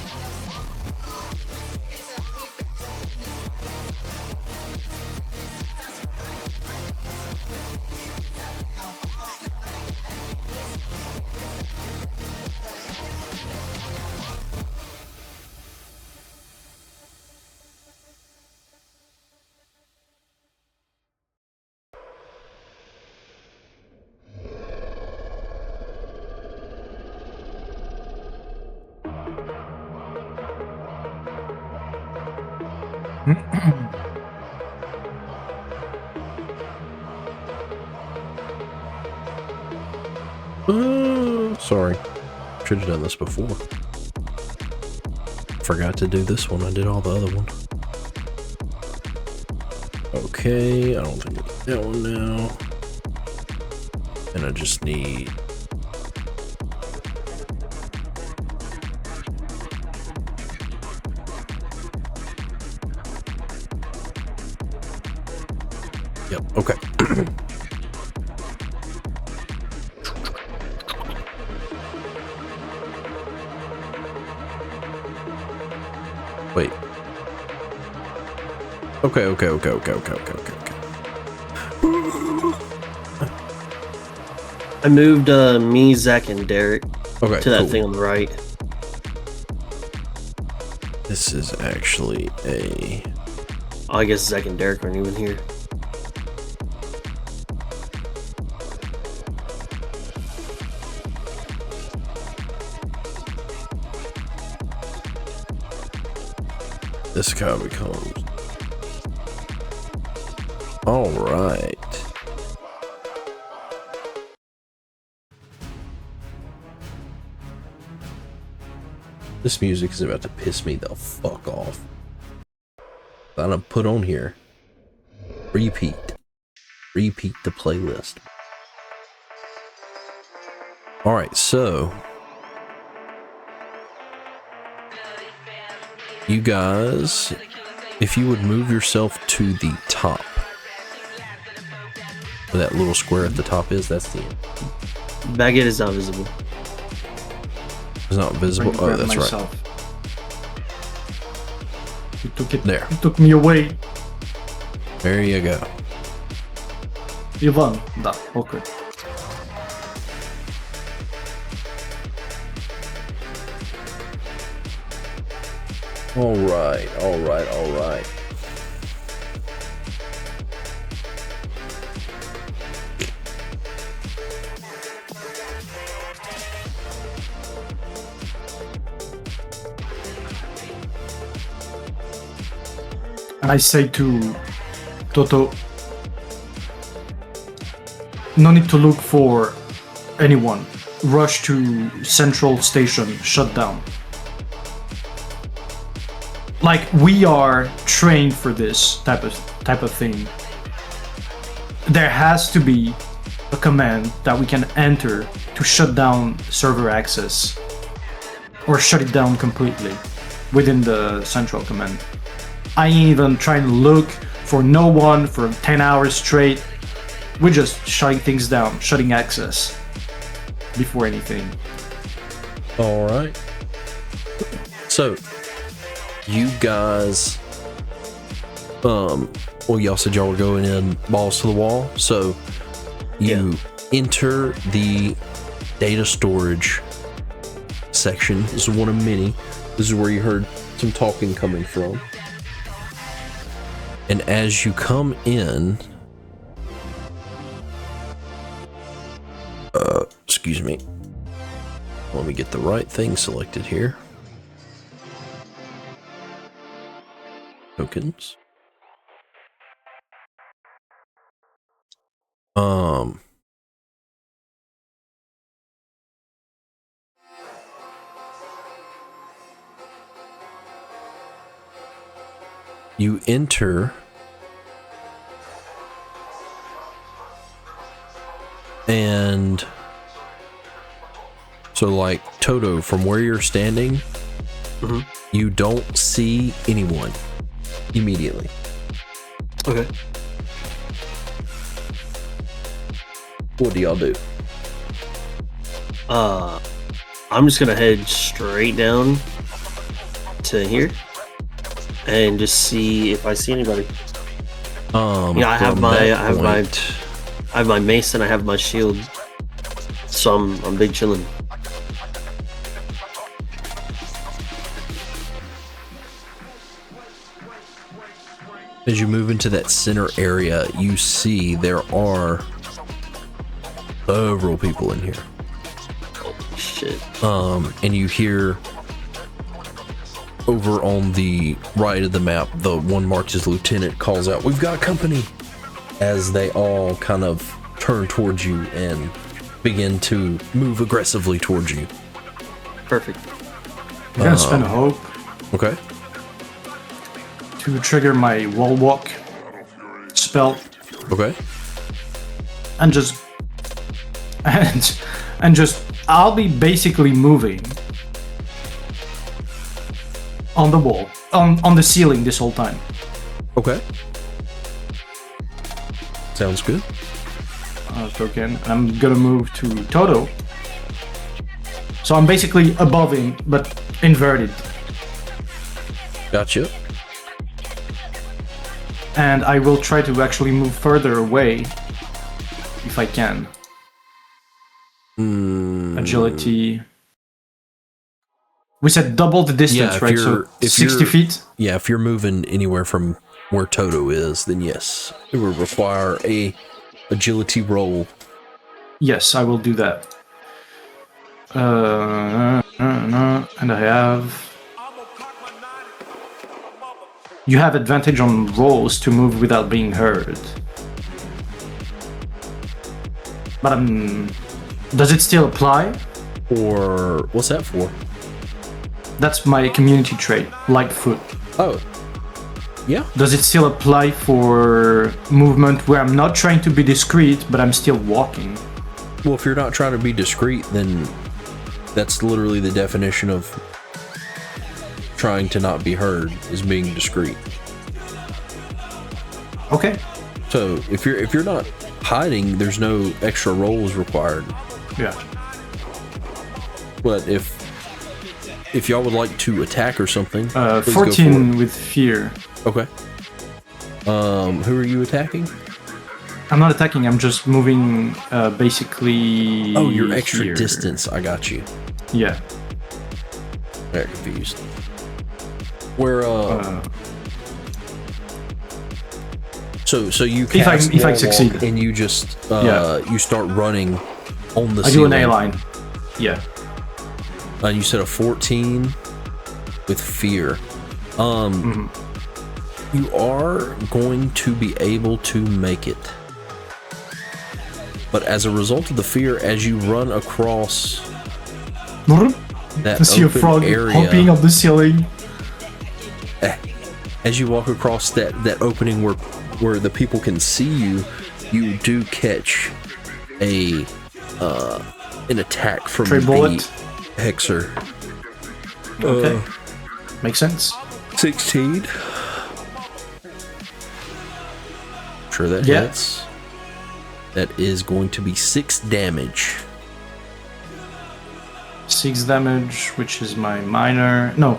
Sorry. Should have done this before. Forgot to do this one. I did all the other one. Okay, I don't think I did that one now. And I just need... Yep. Okay. Wait. Okay. I moved me, Zach, and Derek Okay, to that cool. thing on the right. This is actually a... Oh, I guess Zach and Derek aren't even here. This guy becomes... Alright. This music is about to piss me the fuck off. I'm gonna put on here. Repeat the playlist. Alright, so... You guys, if you would move yourself to the top. Where that little square at the top is, that's the end. Baguette is not visible. It's not visible. Oh, that's right. You took it. There. You took me away. There you go. Ivan. Da. Okay. Alright. And I say to Toto, no need to look for anyone. Rush to Central Station, shut down. Like, we are trained for this type of thing. There has to be a command that we can enter to shut down server access or shut it down completely within the central command. I ain't even trying to look for no one for 10 hours straight. We're just shutting things down, shutting access before anything. Alright. So, you guys, well, y'all said y'all were going in balls to the wall, so you enter the data storage section. This is one of many. This is where you heard some talking coming from. And as you come in, excuse me, let me get the right thing selected here. Tokens. You enter, and so like Toto, from where you're standing, you don't see anyone immediately. Okay. What do y'all do? I'm just gonna head straight down to here and just see if I see anybody. I have my mace and I have my shield, so I'm big chilling. As you move into that center area, you see there are several people in here. Holy shit. And you hear over on the right of the map, the one marked as lieutenant calls out, "We've got company," as they all kind of turn towards you and begin to move aggressively towards you. Perfect. I'm gonna spend a hope Okay. to trigger my wall walk spell Okay. and just I'll be basically moving on the wall, on the ceiling this whole time. Okay. Sounds good. Token. I'm gonna move to Toto. So I'm basically above him, but inverted. Gotcha. And I will try to actually move further away if I can. Agility. We said double the distance, Yeah, right? So 60 feet? Yeah, if you're moving anywhere from where Toto is, then yes, it would require a agility roll. Yes, I will do that. And I have... You have advantage on rolls to move without being heard. But does it still apply? Or what's that for? That's my community trait, Lightfoot. Oh, yeah. Does it still apply for movement where I'm not trying to be discreet, but I'm still walking? Well, if you're not trying to be discreet, then that's literally the definition of trying to not be heard, is being discreet. Okay. So if you're not hiding, there's no extra rolls required. Yeah. But if y'all would like to attack or something, please 14 with fear. Okay. Who are you attacking? I'm not attacking, I'm just moving basically... Oh, your extra here. distance. I got you. Yeah. Very confused. Where so you cast if I Wall succeed. Walk and you just you start running on the I do ceiling. an A-line. Yeah. And you said a 14 with fear. You are going to be able to make it. But as a result of the fear, as you run across that I see a open frog area, hopping on the ceiling. as you walk across that opening where the people can see you, you do catch an attack from Stray the bullet. Hexer. Okay. Makes sense. 16. Sure that Yeah. hits. That is going to be 6 damage. 6 damage, which is my minor. No.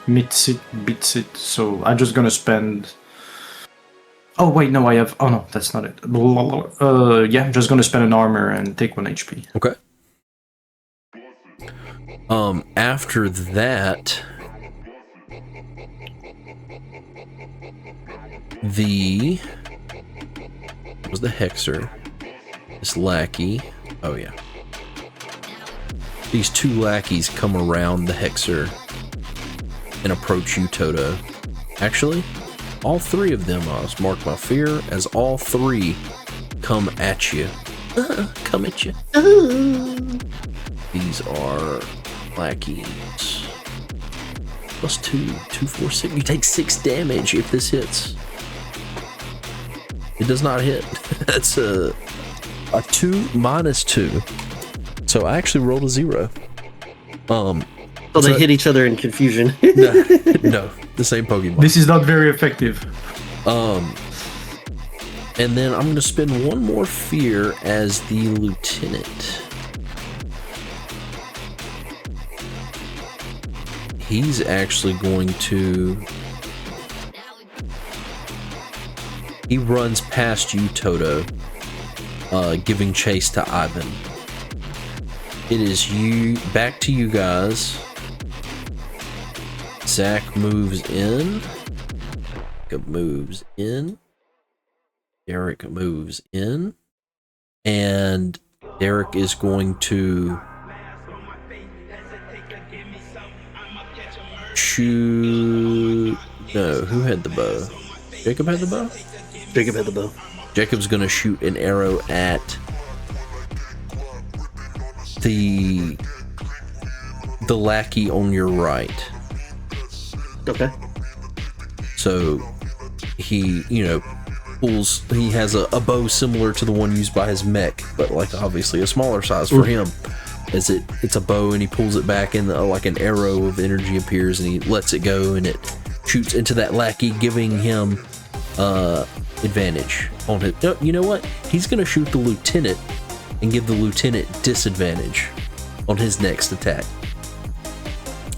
Beats it. So I'm just gonna spend. Oh wait, no, I have. Oh no, that's not it. Yeah, I'm just gonna spend an armor and take 1 HP. Okay. After that, was the Hexer, this lackey. Oh yeah. These 2 lackeys come around the Hexer and approach you, Toto. Actually, all 3 of them, I'll mark my fear, as all 3 come at you. Come at you. These are lackeys. Plus 2, 2, 4, 6. You take 6 damage if this hits. It does not hit. That's a 2 minus 2. So I actually rolled a 0. So they hit each other in confusion. No, the same Pokemon. This is not very effective. And then I'm going to spend 1 more fear as the lieutenant. He's actually going to... He runs past you, Toto, giving chase to Ivan. It is back to you guys. Zach moves in. Jacob moves in. Derek moves in. And Derek is going to shoot. No, who had the bow? Jacob had the bow? Jacob had the bow. Jacob's gonna shoot an arrow at the lackey on your right. Okay. So he, pulls. He has a bow similar to the one used by his mech, but like obviously a smaller size for him. As it's a bow, and he pulls it back, and like an arrow of energy appears, and he lets it go, and it shoots into that lackey, giving him advantage on it. No, you know what? He's going to shoot the lieutenant and give the lieutenant disadvantage on his next attack.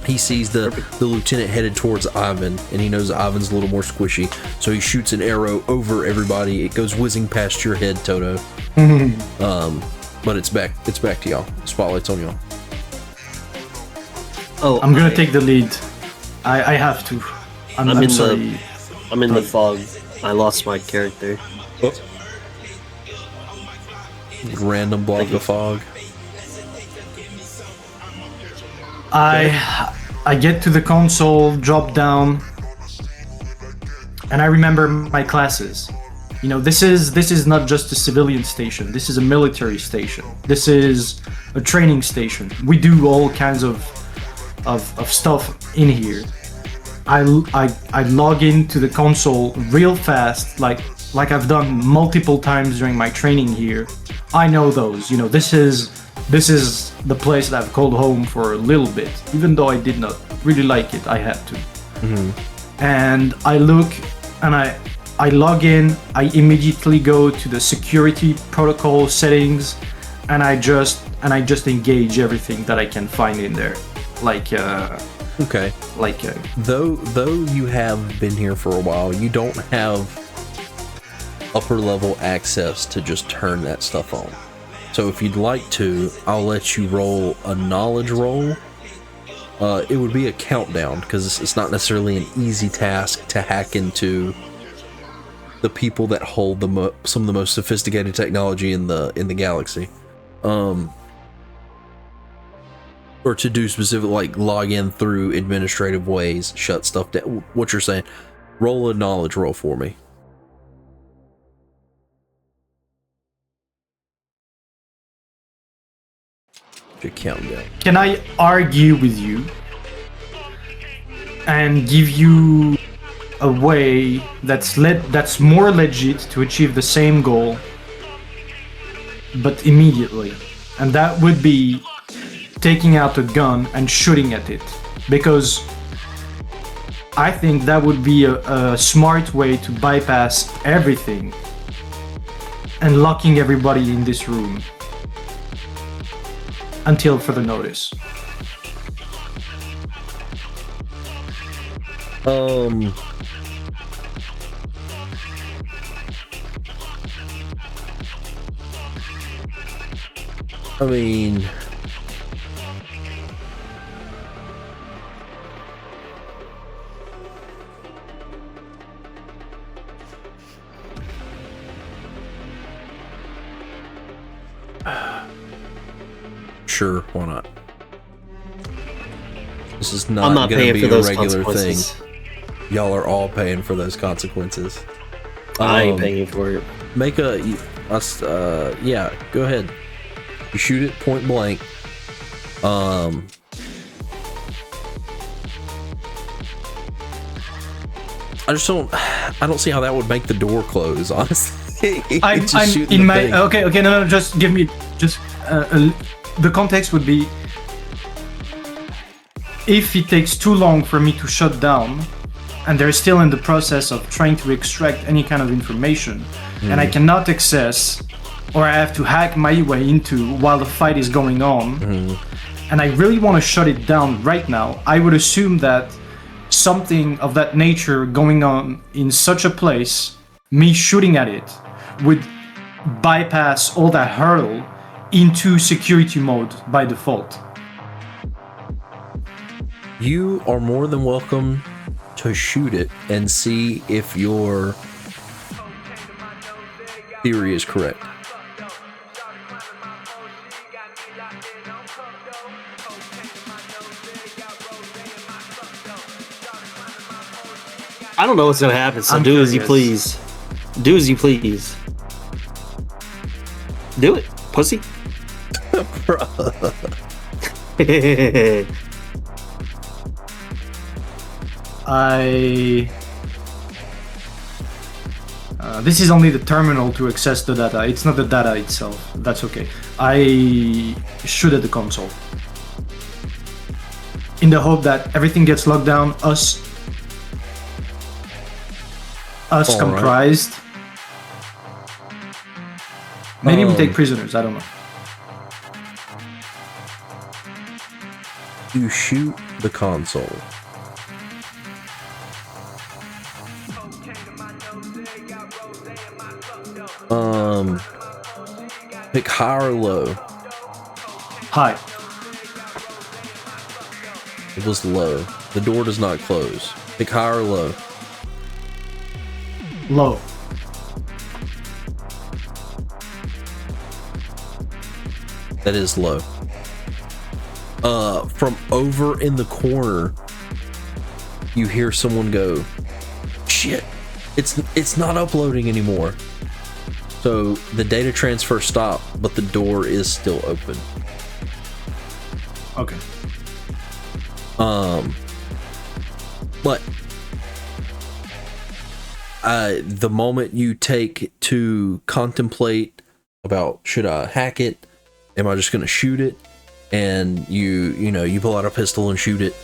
He sees the lieutenant headed towards Ivan, and he knows Ivan's a little more squishy, so he shoots an arrow over everybody. It goes whizzing past your head, Toto. But it's back to y'all. Spotlight's on y'all. Oh, I'm gonna take the lead. I have to. I'm sorry. I'm in the fog. I lost my character. Oh. Random block of fog. I get to the console, drop down, and I remember my classes. You know, this is not just a civilian station. This is a military station. This is a training station. We do all kinds of stuff in here. I log into the console real fast, like I've done multiple times during my training here. I know those. You know, this is the place that I've called home for a little bit. Even though I did not really like it, I had to. And I look and I log in. I immediately go to the security protocol settings, and I just engage everything that I can find in there. Okay. Though you have been here for a while, you don't have upper level access to just turn that stuff on. So if you'd like to, I'll let you roll a knowledge roll. It would be a countdown, because it's not necessarily an easy task to hack into the people that hold some of the most sophisticated technology in the galaxy. Or to do specific, like log in through administrative ways, shut stuff down. What you're saying, roll a knowledge roll for me. Countdown. Can I argue with you and give you a way that's more legit to achieve the same goal, but immediately? And that would be taking out a gun and shooting at it, because I think that would be a smart way to bypass everything and locking everybody in this room until further notice. I mean, sure, why not? This is not, I'm not gonna paying be for a those regular thing. consequences. Y'all are all paying for those consequences. I ain't paying for it. Yeah, go ahead. You shoot it point blank. I don't see how that would make the door close, honestly. I'm in my okay, no, just give me the context would be, if it takes too long for me to shut down and they're still in the process of trying to extract any kind of information, and I cannot access, or I have to hack my way into while the fight is going on, and I really want to shut it down right now, I would assume that something of that nature going on in such a place, me shooting at it, would bypass all that hurdle into security mode by default. You are more than welcome to shoot it and see if your theory is correct. I don't know what's gonna happen, so I'm do as you curious. please. Do as you please. Do it, pussy. This is only the terminal to access the data. It's not the data itself. That's okay. I shoot at the console in the hope that everything gets locked down. Us All comprised, Maybe we take prisoners. I don't know. You shoot the console. Pick high or low. Hi. It was low. The door does not close. Pick high or low. Low. That is low. From over in the corner, you hear someone go, "Shit, it's not uploading anymore." So the data transfer stopped, but the door is still open. Okay. But the moment you take to contemplate about, should I hack it? Am I just gonna shoot it? And you pull out a pistol and shoot it.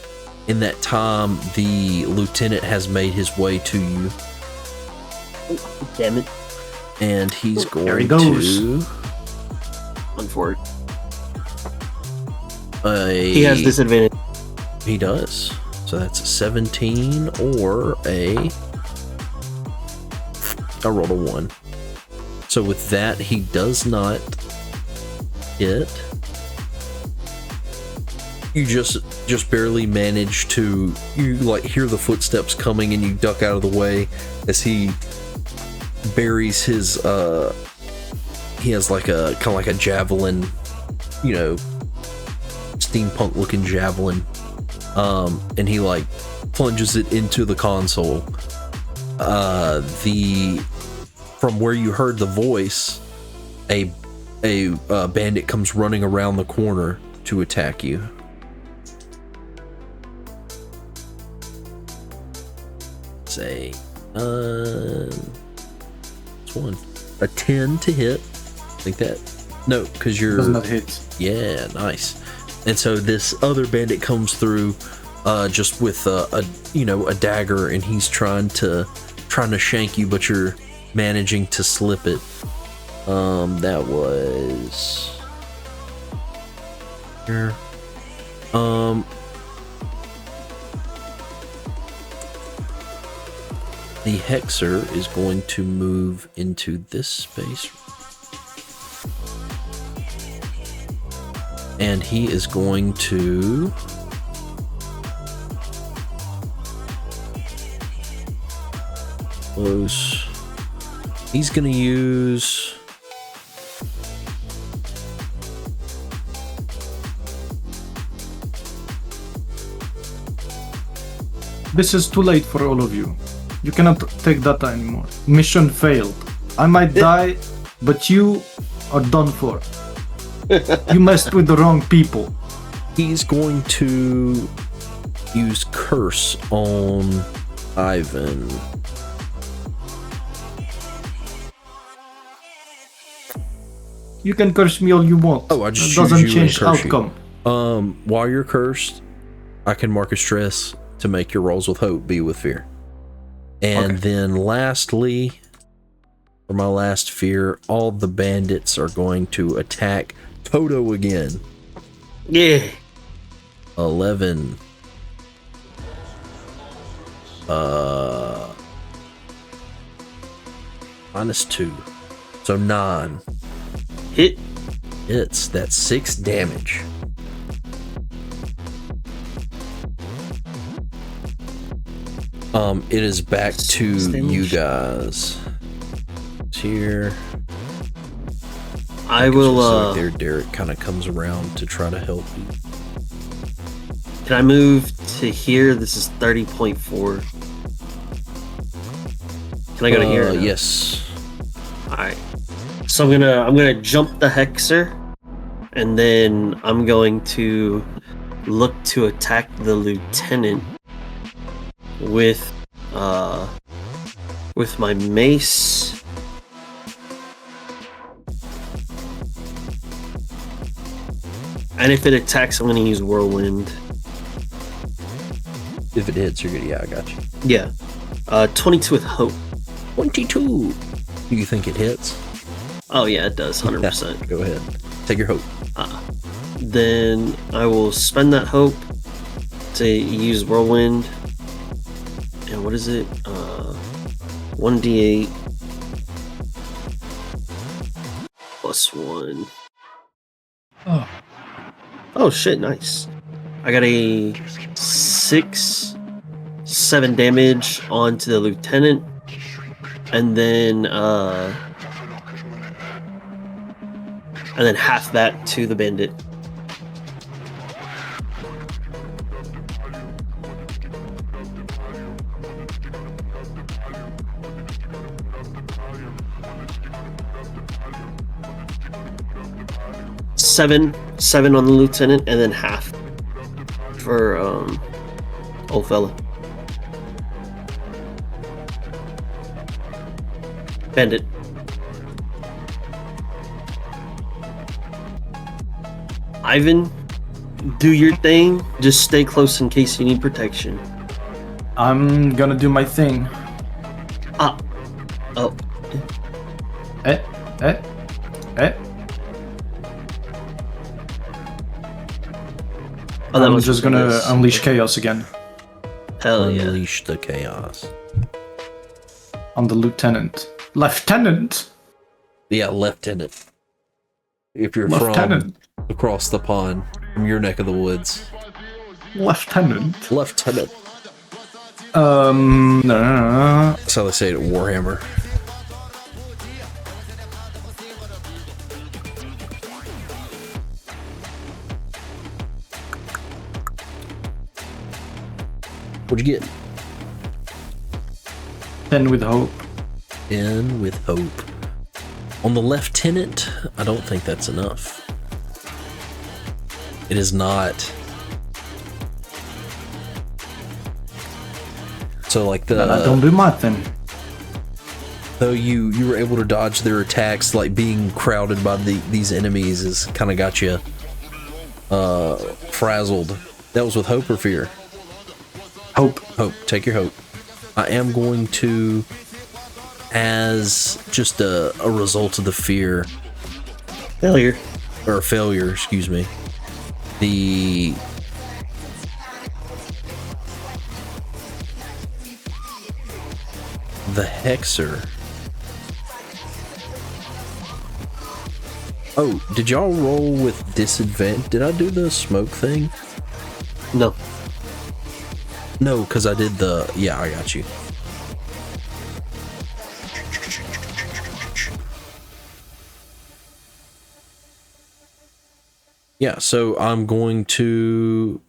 In that time, the lieutenant has made his way to you. Oh, damn it. And he's going There he goes. to... Run for it. He has disadvantage. He does. So that's a 17 or I rolled a 1. So with that, he does not hit. You just barely manage to, you like hear the footsteps coming and you duck out of the way as he buries his he has like a kind of like a javelin, steampunk looking javelin, and he like plunges it into the console. From where you heard the voice, a bandit comes running around the corner to attack you. Say, it's one. A 10 to hit. Like that. No, because you're... Does not hit. Yeah, nice. And so this other bandit comes through just with a dagger, and he's trying to shank you, but you're managing to slip it. That was... Here. The Hexer is going to move into this space. And he is going to... close. He's going to use... This is too late for all of you. You cannot take data anymore. Mission failed. I might die, but you are done for. You messed with the wrong people. He's going to use Curse on Ivan. You can curse me all you want. Oh, I just It doesn't choose you and change curse you. outcome. While you're cursed, I can mark a stress to make your rolls with hope be with fear. And then lastly, for my last fear, all the bandits are going to attack Toto again. Yeah. 11. -2. So 9. Hit. Hits. That's 6 damage. It is back to you guys. It's here. I will, there, Derek kind of comes around to try to help you. Can I move to here? This is 30.4. Can I go to here? Yes. Alright. So I'm gonna jump the Hexer, and then I'm going to look to attack the lieutenant with my mace. And if it attacks, I'm gonna use Whirlwind. If it hits, you're good. Yeah, I got you. Yeah. 22 with hope. 22. Do you think it hits? Oh yeah, it does, 100%. Go ahead. Take your hope. Then I will spend that hope to use whirlwind. And what is it? 1d8 plus 1. Oh shit, nice. I got a 7 damage onto the lieutenant, and then half that to the bandit. Seven on the lieutenant, and then half for old fella. Bandit. Ivan, do your thing. Just stay close in case you need protection. I'm gonna do my thing. Oh. Eh. Oh, that I'm was just gonna unleash chaos again Hell yeah. Unleash the chaos. on the lieutenant. Lieutenant? Yeah, lieutenant. If you're Lieutenant. from across the pond, from your neck of the woods. Lieutenant. Lieutenant. No. That's how they say it at Warhammer. What'd you get? 10 with hope. In with hope. On the lieutenant, I don't think that's enough. It is not. So like the I don't do my thing. though you were able to dodge their attacks, like being crowded by these enemies has kind of got you frazzled. That was with hope or fear? Hope. Take your hope. I am going to, as just a result of the fear Failure. or failure, excuse me, the Hexer. Oh, did y'all roll with disadvantage? Did I do the smoke thing? No. No, because I did the... Yeah, I got you. Yeah, so I'm going to...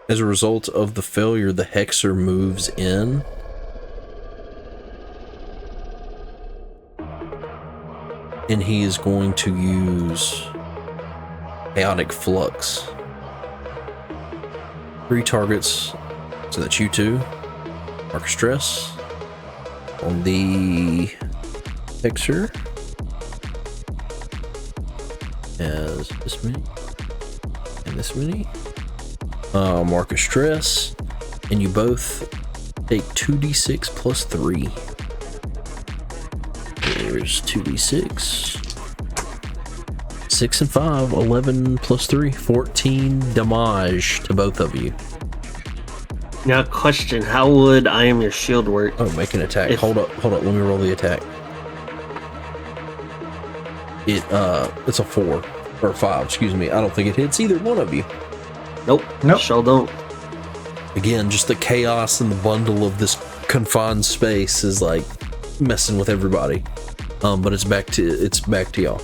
As a result of the failure, the Hexer moves in. And he is going to use Chaotic Flux. 3 targets, so that's you two. Mark stress on the Hexer. As this many and this many. Mark a stress, and you both take 2d6 plus 3. There's 2d6. 6 and 5, 11 plus 3, 14 damage to both of you. Now, question: how would I am your shield work? Oh, make an attack. Hold up. Let me roll the attack. It's a 4 or 5. Excuse me. I don't think it hits either one of you. Nope. Sure don't. Again, just the chaos and the bundle of this confined space is like messing with everybody. But it's back to y'all.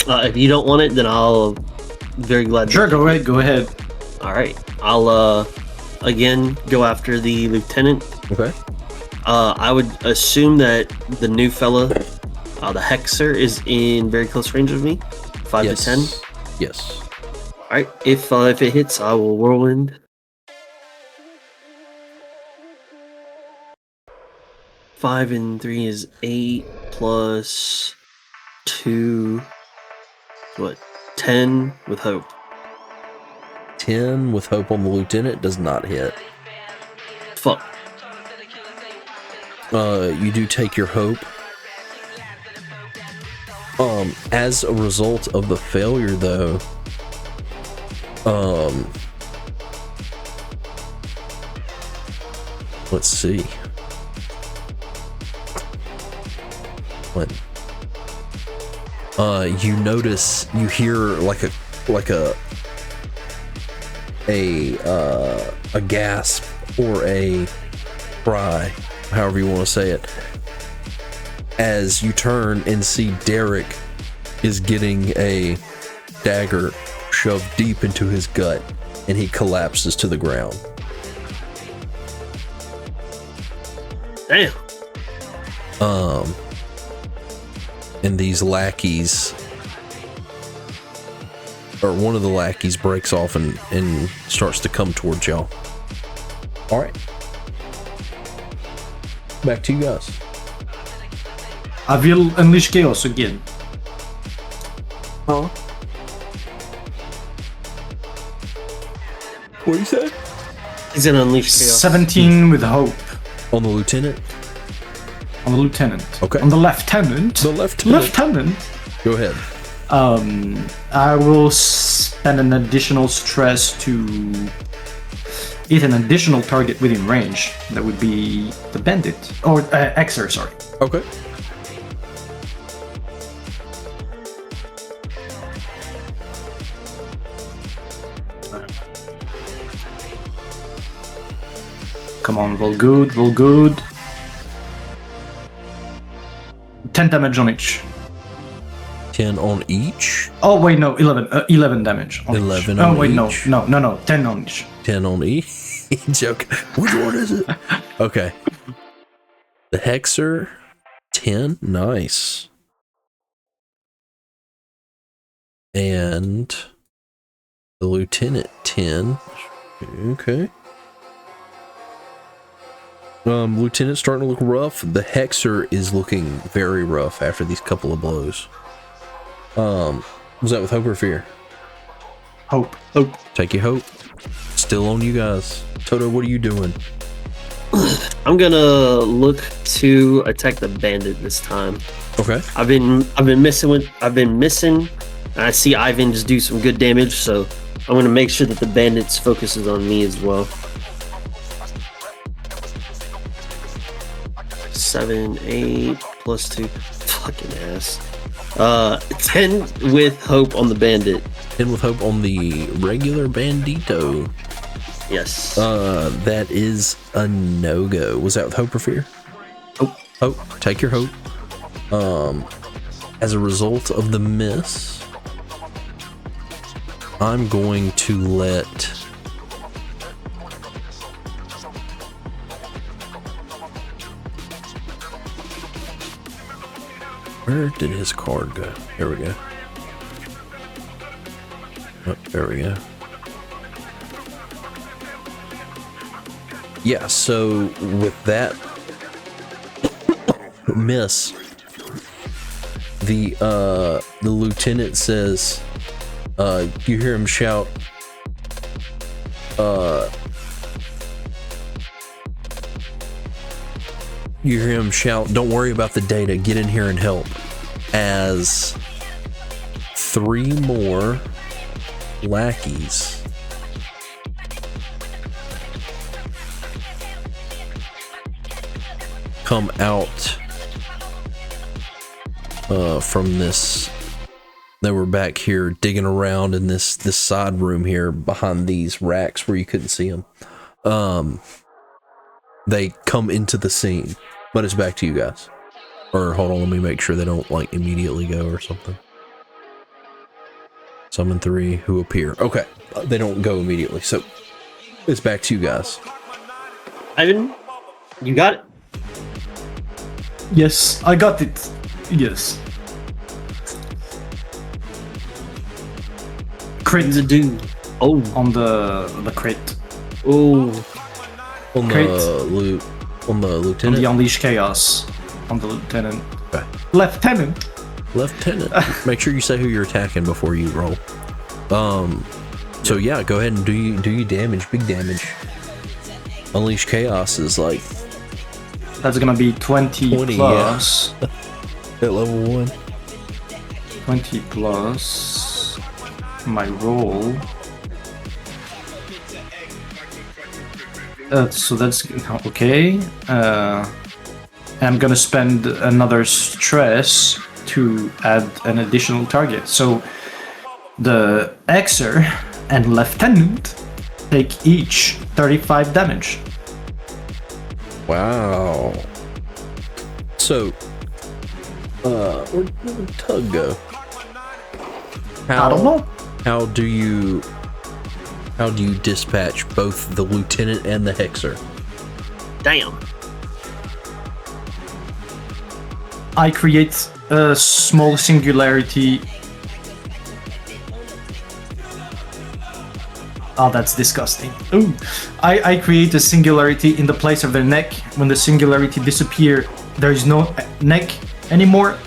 If you don't want it, then I'll very glad. Sure, go ahead. All right, I'll again go after the lieutenant. Okay. I would assume that the new fella, the Hexer, is in very close range of me, 5 Yes. to 10. Yes. All right, if it hits, I will whirlwind. 5 and 3 is 8 plus 2. What? 10 with hope. 10 with hope on the lieutenant does not hit. Fuck. You do take your hope. As a result of the failure, though, let's see. What? You notice, you hear like a gasp or a cry, however you want to say it, as you turn and see Derek is getting a dagger shoved deep into his gut, and he collapses to the ground. Damn. And these lackeys, or one of the lackeys, breaks off and starts to come towards y'all. All right, back to you guys. I will unleash chaos again. Huh? What do you say? He's gonna unleash chaos. 17 with hope. On the lieutenant? On the lieutenant. Okay. On the lieutenant. The lieutenant. Lieutenant. Go ahead. I will spend an additional stress to hit an additional target within range. That would be the bandit. Or Xer, sorry. Okay. Come on, roll good, roll good. 10 damage on each. 10 on each? Oh, wait, no, 11 damage on 11 each. on Oh, wait, each? no, 10 on each. 10 on each? Joke. Which one is it? Okay. The Hexer, 10. Nice. And the Lieutenant, 10. Okay. Lieutenant's starting to look rough. The Hexer is looking very rough after these couple of blows. Was that with hope or fear? Hope. Take your hope. Still on you guys. Toto, what are you doing? I'm gonna look to attack the bandit this time. Okay. I've been missing. And I see Ivan just do some good damage, so I'm gonna make sure that the bandits focuses on me as well. 7, 8 plus 2. Fucking ass. 10 with hope on the bandit. 10 with hope on the regular bandito. Yes. That is a no-go. Was that with hope or fear? Hope. Take your hope. As a result of the miss, I'm going to let where did his card go? There we go. Oh, there we go. Yeah, so with that miss, the lieutenant says, you hear him shout, don't worry about the data, get in here and help, as 3 more lackeys come out from this. They were back here digging around in this side room here behind these racks where you couldn't see them. They come into the scene, but it's back to you guys. Or hold on, let me make sure they don't like immediately go or something. Summon 3 who appear. Okay, they don't go immediately, so it's back to you guys. Ivan, you got it. Yes, I got it. Yes. Crit The dude. Oh, on the crit. oh. On Crit. the On lieutenant. the unleash chaos. On the lieutenant. Okay. Lieutenant. Lieutenant. Make sure you say who you're attacking before you roll. So yeah, go ahead and do you damage, big damage. Unleash Chaos is like That's gonna be 20 plus. Yeah. At level 1. 20 plus my roll. So that's okay. I'm gonna spend another stress to add an additional target. So the Xer and Lieutenant take each 35 damage. Wow. So, where'd Tug go? I don't know. How do you dispatch both the lieutenant and the Hexer? Damn. I create a small singularity. Oh, that's disgusting. Ooh. I create a singularity in the place of their neck. When the singularity disappears, there is no neck anymore,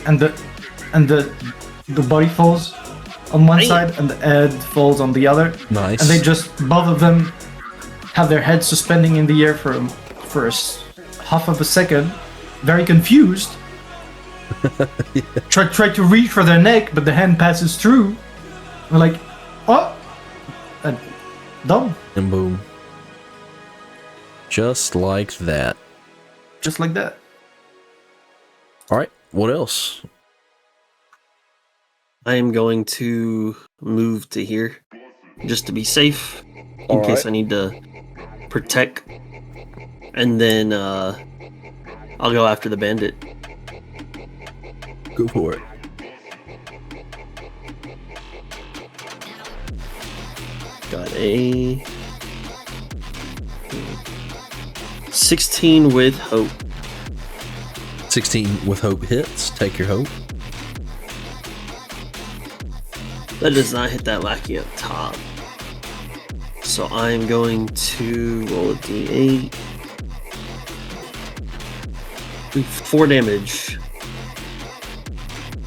and the body falls on one side and the head falls on the other. Nice. And they just, both of them have their heads suspending in the air for half of a second, very confused. Yeah. Try to reach for their neck, but the hand passes through. We're like, oh, and done. And boom. Just like that. Just like that. All right. What else? I am going to move to here just to be safe in All case right. I need to protect. And then I'll go after the bandit. Go for it. Got a 16 with hope. 16 with hope hits. Take your hope. That does not hit that lackey up top. So I'm going to roll a d8. Do 4 damage.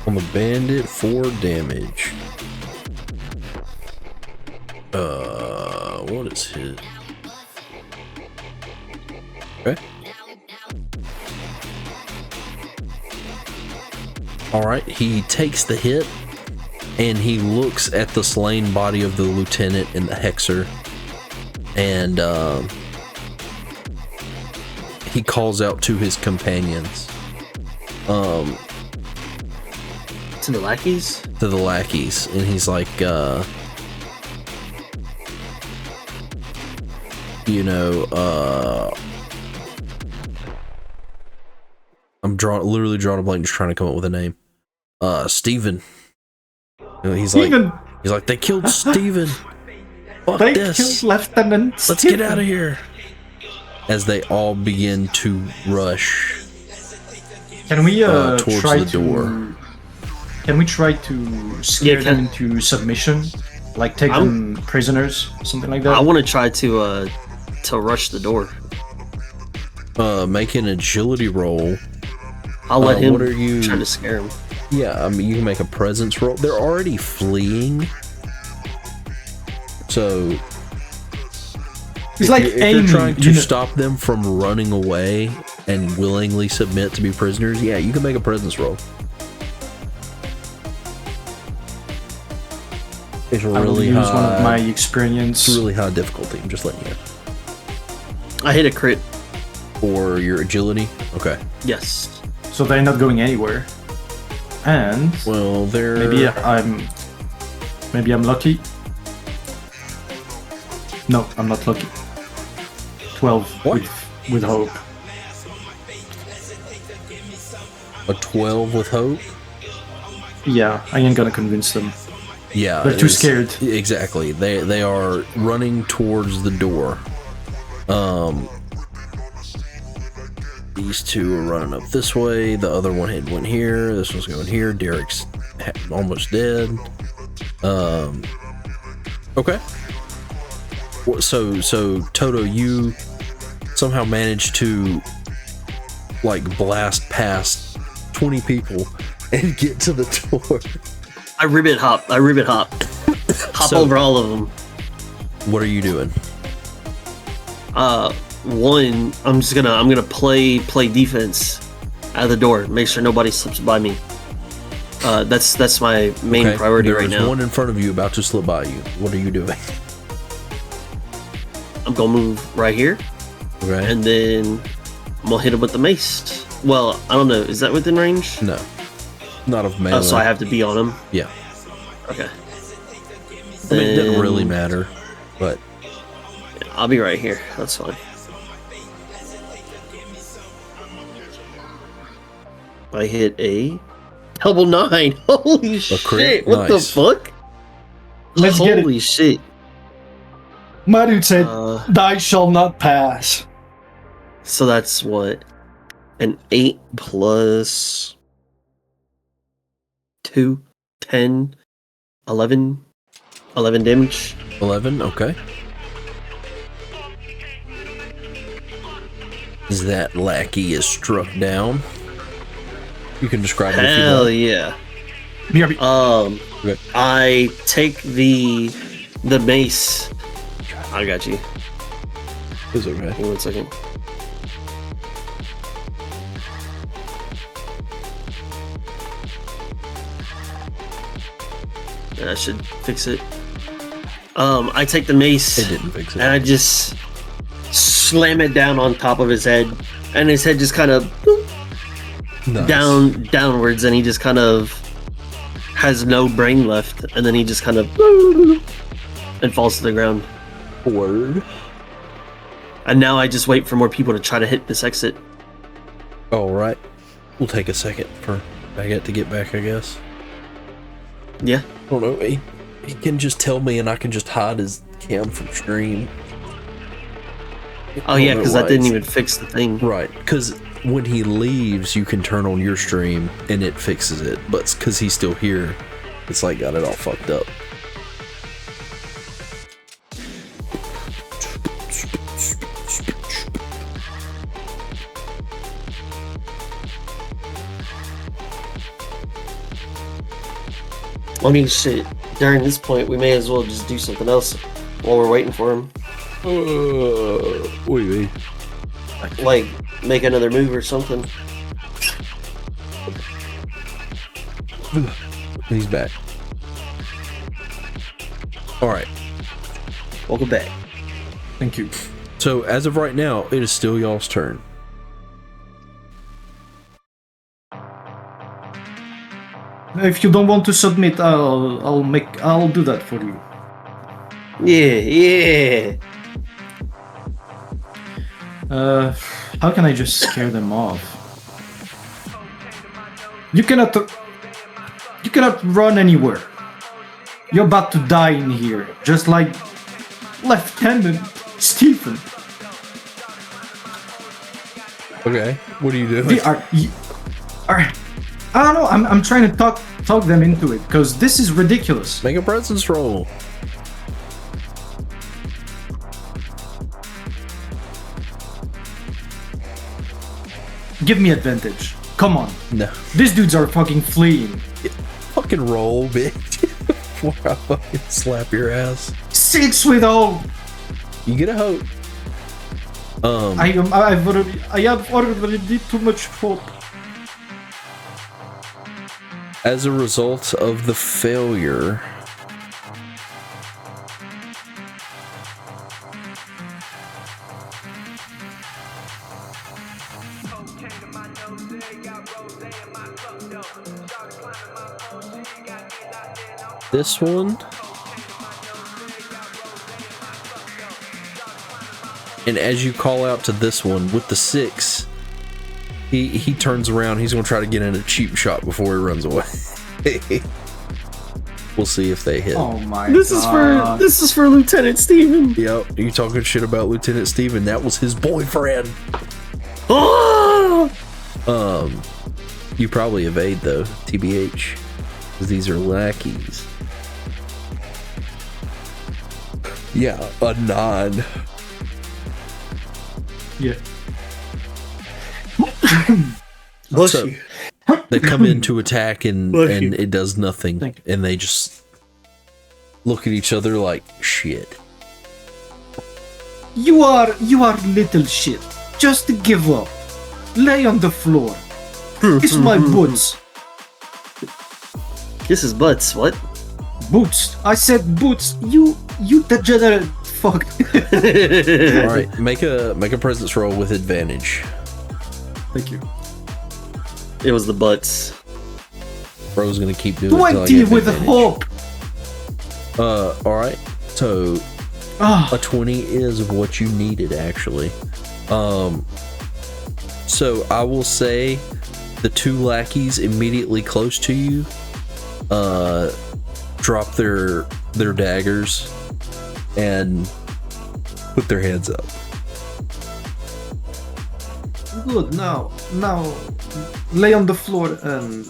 On the bandit, 4 damage. What is his? Okay. Alright, he takes the hit, and he looks at the slain body of the lieutenant and the Hexer, and he calls out to his companions. To the lackeys? To the lackeys, and he's like, I'm literally drawing a blank, just trying to come up with a name. Steven. He's Steven! like, they killed Steven. Fuck They this. killed Lieutenant Let's get out of here. As they all begin to rush Can we towards try the to door. Can we try to scare them into submission, like take them prisoners, something like that? I want to try to rush the door. Make an agility roll. I'll let him what are you try to scare him. Yeah, I mean, you can make a presence roll. They're already fleeing. So It's like if aiming. you're trying to stop them from running away and willingly submit to be prisoners, yeah, you can make a presence roll. It's I will really use high. one of my experience. It's really high difficulty. I'm just letting you know. I hit a crit. For your agility? Okay. Yes. So they're not going anywhere. And Well, they're... maybe I'm lucky. No, I'm not lucky. 12 What? with hope. A 12 with hope? Yeah, I ain't gonna convince them. Yeah. They're too it's- scared. Exactly. They are running towards the door. These two are running up this way. The other one went here. This one's going here. Derek's almost dead. Okay. So Toto, you somehow managed to like blast past 20 people and get to the door. I ribbit hop. Hop So- over all of them. What are you doing? one, I'm gonna play defense at the door. Make sure nobody slips by me. That's my main priority right now. There's one in front of you about to slip by you. What are you doing? I'm gonna move right here, Okay. and then I'm gonna hit him with the mace. Well, I don't know. Is that within range? No, not of melee. Oh, so I have to be on him. Yeah. Okay. I mean, it doesn't really matter, but I'll be right here. That's fine. I hit a level 9. Holy shit! What the Nice. fuck? Let's get it. Holy shit! My dude said, Uh, "Thy shall not pass." So that's what? An 8 plus 2, 10, 11 damage. 11. Okay. That lackey is struck down. You can describe it if you Hell want. yeah. BRB. Okay. I take the mace. I got you. It's okay. Give me 1 second. I should fix it. I take the mace. It didn't fix it. And I just slam it down on top of his head, and his head just kind of Nice. downwards, and he just kind of has no brain left, and then he just kind of and falls to the ground. Word. And now I just wait for more people to try to hit this exit. All right. We'll take a second for Baguette to get back, I guess. Yeah. I don't know. He can just tell me, and I can just hide his cam from stream. Oh yeah, because I didn't even fix the thing. Right, because when he leaves, you can turn on your stream and it fixes it. But because he's still here, it's like got it all fucked up. I mean, shit. During this point, we may as well just do something else while we're waiting for him. Wait. Like, make another move or something. He's back. All right. Welcome back. Thank you. So as of right now, it is still y'all's turn. If you don't want to submit, I'll do that for you. Yeah. How can I just scare them off? You cannot run anywhere. You're about to die in here, just like Lieutenant Stephen. Okay. What are you doing? I don't know. I'm trying to talk them into it because this is ridiculous. Make a presence roll. Give me advantage. Come on. No. These dudes are fucking fleeing. Fucking roll, bitch. Before I fucking slap your ass. 6 with all. You get a hope. I have already too much hope. As a result of the failure, this one, and as you call out to this one with the 6, he turns around. He's gonna try to get in a cheap shot before he runs away. We'll see if they hit. Oh my This god. is for Lieutenant Steven. Yep, you talking shit about Lieutenant Steven. That was his boyfriend. Oh! You probably evade though, TBH, because these are lackeys. Yeah, a 9. Yeah. Bless So- you. They come in to attack and Bless you. it does nothing, Thank and they just look at each other like shit. You are little shit. Just give up. Lay on the floor. Kiss my boots. Kiss his butts. What? Boots. I said boots. You degenerate fuck. All right, make a presence roll with advantage. Thank you. It was the butts. Bro's gonna keep doing it. 20 with hope. All right. So a 20 is what you needed, actually. So I will say the two lackeys immediately close to you drop their daggers and put their hands up. Good. Now, lay on the floor and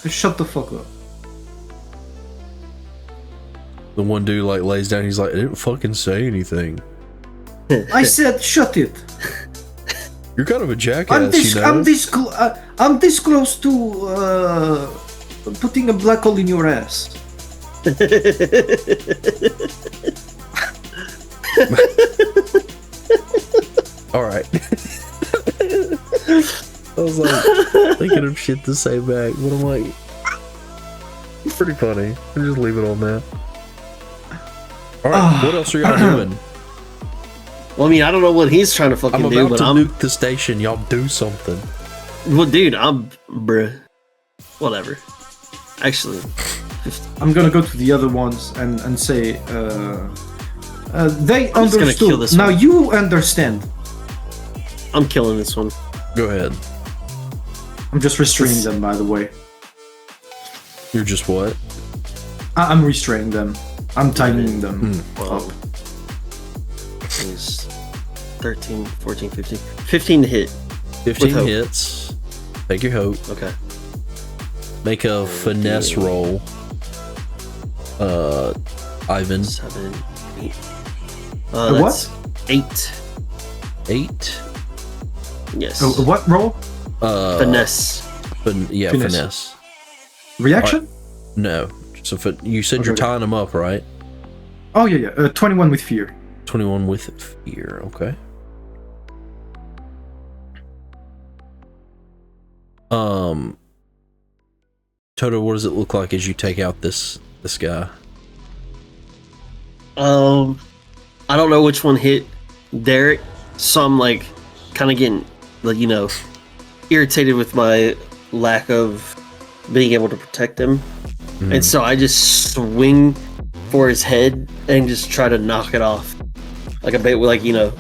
shut the fuck up. The one dude like lays down. He's like, I didn't fucking say anything. I said, shut it. You're kind of a jackass, you know. I'm this close to putting a black hole in your ass. All right. I was like thinking of shit to say back, but I'm like, it's pretty funny. I'll just leave it on that. All right, what else are y'all doing? Well, I mean, I don't know what he's trying to fucking I'm do, about but to I'm. nuke the station. Y'all do something. Well, dude, bruh. Whatever. Actually, I'm gonna go to the other ones and say, they I'm just gonna kill understood. this Now one. you understand. I'm killing this one. Go ahead. I'm just restraining them, by the way. You're just what? I'm restraining them. I'm tightening them Well, up. it's 13, 14, 15. 15 to hit. 15 hope. hits. Take your hope. Okay. Make a finesse roll. Ivan. 7, 8. What? 8. 8. Yes. What roll? Finesse. Yeah, Finesse. finesse. Reaction? No. So you said you're Okay. tying them up, right? Oh yeah. 21 with fear. 21 with fear. Okay. Toto, what does it look like as you take out this guy? I don't know which one hit Derek, so I'm like kind of getting, like, you know, irritated with my lack of being able to protect him. And so I just swing for his head and just try to knock it off. Like a bait, like, you know,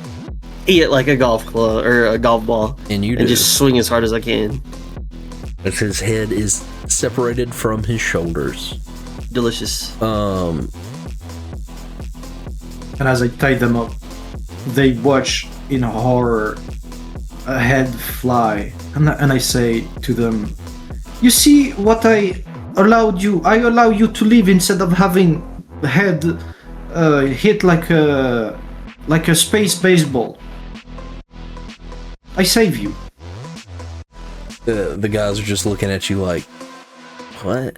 hit it like a golf club or a golf ball. And you And do. just swing as hard as I can. As his head is separated from his shoulders. Delicious. And as I tie them up, they watch in horror a head fly. And I say to them, you see what I allowed you? I allow you to live instead of having the head hit like a space baseball. I save you. The guys are just looking at you like, what?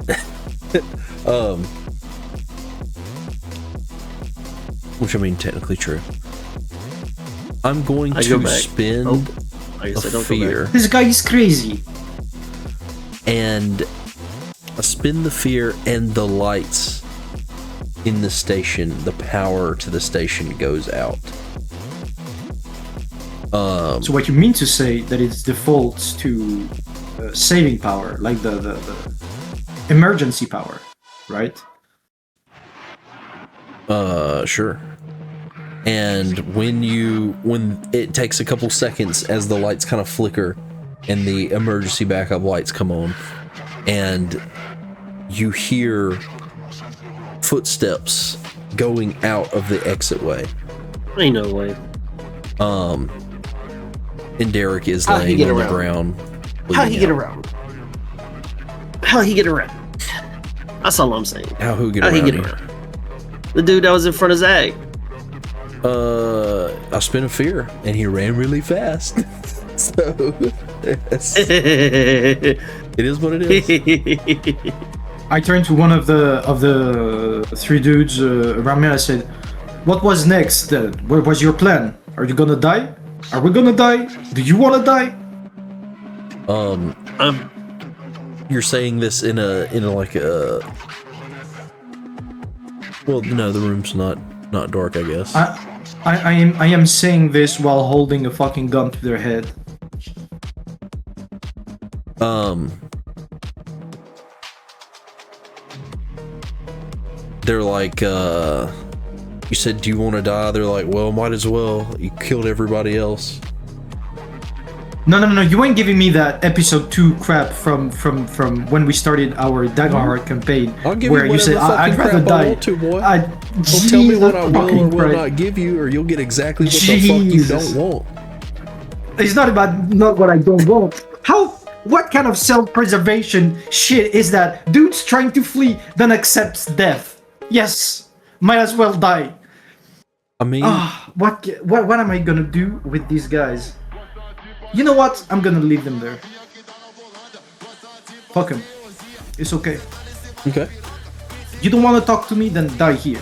Which I mean, technically true. I'm going I to go back. spin Oh, I guess a I don't fear, go back. This guy is crazy. and I spin the fear, and the lights in the station, the power to the station goes out. So what you mean to say that it defaults to saving power, like the emergency power, right? Sure. And when it takes a couple seconds as the lights kind of flicker and the emergency backup lights come on, and you hear footsteps going out of the exitway. Ain't no way. And Derek is How'd he laying get on the around? ground. How he bleeding get out. around? How he get around? That's all I'm saying. Who get How around? he get you? around? The dude that was in front of Zach. I spin a fear, and he ran really fast. So yes, it is what it is. I turned to one of the three dudes around me and I said, What was next then? What was your plan? Are you gonna die? Are we gonna die? Do you wanna die? You're saying this in a like a. Well, no, the room's not dark, I guess. I am saying this while holding a fucking gun to their head. They're like, you said, do you want to die? They're like, well, might as well. You killed everybody else. No, you ain't giving me that episode 2 crap from when we started our Daggerheart campaign. I'll give where you whatever said, fucking I'd rather crap die. I want to, boy. Well, tell me what I will or will not give you, or you'll get exactly what the fuck you don't want. It's not what I don't want. What kind of self-preservation shit is that? Dude's trying to flee, then accepts death. Yes, might as well die. I mean, what am I gonna do with these guys? You know what? I'm gonna leave them there. Fuck him. It's okay. Okay. You don't want to talk to me? Then die here.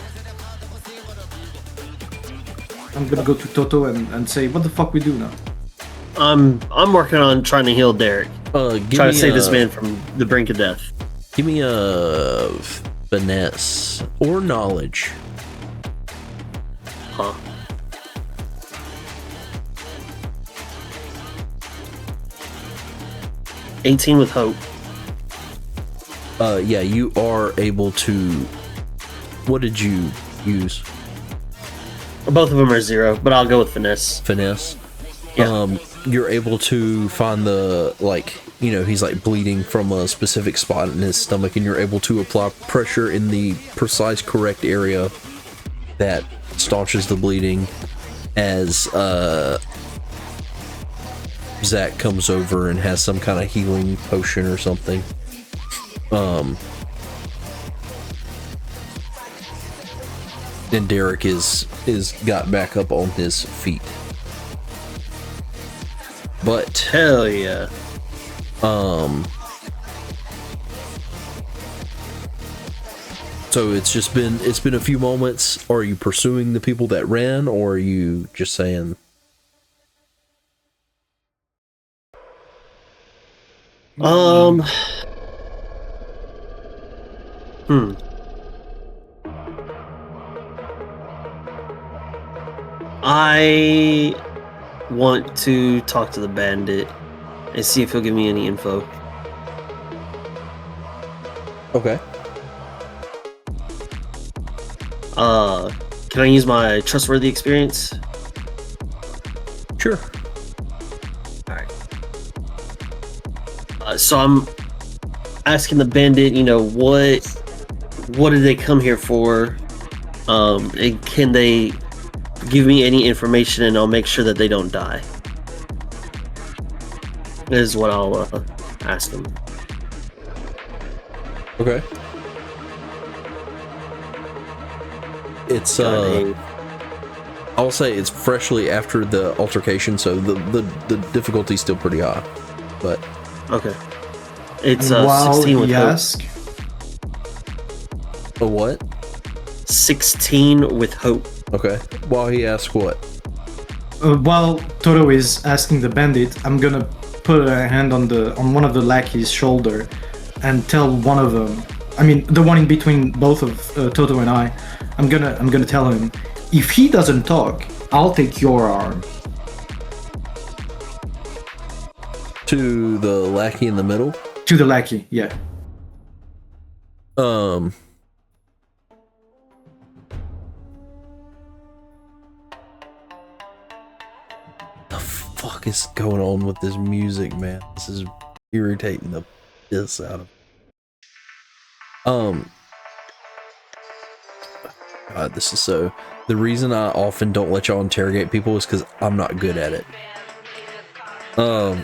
I'm gonna go to Toto and say, what the fuck we do now? I'm working on trying to heal Derek. Trying to save this man from the brink of death. Give me a finesse or knowledge. Huh. $18 with hope. Yeah, you are able to. What did you use? Both of them are 0, but I'll go with finesse. Finesse. Yeah. You're able to find the, like, you know, he's like bleeding from a specific spot in his stomach, and you're able to apply pressure in the precise correct area that staunches the bleeding as Zach comes over and has some kind of healing potion or something. Then Derek is got back up on his feet. But Hell yeah. So it's been a few moments. Are you pursuing the people that ran, or are you just saying? I want to talk to the bandit and see if he'll give me any info. Okay. Can I use my trustworthy experience? Sure. Alright. So I'm asking the bandit, you know, what did they come here for? And can they give me any information, and I'll make sure that they don't die. Is what I'll ask them. Okay. It's I'll say it's freshly after the altercation, so the difficulty's still pretty high. But okay. It's 16 with hope. A what? 16 with hope. Okay. While he asks what? While Toto is asking the bandit, I'm gonna put a hand on one of the lackeys' shoulder and tell one of them, I mean the one in between both of Toto and I'm gonna tell him, if he doesn't talk, I'll take your arm. To the lackey in the middle? To the lackey, yeah. Fuck is going on with this music, man? This is irritating the piss out of God, this is so. The reason I often don't let y'all interrogate people is because I'm not good at it. I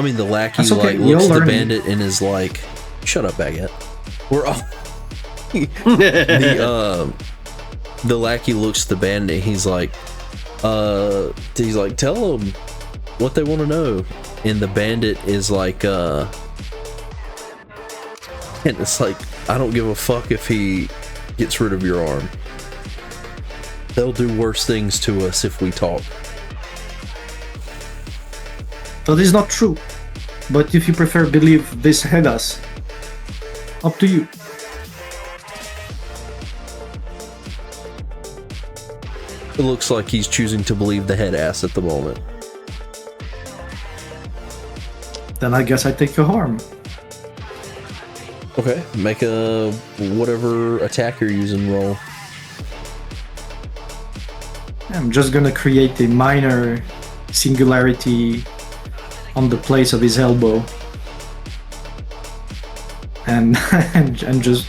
mean, the lackey okay. looks You'll the learn. bandit and is like, "Shut up, Baguette." We're all the lackey looks at the bandit. He's like, tell them what they want to know. And the bandit is like, and it's like, I don't give a fuck if he gets rid of your arm. They'll do worse things to us if we talk. That is not true. But if you prefer believe this head us, up to you. It looks like he's choosing to believe the head ass at the moment. Then I guess I take your harm. Okay, make a whatever attack you're using roll. I'm just gonna create a minor singularity on the place of his elbow, and and just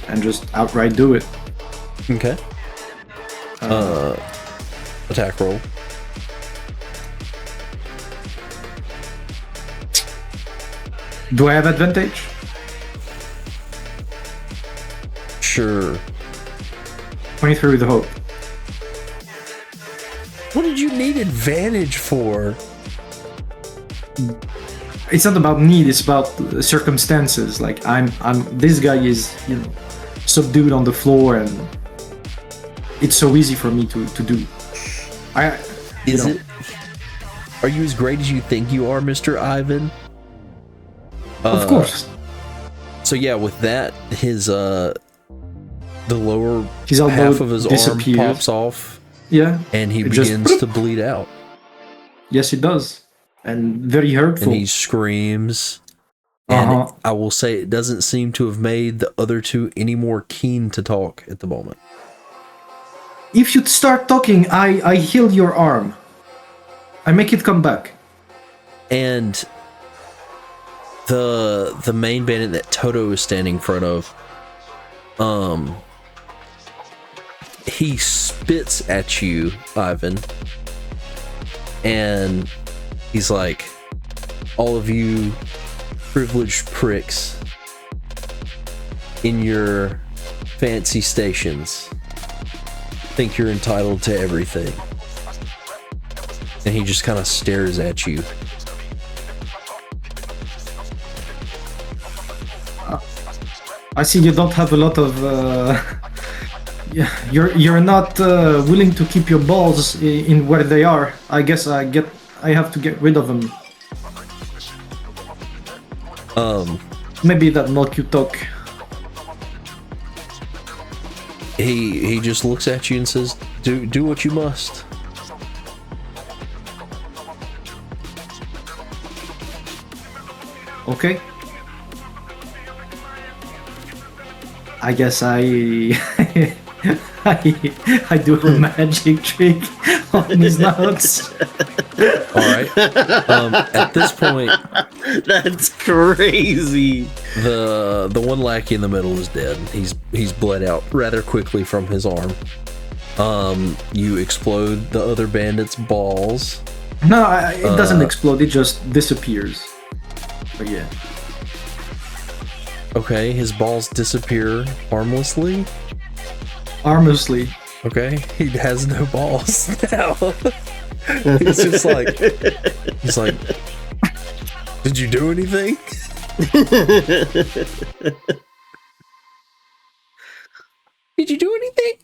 outright do it. Okay. Attack roll. Do I have advantage? Sure. 23 with the hope. What did you need advantage for? It's not about need, it's about circumstances. Like this guy is, subdued on the floor, and it's so easy for me to do. Are you as great as you think you are, Mr. Ivan? Of course. So yeah, with that, his the lower His elbow half of his disappears. arm pops off. Yeah. And he It begins just- to bleed out. Yes, it does. And very hurtful. And he screams. And Uh-huh. I will say it doesn't seem to have made the other two any more keen to talk at the moment. If you start talking, I heal your arm. I make it come back. And the main bandit that Toto is standing in front of, he spits at you, Ivan, and he's like, all of you privileged pricks in your fancy stations think you're entitled to everything. And he just kind of stares at you. I see you don't have a lot of. You're not willing to keep your balls in where they are. I guess I have to get rid of them. Maybe that milk you took. He just looks at you and says, "Do what you must." Okay. I guess I do a magic trick on his nuts. All right. At this point, That's crazy. the one lackey in the middle is dead. He's bled out rather quickly from his arm. You explode the other bandit's balls. No, it doesn't explode. It just disappears. But yeah. Okay, his balls disappear harmlessly. Harmlessly. Okay, he has no balls now. He's just like, did you do anything? Did you do anything?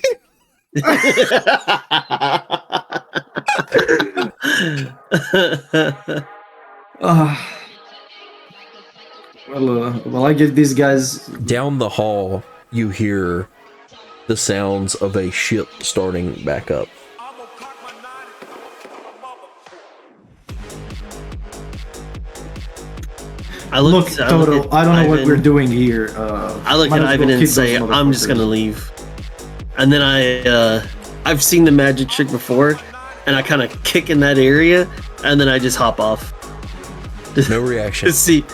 Well, I get these guys. Down the hall, you hear the sounds of a ship starting back up. Look, Toto, I don't know what we're doing here. I look might at as well Ivan and kick say, those "I'm just gonna motherfuckers." leave." And then I've seen the magic trick before, and I kind of kick in that area, and then I just hop off. No reaction. See,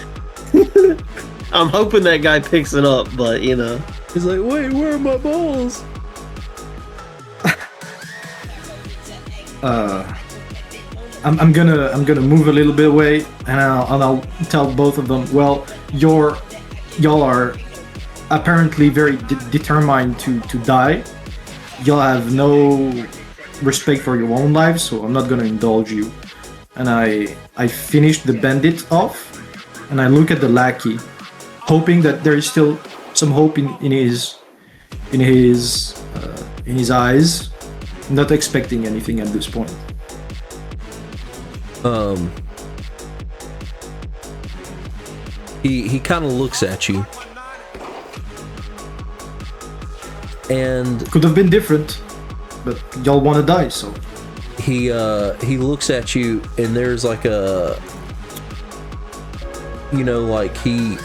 I'm hoping that guy picks it up, but you know. He's like, wait, where are my balls? I'm gonna move a little bit away, and I'll tell both of them. Well, y'all are apparently very determined to die. Y'all have no respect for your own lives, so I'm not gonna indulge you. And I finish the bandit off, and I look at the lackey, hoping that there is still some hope in his in his eyes, not expecting anything at this point. He kind of looks at you, and Could have been different, but y'all want to die, so he looks at you, and there's like a, you know, like he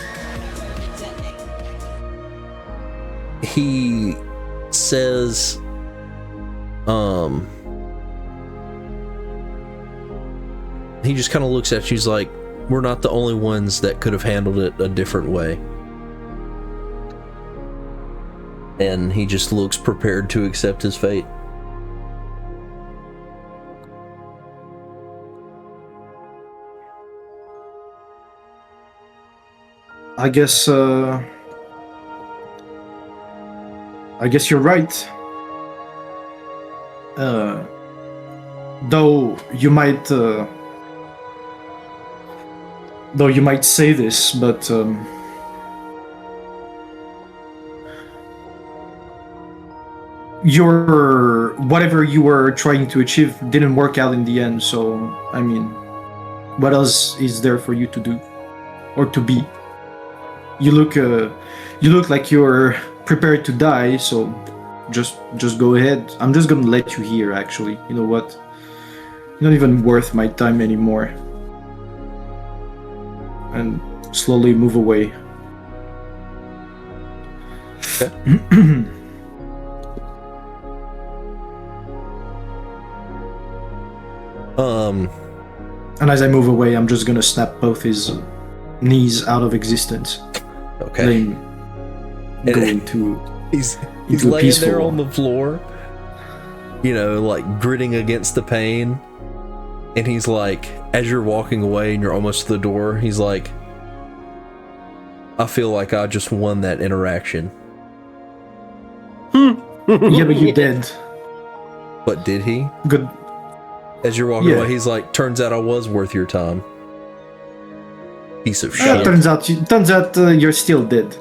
says, he just kind of looks at you. He's like, we're not the only ones that could have handled it a different way. And he just looks prepared to accept his fate. I guess you're right. Though you might say this, but your whatever you were trying to achieve didn't work out in the end. So I mean, what else is there for you to do or to be? You look like you're prepared to die. So just go ahead. I'm just gonna let you here. Actually, you know what? You're not even worth my time anymore. And slowly move away. Okay. And as I move away, I'm just gonna snap both his knees out of existence. Okay. Then go into He's into laying peaceful. there on the floor, you know, like gritting against the pain. And he's like, as you're walking away and you're almost to the door, he's like, I feel like I just won that interaction. Yeah, but you did. But did he? Good. As you're walking Yeah. away, he's like, turns out I was worth your time. Piece of shit. Turns out you're still dead.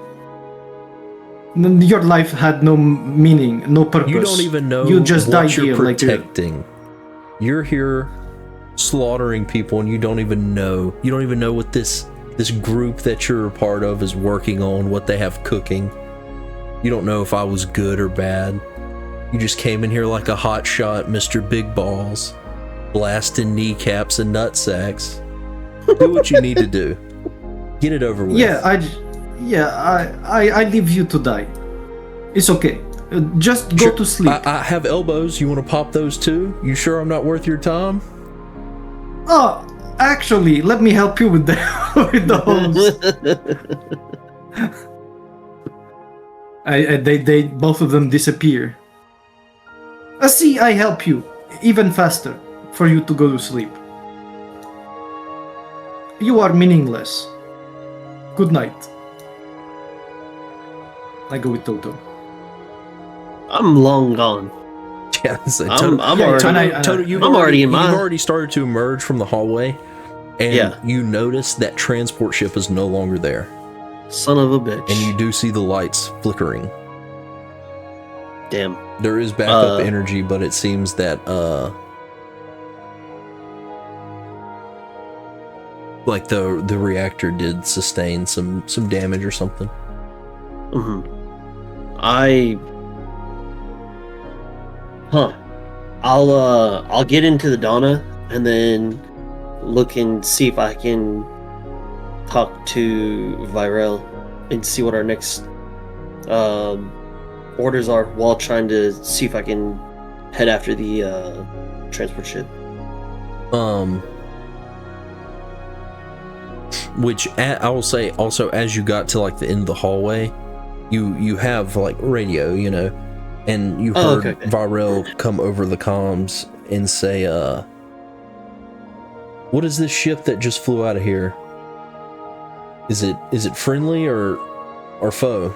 Your life had no meaning, no purpose. You don't even know You just what died you're here, like protecting. You're here slaughtering people, and you don't even know. You don't even know what this group that you're a part of is working on, what they have cooking. You don't know if I was good or bad. You just came in here like a hot shot, Mr. Big Balls, blasting kneecaps and nutsacks. Do what you need to do. Get it over with. I leave you to die. It's okay. Just go to sleep. I have elbows. You want to pop those too? You sure I'm not worth your time? Oh, actually, let me help you with the with those. They both of them disappear. See, I help you even faster for you to go to sleep. You are meaningless. Good night. I go with Toto. I'm long gone. Yeah, so I'm Toto, you've already in my. You've already started to emerge from the hallway, and Yeah. you notice that transport ship is no longer there, Son of a bitch. and you do see the lights flickering. Damn. There is backup energy, but it seems that like the reactor did sustain some damage or something. Mm-hmm. I'll get into the Donna and then look and see if I can talk to Virel and see what our next orders are while trying to see if I can head after the transport ship. Which I will say also, as you got to like the end of the hallway, you have like radio, you know, and you heard Virel come over the comms and say, what is this ship that just flew out of here? Is it friendly or foe?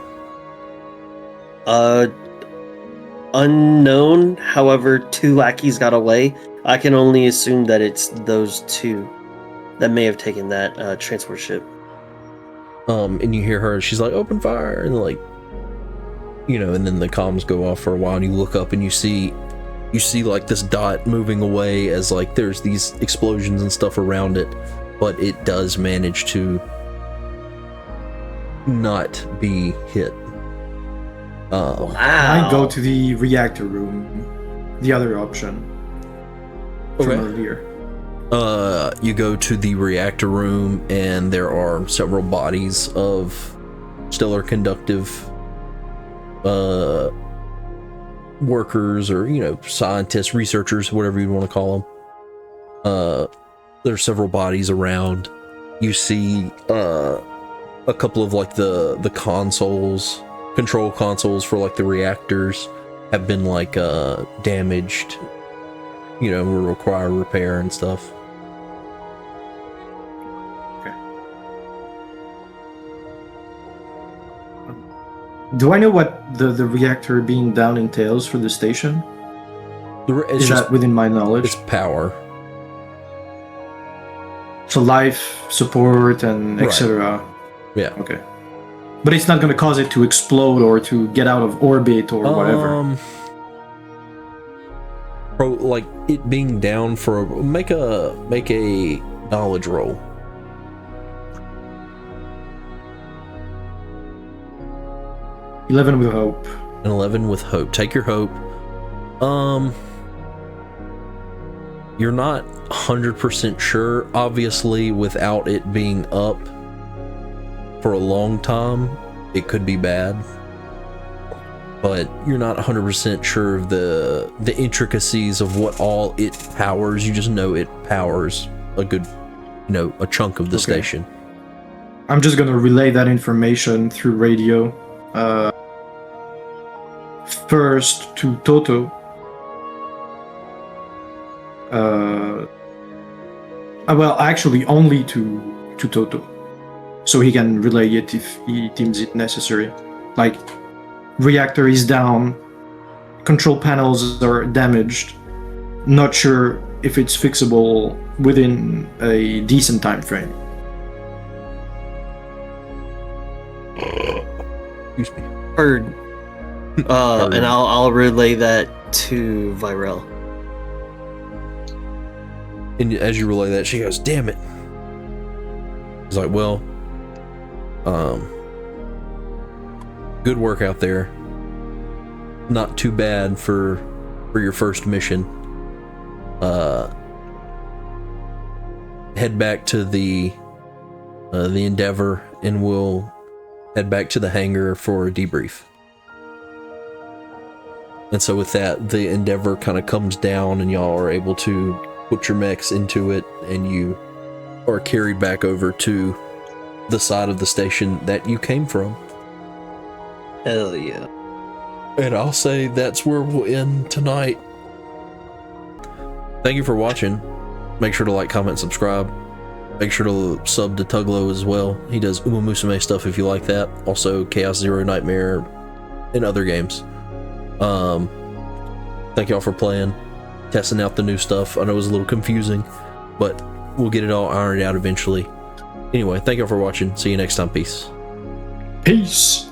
Unknown. However, 2 lackeys got away. I can only assume that it's those 2 that may have taken that transport ship. And you hear her, she's like, open fire, and like and then the comms go off for a while, and you look up and you see like this dot moving away as like there's these explosions and stuff around it, but it does manage to not be hit. Wow. I go to the reactor room, the other option. From over here. You go to the reactor room, and there are several bodies of stellar conductive workers, or scientists, researchers, whatever you want to call them. There's several bodies around. You see a couple of like the consoles, control consoles for like the reactors have been like damaged, will require repair and stuff. Do I know what the reactor being down entails for the station? It's Is just, that within my knowledge? it's power. So life support and Right. etc. Yeah. Okay. But it's not going to cause it to explode or to get out of orbit or whatever. Like it being down for make a knowledge roll. 11 with hope. An 11 with hope. Take your hope. You're not 100% sure. Obviously, without it being up for a long time, it could be bad. But you're not 100% sure of the intricacies of what all it powers. You just know it powers a good, a chunk of the station. I'm just going to relay that information through radio. First to Toto. Well, actually, only to Toto, so he can relay it if he deems it necessary. Like, reactor is down, control panels are damaged. Not sure if it's fixable within a decent time frame. Excuse me. Heard. And I'll relay that to Virel. And as you relay that, she goes, "Damn it!" He's like, "Well, good work out there. Not too bad for your first mission. Head back to the Endeavor, and we'll head back to the hangar for a debrief." And so with that, the Endeavor kind of comes down, and y'all are able to put your mechs into it, and you are carried back over to the side of the station that you came from. Hell yeah. And I'll say that's where we'll end tonight. Thank you for watching. Make sure to like, comment, subscribe. Make sure to sub to Tuglo as well. He does Uma Musume stuff if you like that. Also Chaos Zero Nightmare and other games. Thank y'all for playing, testing out the new stuff. I know it was a little confusing, but we'll get it all ironed out eventually. Anyway, thank y'all for watching. See you next time. Peace. Peace.